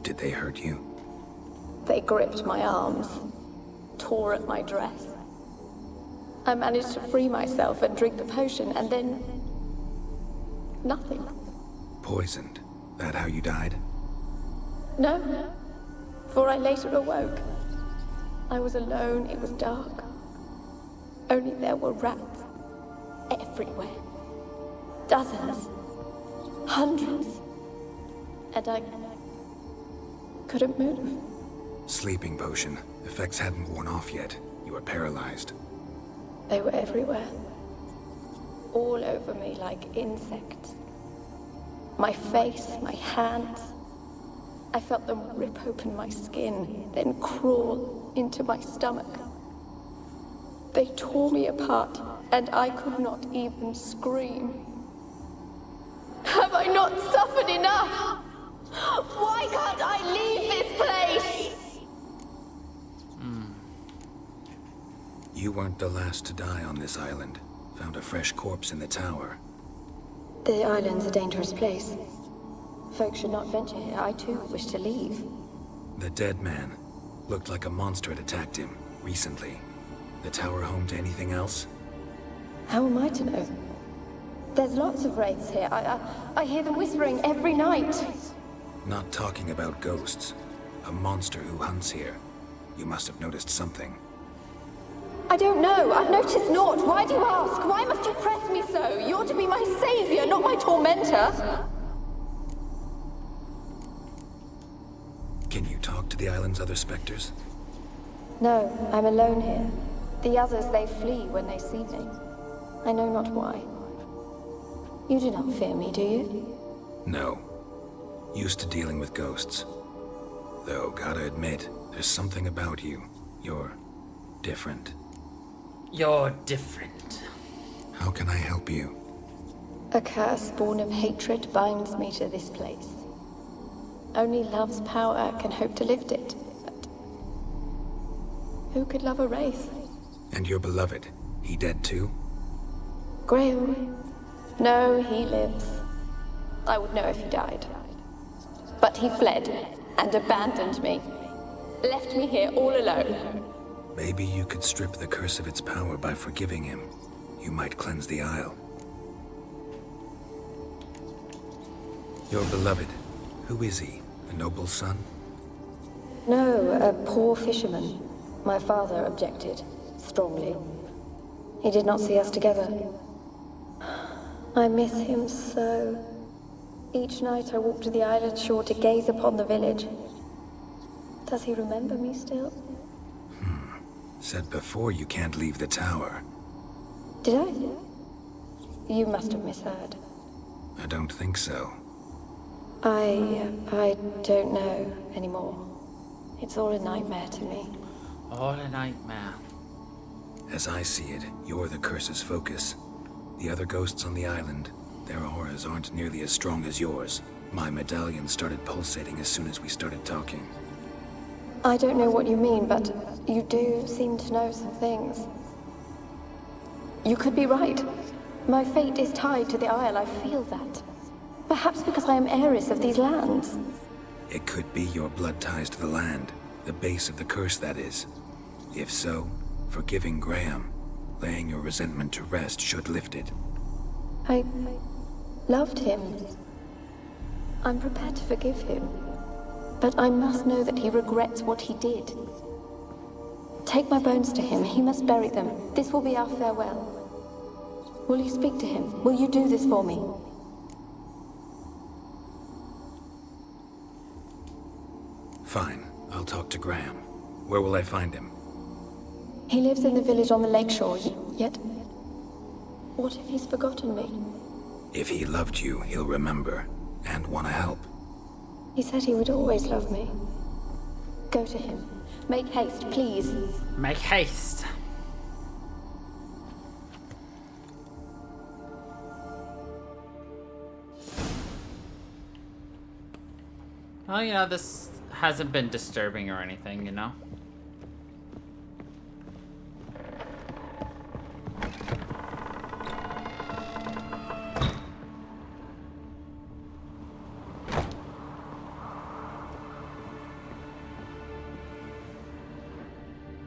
S7: Did they hurt you?
S22: They gripped my arms, tore at my dress. I managed to free myself and drink the potion, and then... nothing.
S7: Poisoned? That how you died?
S22: No, for I later awoke. I was alone, it was dark. Only there were rats everywhere. Dozens. Hundreds. And I couldn't move.
S7: Sleeping potion. Effects hadn't worn off yet. You were paralyzed.
S22: They were everywhere. All over me like insects. My face, my hands. I felt them rip open my skin, then crawl into my stomach. They tore me apart, and I could not even scream. Have I not suffered enough? Why can't I leave this place?
S7: You weren't the last to die on this island. Found a fresh corpse in the tower.
S22: The island's a dangerous place. Folks should not venture here. I too wish to leave.
S7: The dead man. Looked like a monster had attacked him, recently. The tower home to anything else?
S22: How am I to know? There's lots of wraiths here. I hear them whispering every night.
S7: Not talking about ghosts. A monster who hunts here. You must have noticed something.
S22: I don't know. I've noticed naught. Why do you ask? Why must you press me so? You're to be my savior, not my tormentor.
S7: Can you talk to the island's other specters?
S22: No, I'm alone here. The others, they flee when they see me. I know not why. You do not fear me, do you?
S7: No. Used to dealing with ghosts. Though, gotta admit, there's something about you. You're different.
S1: You're different.
S7: How can I help you?
S22: A curse born of hatred binds me to this place. Only love's power can hope to lift it, but who could love a wraith?
S7: And your beloved, he dead too?
S22: Graham? No, he lives. I would know if he died. But he fled and abandoned me. Left me here all alone.
S7: Maybe you could strip the curse of its power by forgiving him. You might cleanse the Isle. Your beloved, who is he? A noble son?
S22: No, a poor fisherman. My father objected, strongly. He did not see us together. I miss him so. Each night I walk to the island shore to gaze upon the village. Does he remember me still?
S7: Said before you can't leave the tower.
S22: Did I? You must have misheard.
S7: I don't think so.
S22: I don't know anymore. It's all a nightmare to me.
S1: All a nightmare.
S7: As I see it, you're the curse's focus. The other ghosts on the island, their auras aren't nearly as strong as yours. My medallion started pulsating as soon as we started talking.
S22: I don't know what you mean, but you do seem to know some things. You could be right. My fate is tied to the Isle, I feel that. Perhaps because I am heiress of these lands.
S7: It could be your blood ties to the land, the base of the curse, that is. If so, forgiving Graham, laying your resentment to rest should lift it.
S22: I loved him. I'm prepared to forgive him. But I must know that he regrets what he did. Take my bones to him. He must bury them. This will be our farewell. Will you speak to him? Will you do this for me?
S7: Fine. I'll talk to Graham. Where will I find him?
S22: He lives in the village on the lakeshore, yet... What if he's forgotten me?
S7: If he loved you, he'll remember, and want to help.
S22: He said he would always love me. Go to him. Make haste, please.
S1: Make haste. Well, you know, this hasn't been disturbing or anything, you know?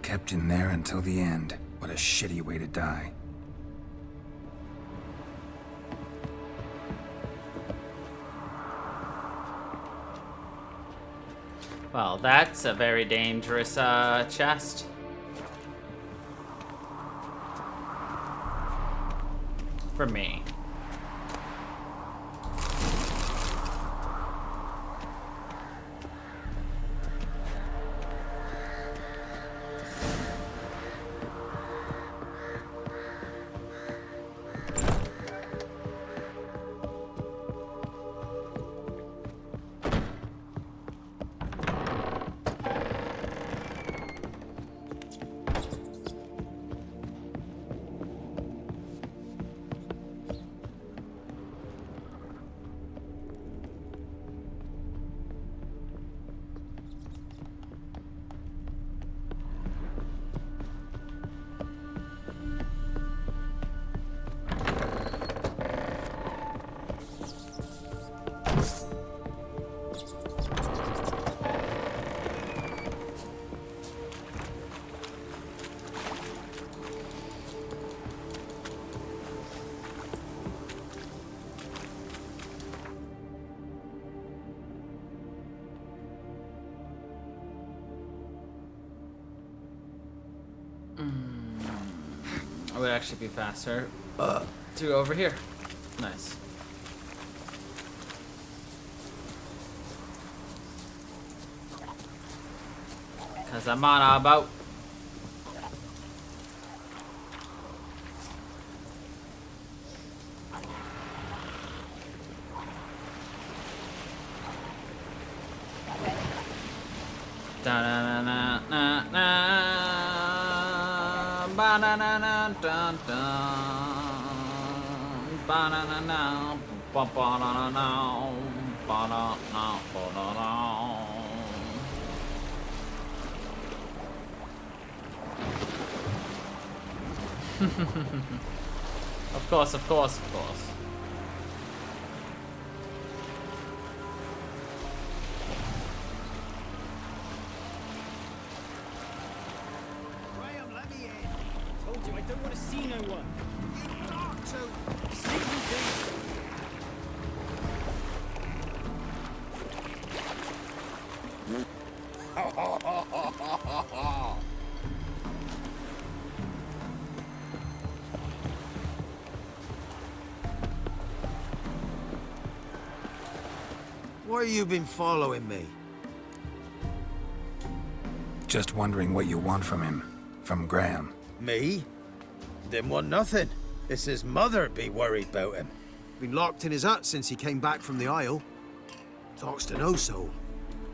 S7: Kept in there until the end. What a shitty way to die.
S1: Well, that's a very dangerous chest. For me. It would actually be faster to go over here. Nice. Cause I'm on a boat. Da-na-na-na-na-na. Ba-na-na-na-dun-dun. Ba-na-na-na. Ba-ba-na-na-na. Ba-na-na. Ba-na-na. Of course, of course, of course.
S3: Why you been following me?
S7: Just wondering what you want from him. From Graham.
S3: Me? Didn't want nothing. It's his mother be worried about him. Been locked in his hut since he came back from the Isle. Talks to no soul.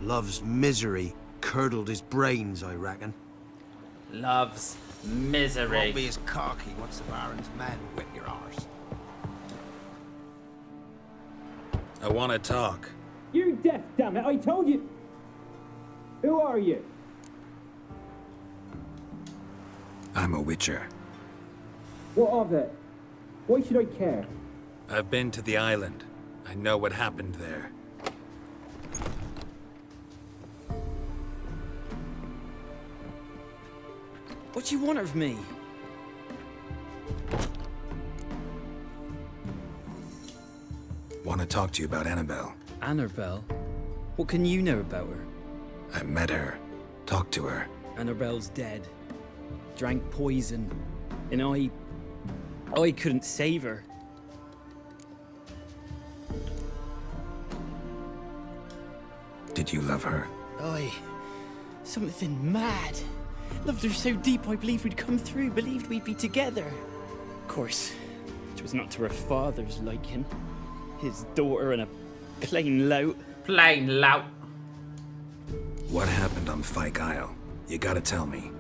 S3: Love's misery curdled his brains, I reckon.
S1: Love's misery.
S3: Won't be as cocky once the Baron's men whip your arse.
S19: I want to talk.
S6: You're deaf, damn it! I told you. Who are you?
S7: I'm a witcher.
S6: What of it? Why should I care?
S19: I've been to the island. I know what happened there.
S6: What do you want of me?
S7: Want to talk to you about Annabelle.
S6: Annabelle? What can you know about her?
S7: I met her. Talked to her.
S6: Annabelle's dead. Drank poison. And I couldn't save her.
S7: Did you love her?
S6: Something mad. Loved her so deep I believed we'd come through, believed we'd be together. Of course, it was not to her father's liking. His daughter and a plain lout.
S1: Plain lout.
S7: What happened on Fyke Isle? You gotta tell me.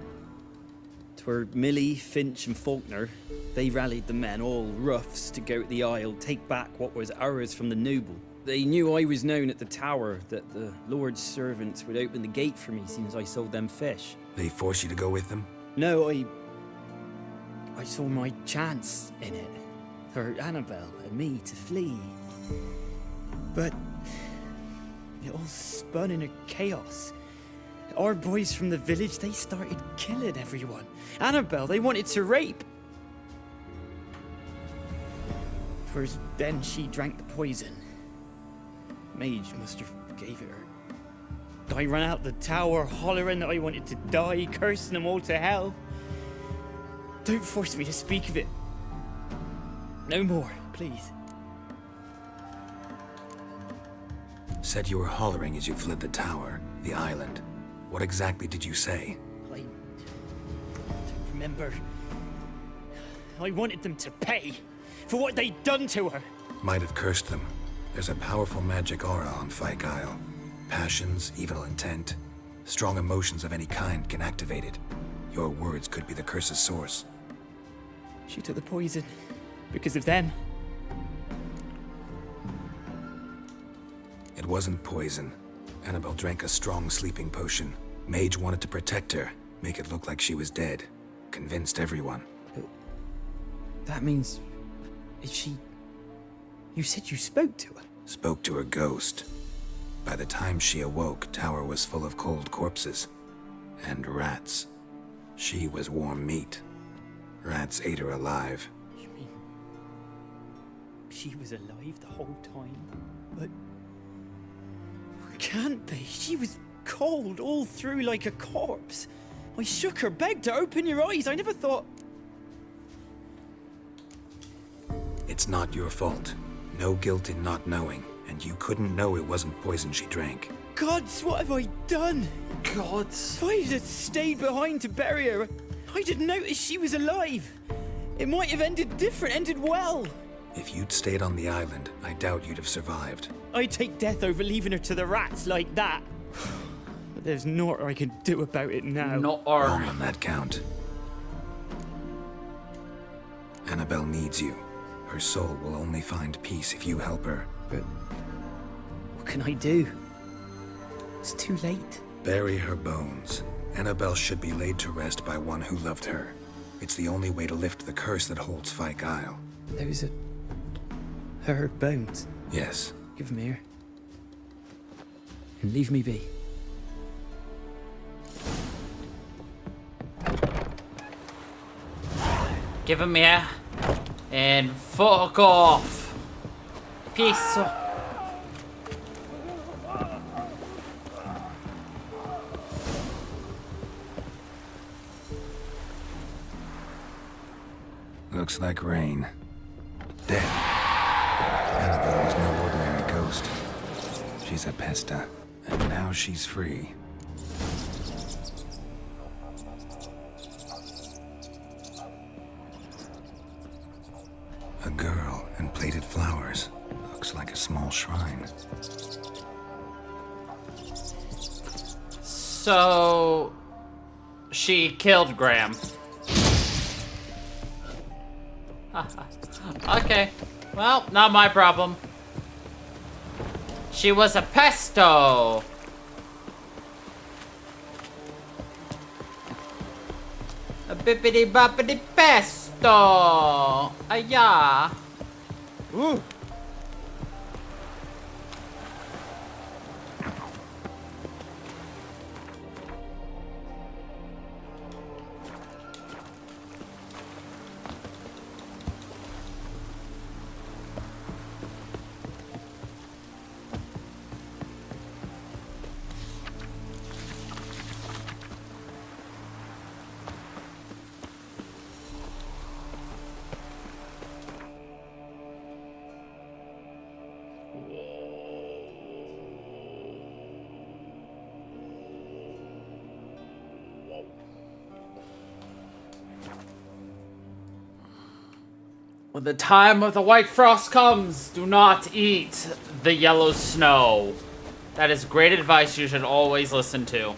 S6: 'Twere Millie, Finch and Faulkner. They rallied the men, all roughs, to go to the Isle, take back what was ours from the noble. They knew I was known at the tower, that the Lord's servants would open the gate for me as soon as I sold them fish.
S7: They forced you to go with them?
S6: No, I saw my chance in it. For Annabelle and me to flee. But it all spun in a chaos. Our boys from the village, they started killing everyone. Annabelle, they wanted to rape. First, then she drank the poison. Mage must have gave it her. I ran out the tower hollering that I wanted to die, cursing them all to hell. Don't force me to speak of it. No more, please.
S7: Said you were hollering as you fled the tower, the island. What exactly did you say?
S6: I don't remember. I wanted them to pay for what they'd done to her.
S7: Might have cursed them. There's a powerful magic aura on Fyke Isle. Passions, evil intent, strong emotions of any kind can activate it. Your words could be the curse's source.
S6: She took the poison because of them.
S7: It wasn't poison. Annabelle drank a strong sleeping potion. Mage wanted to protect her, make it look like she was dead. Convinced everyone.
S6: That means... is she... You said you spoke to her?
S7: Spoke to her ghost. By the time she awoke, Tower was full of cold corpses. And rats. She was warm meat. Rats ate her alive.
S6: You mean... she was alive the whole time? But... can't be. She was cold all through like a corpse. I shook her, begged her, open your eyes. I never thought...
S7: It's not your fault. No guilt in not knowing, and you couldn't know it wasn't poison she drank.
S6: Gods, what have I done?
S1: Gods.
S6: If I had stayed behind to bury her, I didn't notice she was alive. It might have ended different, ended well.
S7: If you'd stayed on the island, I doubt you'd have survived.
S6: I'd take death over leaving her to the rats like that. But there's naught I can do about it now.
S7: Wrong on that count. Annabelle needs you. Her soul will only find peace if you help her.
S6: But what can I do? It's too late.
S7: Bury her bones. Annabelle should be laid to rest by one who loved her. It's the only way to lift the curse that holds Fyke Isle.
S6: Those are... her bones?
S7: Yes.
S6: Give them here. And leave me be.
S1: Give him here. And fuck off. Peace.
S7: Looks like rain. Dead. Annabelle was no ordinary ghost. She's a pesta, and now she's free. A girl and plated flowers. Looks like a small shrine.
S1: So... she killed Graham. Okay. Well, not my problem. She was a pesto! A bippity boppity pesto! Ayah!
S3: Ooh!
S1: When the time of the white frost comes, do not eat the yellow snow. That is great advice you should always listen to.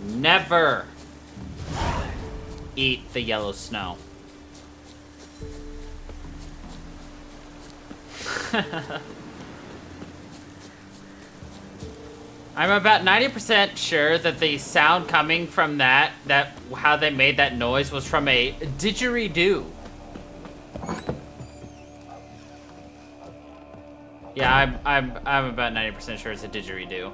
S1: Never eat the yellow snow. I'm about 90% sure that the sound coming from that how they made that noise was from a didgeridoo. Yeah, I'm about 90% sure it's a didgeridoo.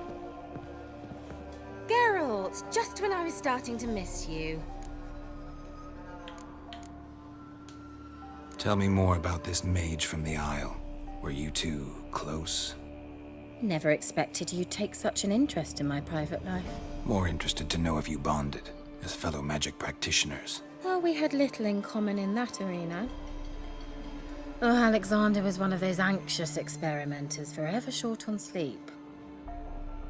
S13: Geralt, just when I was starting to miss you.
S7: Tell me more about this mage from the Isle. Were you two close?
S13: Never expected you'd take such an interest in my private life.
S7: More interested to know if you bonded as fellow magic practitioners.
S13: Well, we had little in common in that arena. Oh, Alexander was one of those anxious experimenters, forever short on sleep.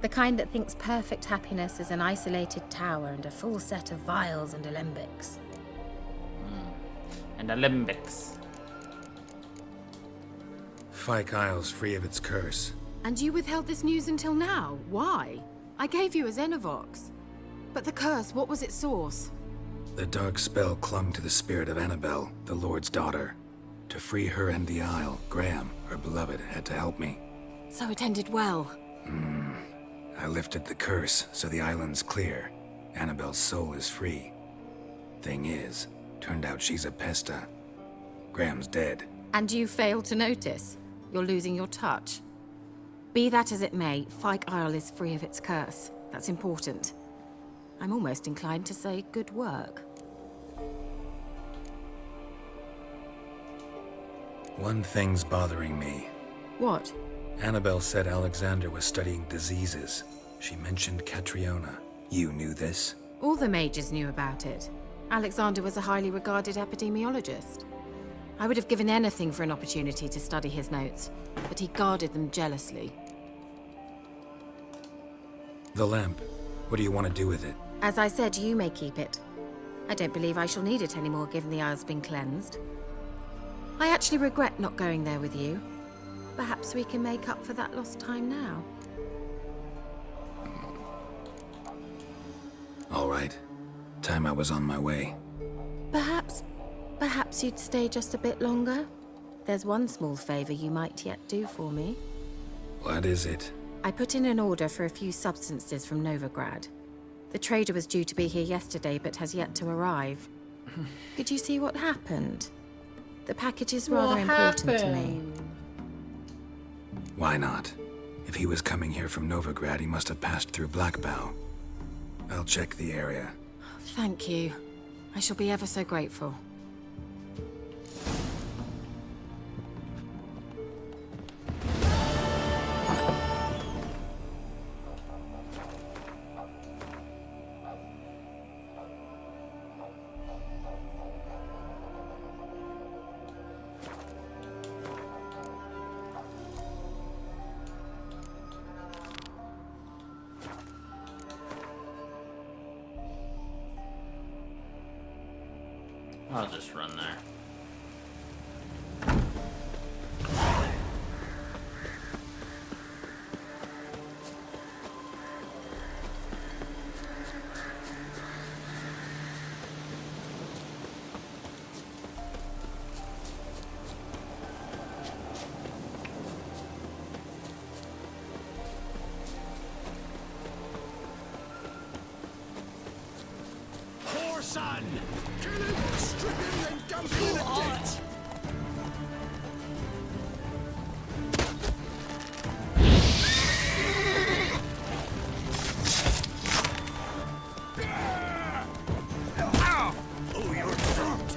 S13: The kind that thinks perfect happiness is an isolated tower and a full set of vials and alembics.
S1: And alembics.
S19: Fyke Isle's free of its curse.
S15: And you withheld this news until now? Why? I gave you a Xenovox. But the curse, what was its source?
S7: The dark spell clung to the spirit of Annabelle, the Lord's daughter. To free her and the Isle, Graham, her beloved, had to help me.
S15: So it ended well.
S7: I lifted the curse, so the island's clear. Annabelle's soul is free. Thing is, turned out she's a pesta. Graham's dead.
S15: And you failed to notice? You're losing your touch. Be that as it may, Fyke Isle is free of its curse. That's important. I'm almost inclined to say good work.
S7: One thing's bothering me.
S15: What?
S7: Annabelle said Alexander was studying diseases. She mentioned Catriona. You knew this?
S15: All the mages knew about it. Alexander was a highly regarded epidemiologist. I would have given anything for an opportunity to study his notes, but he guarded them jealously.
S7: The lamp. What do you want to do with it?
S13: As I said, you may keep it. I don't believe I shall need it anymore, given the Isle's been cleansed. I actually regret not going there with you. Perhaps we can make up for that lost time now.
S7: All right. Time I was on my way.
S13: Perhaps you'd stay just a bit longer? There's one small favor you might yet do for me.
S7: What is it?
S13: I put in an order for a few substances from Novigrad. The trader was due to be here yesterday, but has yet to arrive. Could you see what happened? The package is rather important to me.
S7: Why not? If he was coming here from Novigrad, he must have passed through Blackbow. I'll check the area.
S15: Thank you. I shall be ever so grateful.
S1: I'll just run there.
S17: Poor son! Kill him! Strip him and dump him in a ditch! Oh, you're throat!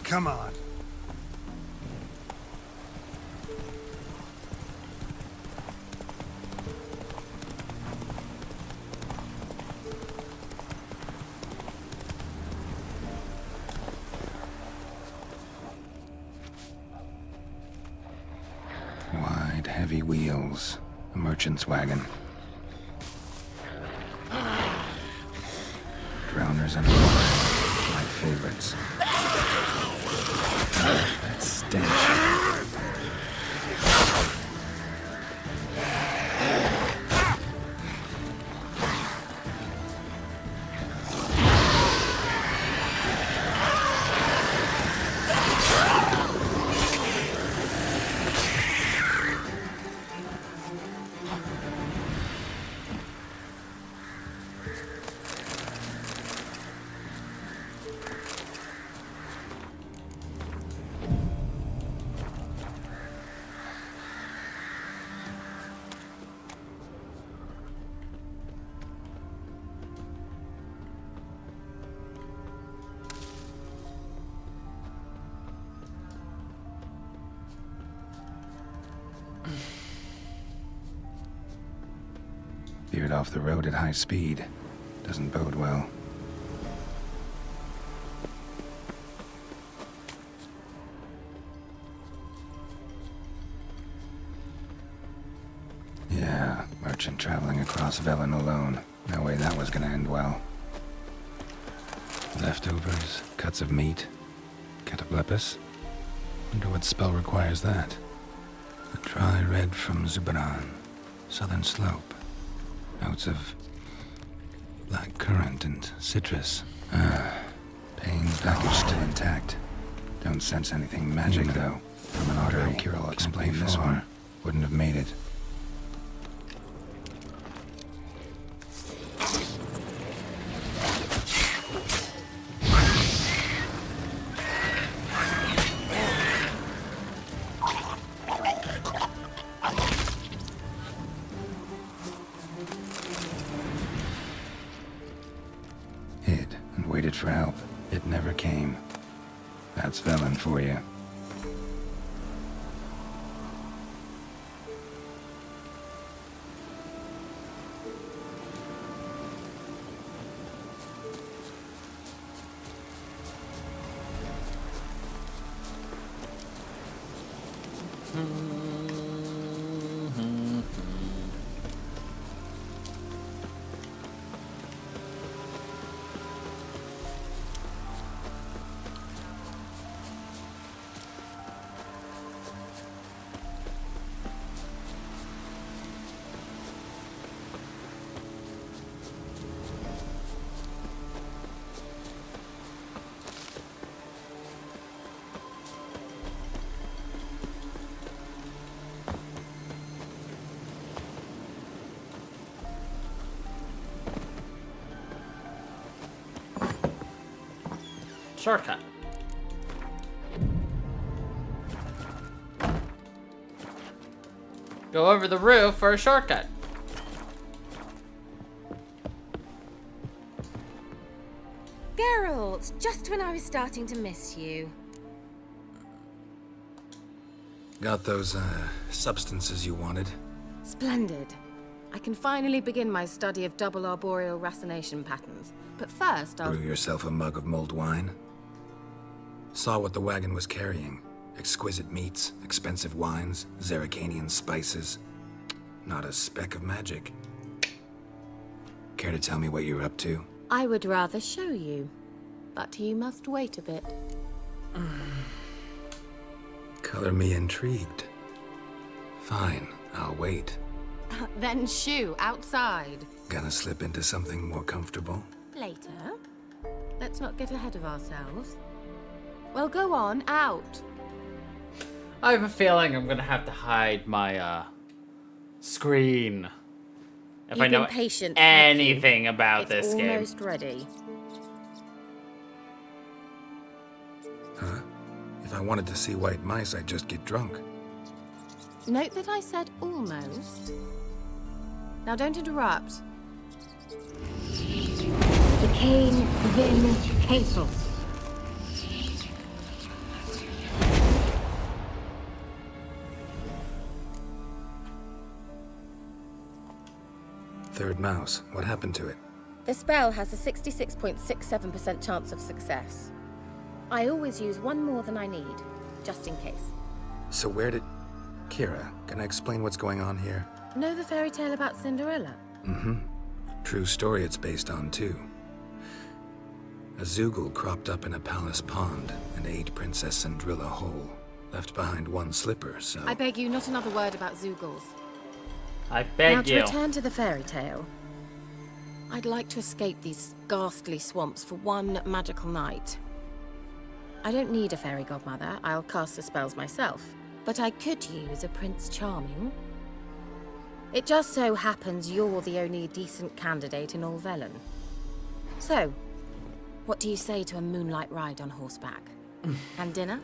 S3: Come on.
S7: Wide, heavy wheels. A merchant's wagon. Drowners and my favorites. That stench. Veered off the road at high speed. Doesn't bode well. Yeah, merchant traveling across Velen alone. No way that was gonna end well. Leftovers, cuts of meat, cataplepis. Wonder what spell requires that. A dry red from Zubaran, southern slope. Notes of black currant and citrus. Payne's package still intact. Don't sense anything magic though. From an artery, Kirill'll explain this one. Wouldn't have made it. Hid and waited for help. It never came. That's Velen for you.
S1: Shortcut. Go over the roof for a shortcut.
S15: Geralt, just when I was starting to miss you.
S7: Got those, substances you wanted?
S15: Splendid. I can finally begin my study of double arboreal racination patterns. But first, I'll...
S7: Brew yourself a mug of mulled wine? Saw what the wagon was carrying. Exquisite meats, expensive wines, Zerrikanian spices. Not a speck of magic. Care to tell me what you're up to?
S15: I would rather show you. But you must wait a bit.
S7: Color me intrigued. Fine, I'll wait.
S15: Then shoo, outside.
S7: Gonna slip into something more comfortable?
S15: Later. Let's not get ahead of ourselves. Well, go on, out.
S1: I have a feeling I'm gonna have to hide my, screen. If I know
S15: patient,
S1: anything about this
S15: it's
S1: game.
S15: Almost ready.
S7: Huh? If I wanted to see white mice, I'd just get drunk.
S15: Note that I said almost. Now don't interrupt.
S21: The Kane Vin Castle.
S7: Third mouse. What happened to it?
S15: The spell has a 66.67% chance of success. I always use one more than I need, just in case.
S7: So where did... Kira, can I explain what's going on here?
S15: Know the fairy tale about Cinderella?
S7: Mm-hmm. True story it's based on, too. A Zoogle cropped up in a palace pond and ate Princess Cinderella whole. Left behind one slipper, so...
S15: I beg you, not another word about Zoogles.
S1: I beg you.
S15: Now to return to the fairy tale. I'd like to escape these ghastly swamps for one magical night. I don't need a fairy godmother, I'll cast the spells myself. But I could use a Prince Charming. It just so happens you're the only decent candidate in all Velen. So, what do you say to a moonlight ride on horseback? And dinner?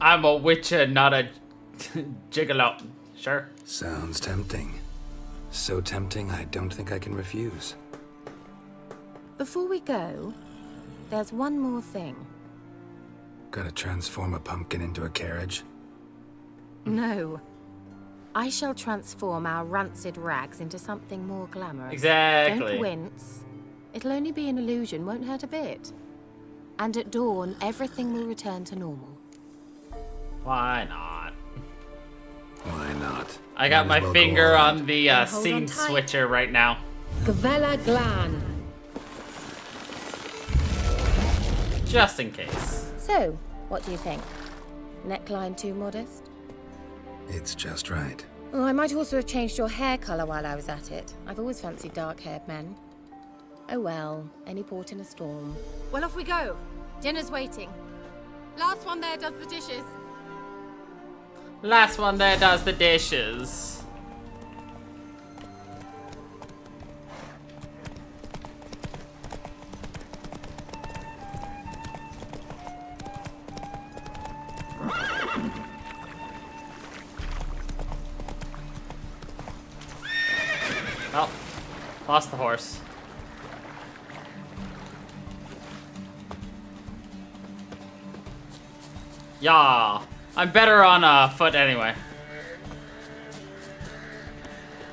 S1: I'm a witcher, not a gigolo. Sure.
S7: Sounds tempting. So tempting, I don't think I can refuse.
S15: Before we go, there's one more thing.
S7: Gotta transform a pumpkin into a carriage?
S15: No. I shall transform our rancid rags into something more glamorous.
S1: Exactly.
S15: Don't wince. It'll only be an illusion, won't hurt a bit. And at dawn, everything will return to normal.
S1: Why not?
S7: Why not?
S1: I got
S7: Might as
S1: my
S7: well
S1: finger
S7: go
S1: on the
S15: Then hold
S1: scene
S15: on tight.
S1: switcher right now.
S21: Gavella Glan.
S1: Just in case.
S15: So, what do you think? Neckline too modest?
S7: It's just right.
S15: Oh, I might also have changed your hair colour while I was at it. I've always fancied dark-haired men. Oh well, any port in a storm.
S11: Well, off we go. Dinner's waiting. Last one there does the dishes.
S1: Last one there does the dishes. Oh, lost the horse. Yeah, I'm better on foot anyway.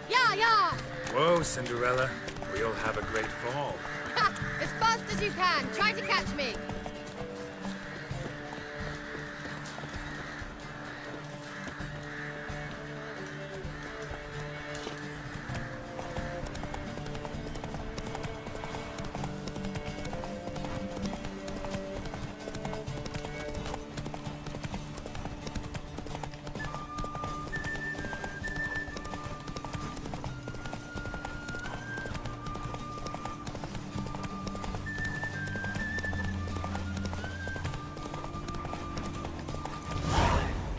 S11: Yeah.
S19: Whoa, Cinderella. We'll have a great fall.
S11: Ha! As fast as you can. Try to catch me.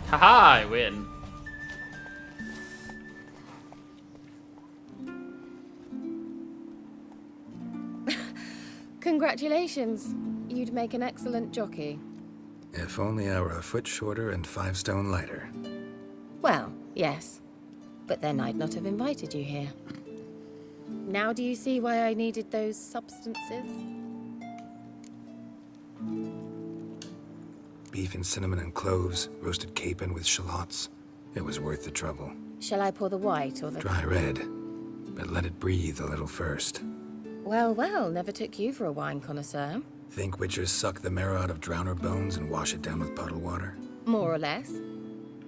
S1: Haha, I win.
S15: Congratulations. You'd make an excellent jockey.
S7: If only I were a foot shorter and 5 stone lighter.
S15: Well, yes. But then I'd not have invited you here. Now do you see why I needed those substances?
S7: Beef and cinnamon and cloves, roasted capon with shallots. It was worth the trouble.
S15: Shall I pour the white or the...
S7: Dry red, but let it breathe a little first.
S15: Well, well, never took you for a wine connoisseur.
S7: Think witchers suck the marrow out of drowner bones and wash it down with puddle water?
S15: More or less.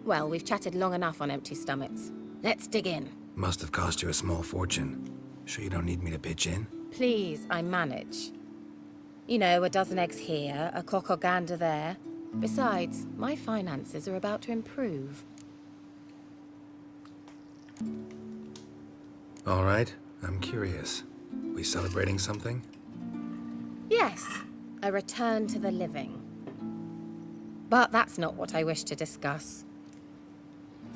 S15: Well, we've chatted long enough on empty stomachs. Let's dig in.
S7: Must have cost you a small fortune. Sure you don't need me to pitch in?
S15: Please, I manage. You know, a dozen eggs here, a cock or gander there. Besides, my finances are about to improve.
S7: All right, I'm curious. We celebrating something?
S15: Yes, a return to the living. But that's not what I wish to discuss.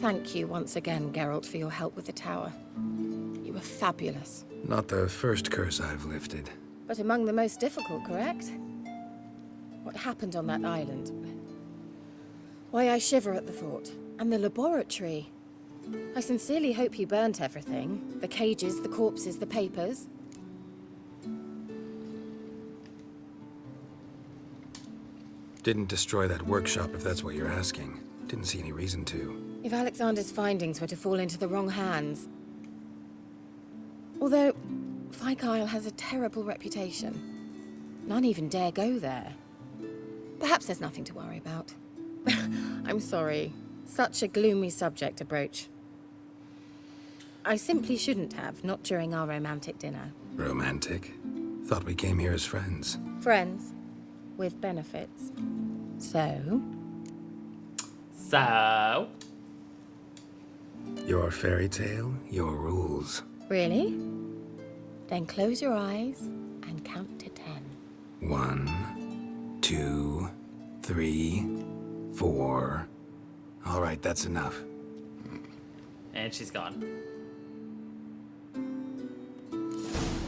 S15: Thank you once again, Geralt, for your help with the tower. You were fabulous.
S7: Not the first curse I've lifted.
S15: But among the most difficult, correct? What happened on that island? Why, I shiver at the thought. And the laboratory. I sincerely hope you burnt everything. The cages, the corpses, the papers.
S7: Didn't destroy that workshop, if that's what you're asking. Didn't see any reason to.
S15: If Alexander's findings were to fall into the wrong hands... Although, Fyke Isle has a terrible reputation. None even dare go there. Perhaps there's nothing to worry about. I'm sorry. Such a gloomy subject to broach. I simply shouldn't have, not during our romantic dinner.
S7: Romantic? Thought we came here as friends.
S15: Friends. With benefits. So?
S1: So?
S7: Your fairy tale, your rules.
S15: Really? Then close your eyes and count to 10.
S7: 1, 2, 3, 4. All right, that's enough.
S1: And she's gone.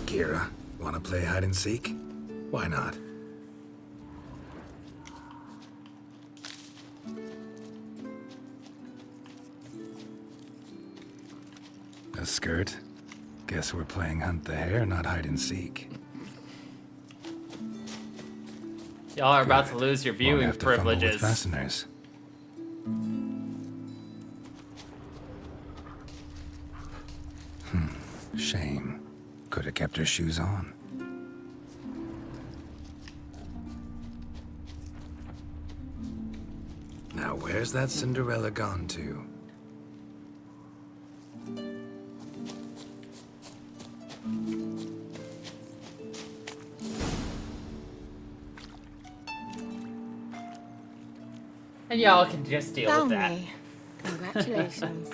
S7: Kira, wanna play hide and seek? Why not? A skirt? Guess we're playing hunt the hare, not hide and seek.
S1: Y'all are about to lose your viewing
S7: Won't have to fumble with
S1: privileges.
S7: fasteners. Shame. Could have kept her shoes on. Now where's that Cinderella gone to?
S1: And y'all can just deal
S15: Found
S1: with that.
S15: me. Congratulations.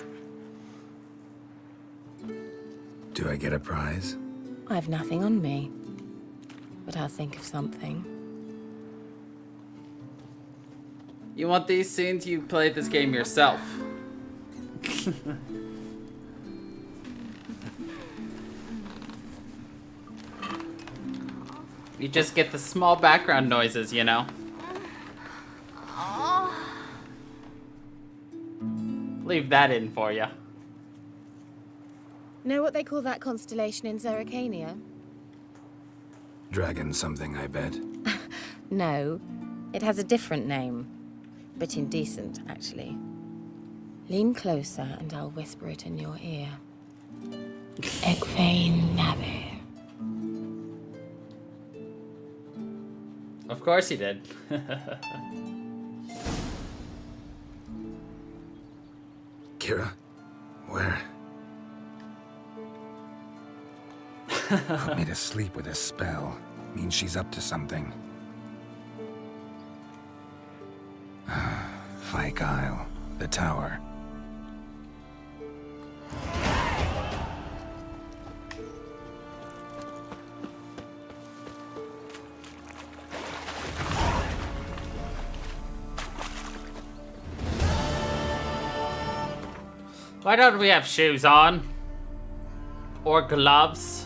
S7: Do I get a prize?
S15: I've nothing on me. But I'll think of something.
S1: You want these scenes? You played this game yourself. You just get the small background noises, you know? Leave that in for you.
S15: Know what they call that constellation in Zerrikania?
S7: Dragon something, I bet.
S15: No, it has a different name. But indecent, actually. Lean closer and I'll whisper it in your ear. Egvein Nave.
S1: Of course he did.
S7: Kira? Where? Put me to sleep with a spell. Means she's up to something. Fyke Isle. The tower.
S1: Why don't we have shoes on? Or gloves?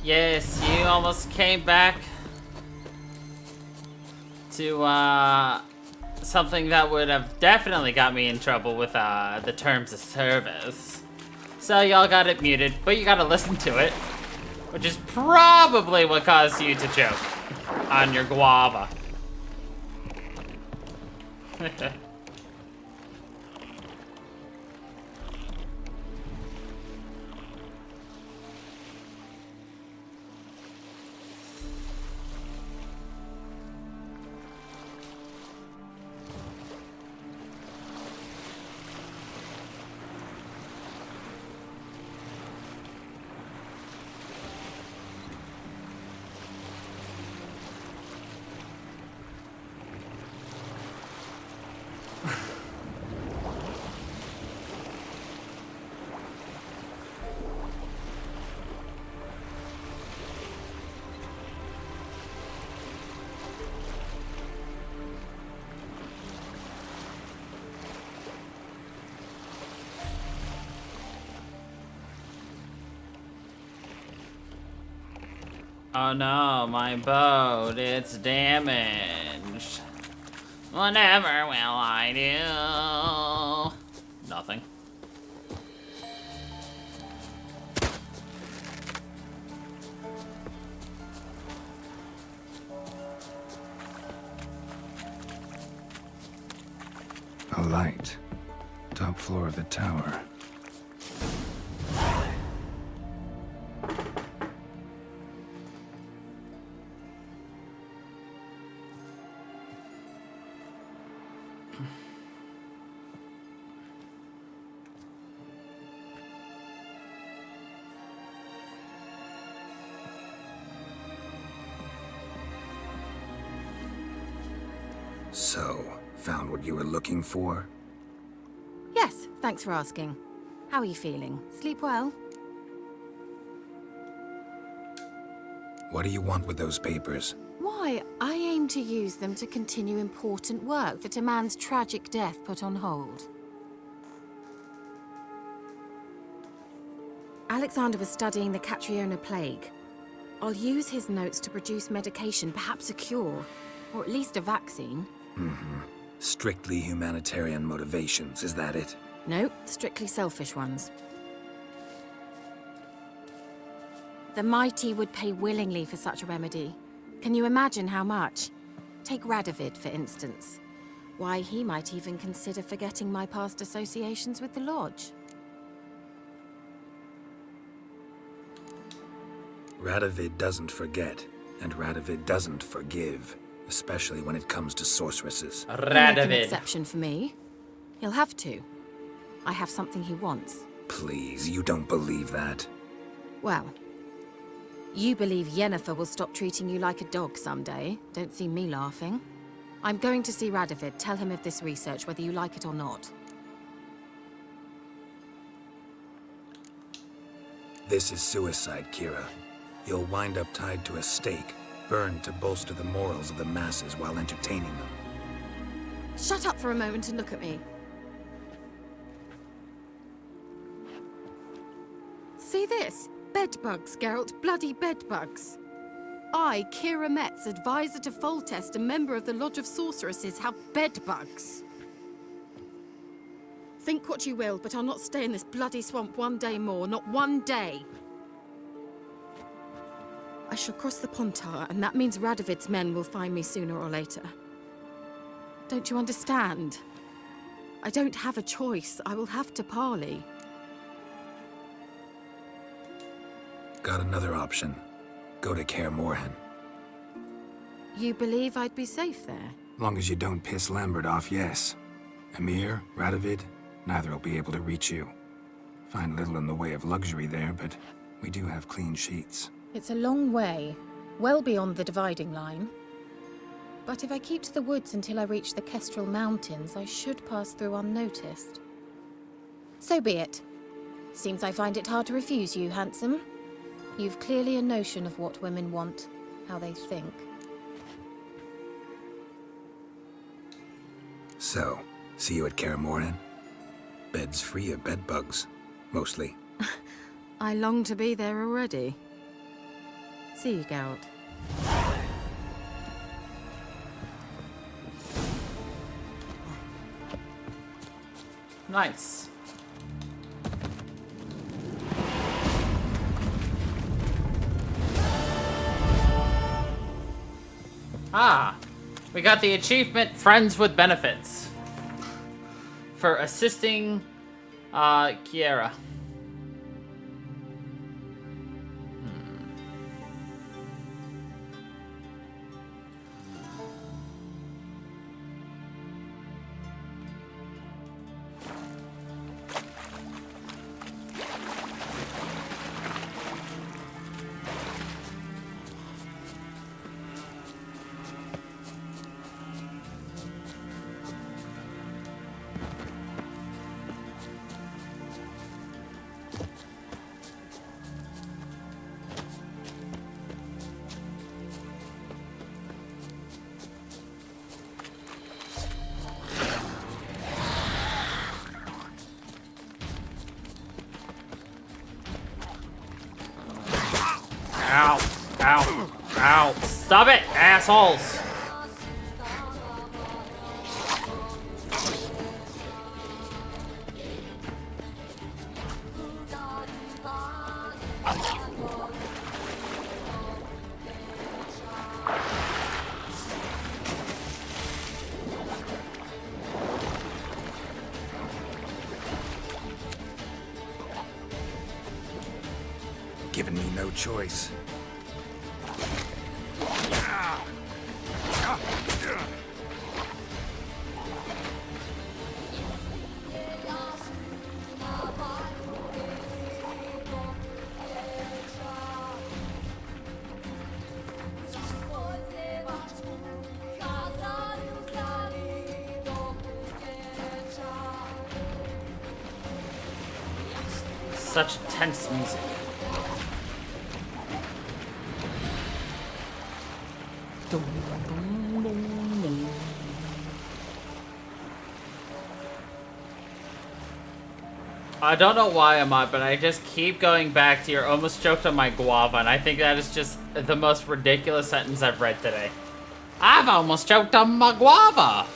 S1: Yes, you almost came back to something that would have definitely got me in trouble with the terms of service. So y'all got it muted, but you gotta listen to it, which is probably what caused you to choke on your guava. Oh no, my boat, it's damaged. Whatever will I do? Nothing.
S7: A light. Top floor of the tower. So, found what you were looking for?
S15: Yes, thanks for asking. How are you feeling? Sleep well?
S7: What do you want with those papers?
S15: Why, I aim to use them to continue important work that a man's tragic death put on hold. Alexander was studying the Catriona plague. I'll use his notes to produce medication, perhaps a cure, or at least a vaccine.
S7: Mm-hmm. Strictly humanitarian motivations, is that it?
S15: No, strictly selfish ones. The mighty would pay willingly for such a remedy. Can you imagine how much? Take Radovid, for instance. Why, he might even consider forgetting my past associations with the Lodge.
S7: Radovid doesn't forget, and Radovid doesn't forgive, especially when it comes to sorceresses.
S15: He'll make an exception for me. He'll have to. I have something he wants.
S7: Please, you don't believe that.
S15: Well, you believe Yennefer will stop treating you like a dog someday. Don't see me laughing. I'm going to see Radovid. Tell him of this research, whether you like it or not.
S7: This is suicide, Kira. You'll wind up tied to a stake, burned to bolster the morals of the masses while entertaining them.
S15: Shut up for a moment and look at me. See this? Bedbugs, Geralt. Bloody bedbugs. I, Kira Metz, advisor to Foltest, a member of the Lodge of Sorceresses, have bedbugs. Think what you will, but I'll not stay in this bloody swamp one day more. Not one day. I shall cross the Pontar, and that means Radovid's men will find me sooner or later. Don't you understand? I don't have a choice. I will have to parley.
S7: Got another option. Go to Kaer Morhen.
S15: You believe I'd be safe there?
S7: Long as you don't piss Lambert off, yes. Emir, Radovid, neither will be able to reach you. Find little in the way of luxury there, but we do have clean sheets.
S15: It's a long way, well beyond the dividing line. But if I keep to the woods until I reach the Kestrel Mountains, I should pass through unnoticed. So be it. Seems I find it hard to refuse you, handsome. You've clearly a notion of what women want, how they think.
S7: So, see you at Kaer Morhen? Beds free of bedbugs. mostly.
S15: I long to be there already. See you, Geralt.
S1: Nice. Ah, we got the achievement Friends with Benefits for assisting Kiera. Ow, ow, ow. Stop it, assholes.
S7: Giving me no choice.
S1: Such tense music. I don't know why I'm on, but I just keep going back to "you're almost choked on my guava," and I think that is just the most ridiculous sentence I've read today. I've almost choked on my guava!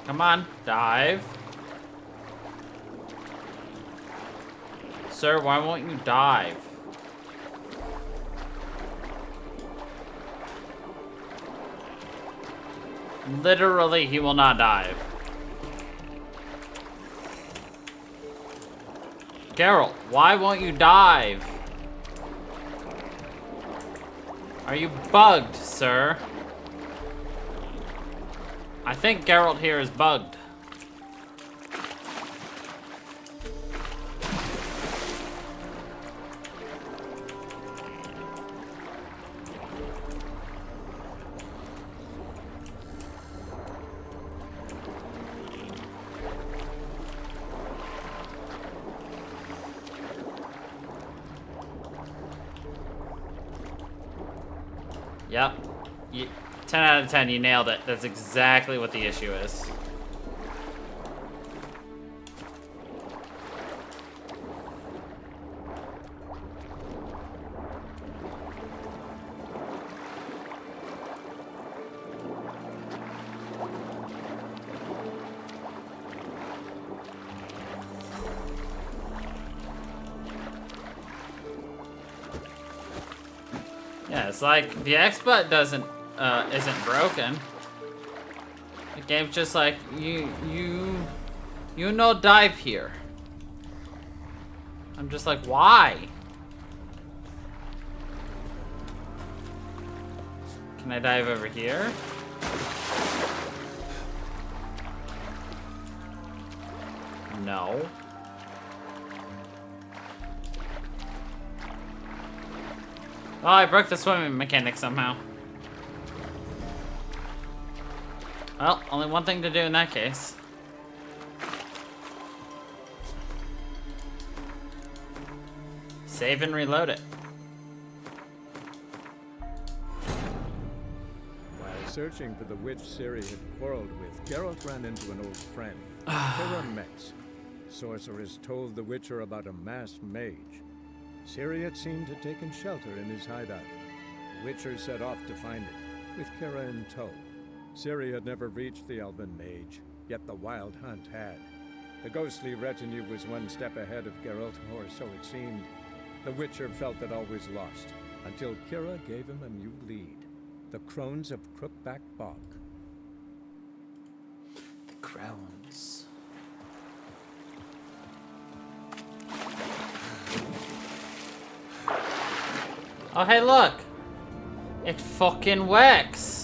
S1: Come on, dive. Sir, why won't you dive? Literally, he will not dive. Geralt, why won't you dive? Are you bugged, sir? I think Geralt here is bugged. Yep. 10 out of 10, you nailed it. That's exactly what the issue is. Yeah, it's like the X button isn't broken. The game's just like you no dive here. I'm just like, why? Can I dive over here? No. Oh, I broke the swimming mechanic somehow. Well, only one thing to do in that case. Save and reload it.
S2: While searching for the witch Ciri had quarreled with, Geralt ran into an old friend, Kira Metz. Sorceress told the Witcher about a masked mage. Ciri had seemed to taken shelter in his hideout. The Witcher set off to find it, with Kira in tow. Ciri had never reached the elven mage, yet the wild hunt had. The ghostly retinue was one step ahead of Geralt, or so it seemed. The Witcher felt that all was lost, until Kira gave him a new lead. The Crones of Crookback Bog.
S1: The Crones. Oh, hey, look! It fucking works!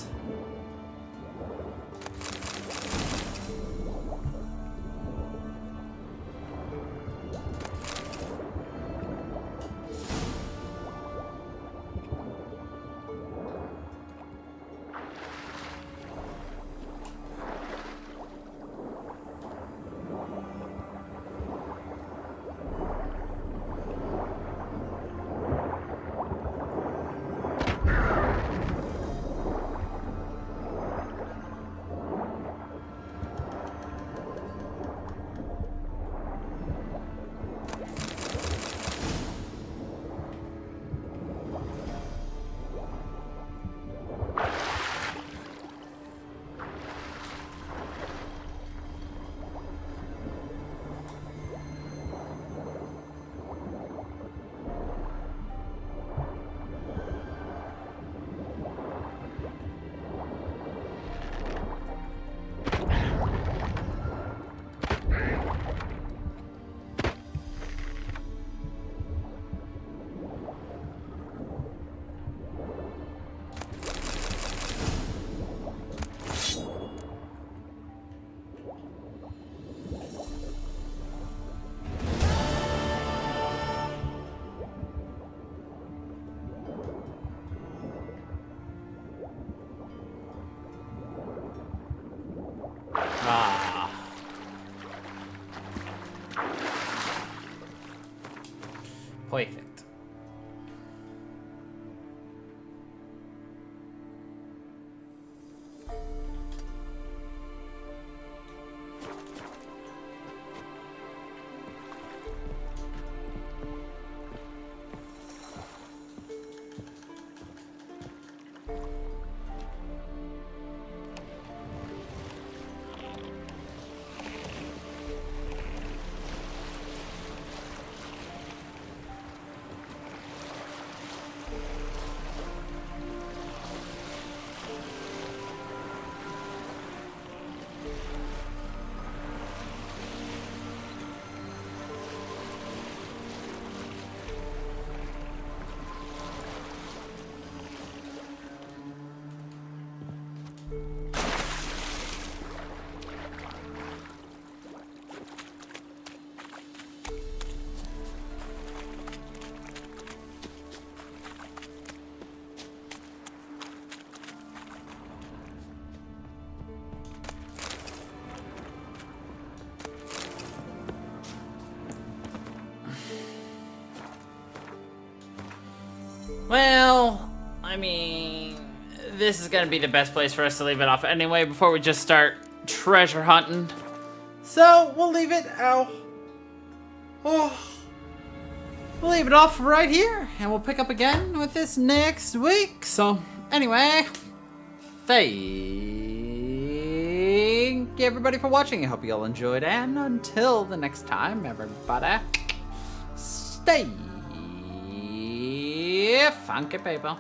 S1: I mean, this is gonna be the best place for us to leave it off anyway before we just start treasure hunting. So we'll leave it out. Oh, we'll leave it off right here, and we'll pick up again with this next week. So anyway, thank you everybody for watching. I hope you all enjoyed, and until the next time, everybody, stay funky, people.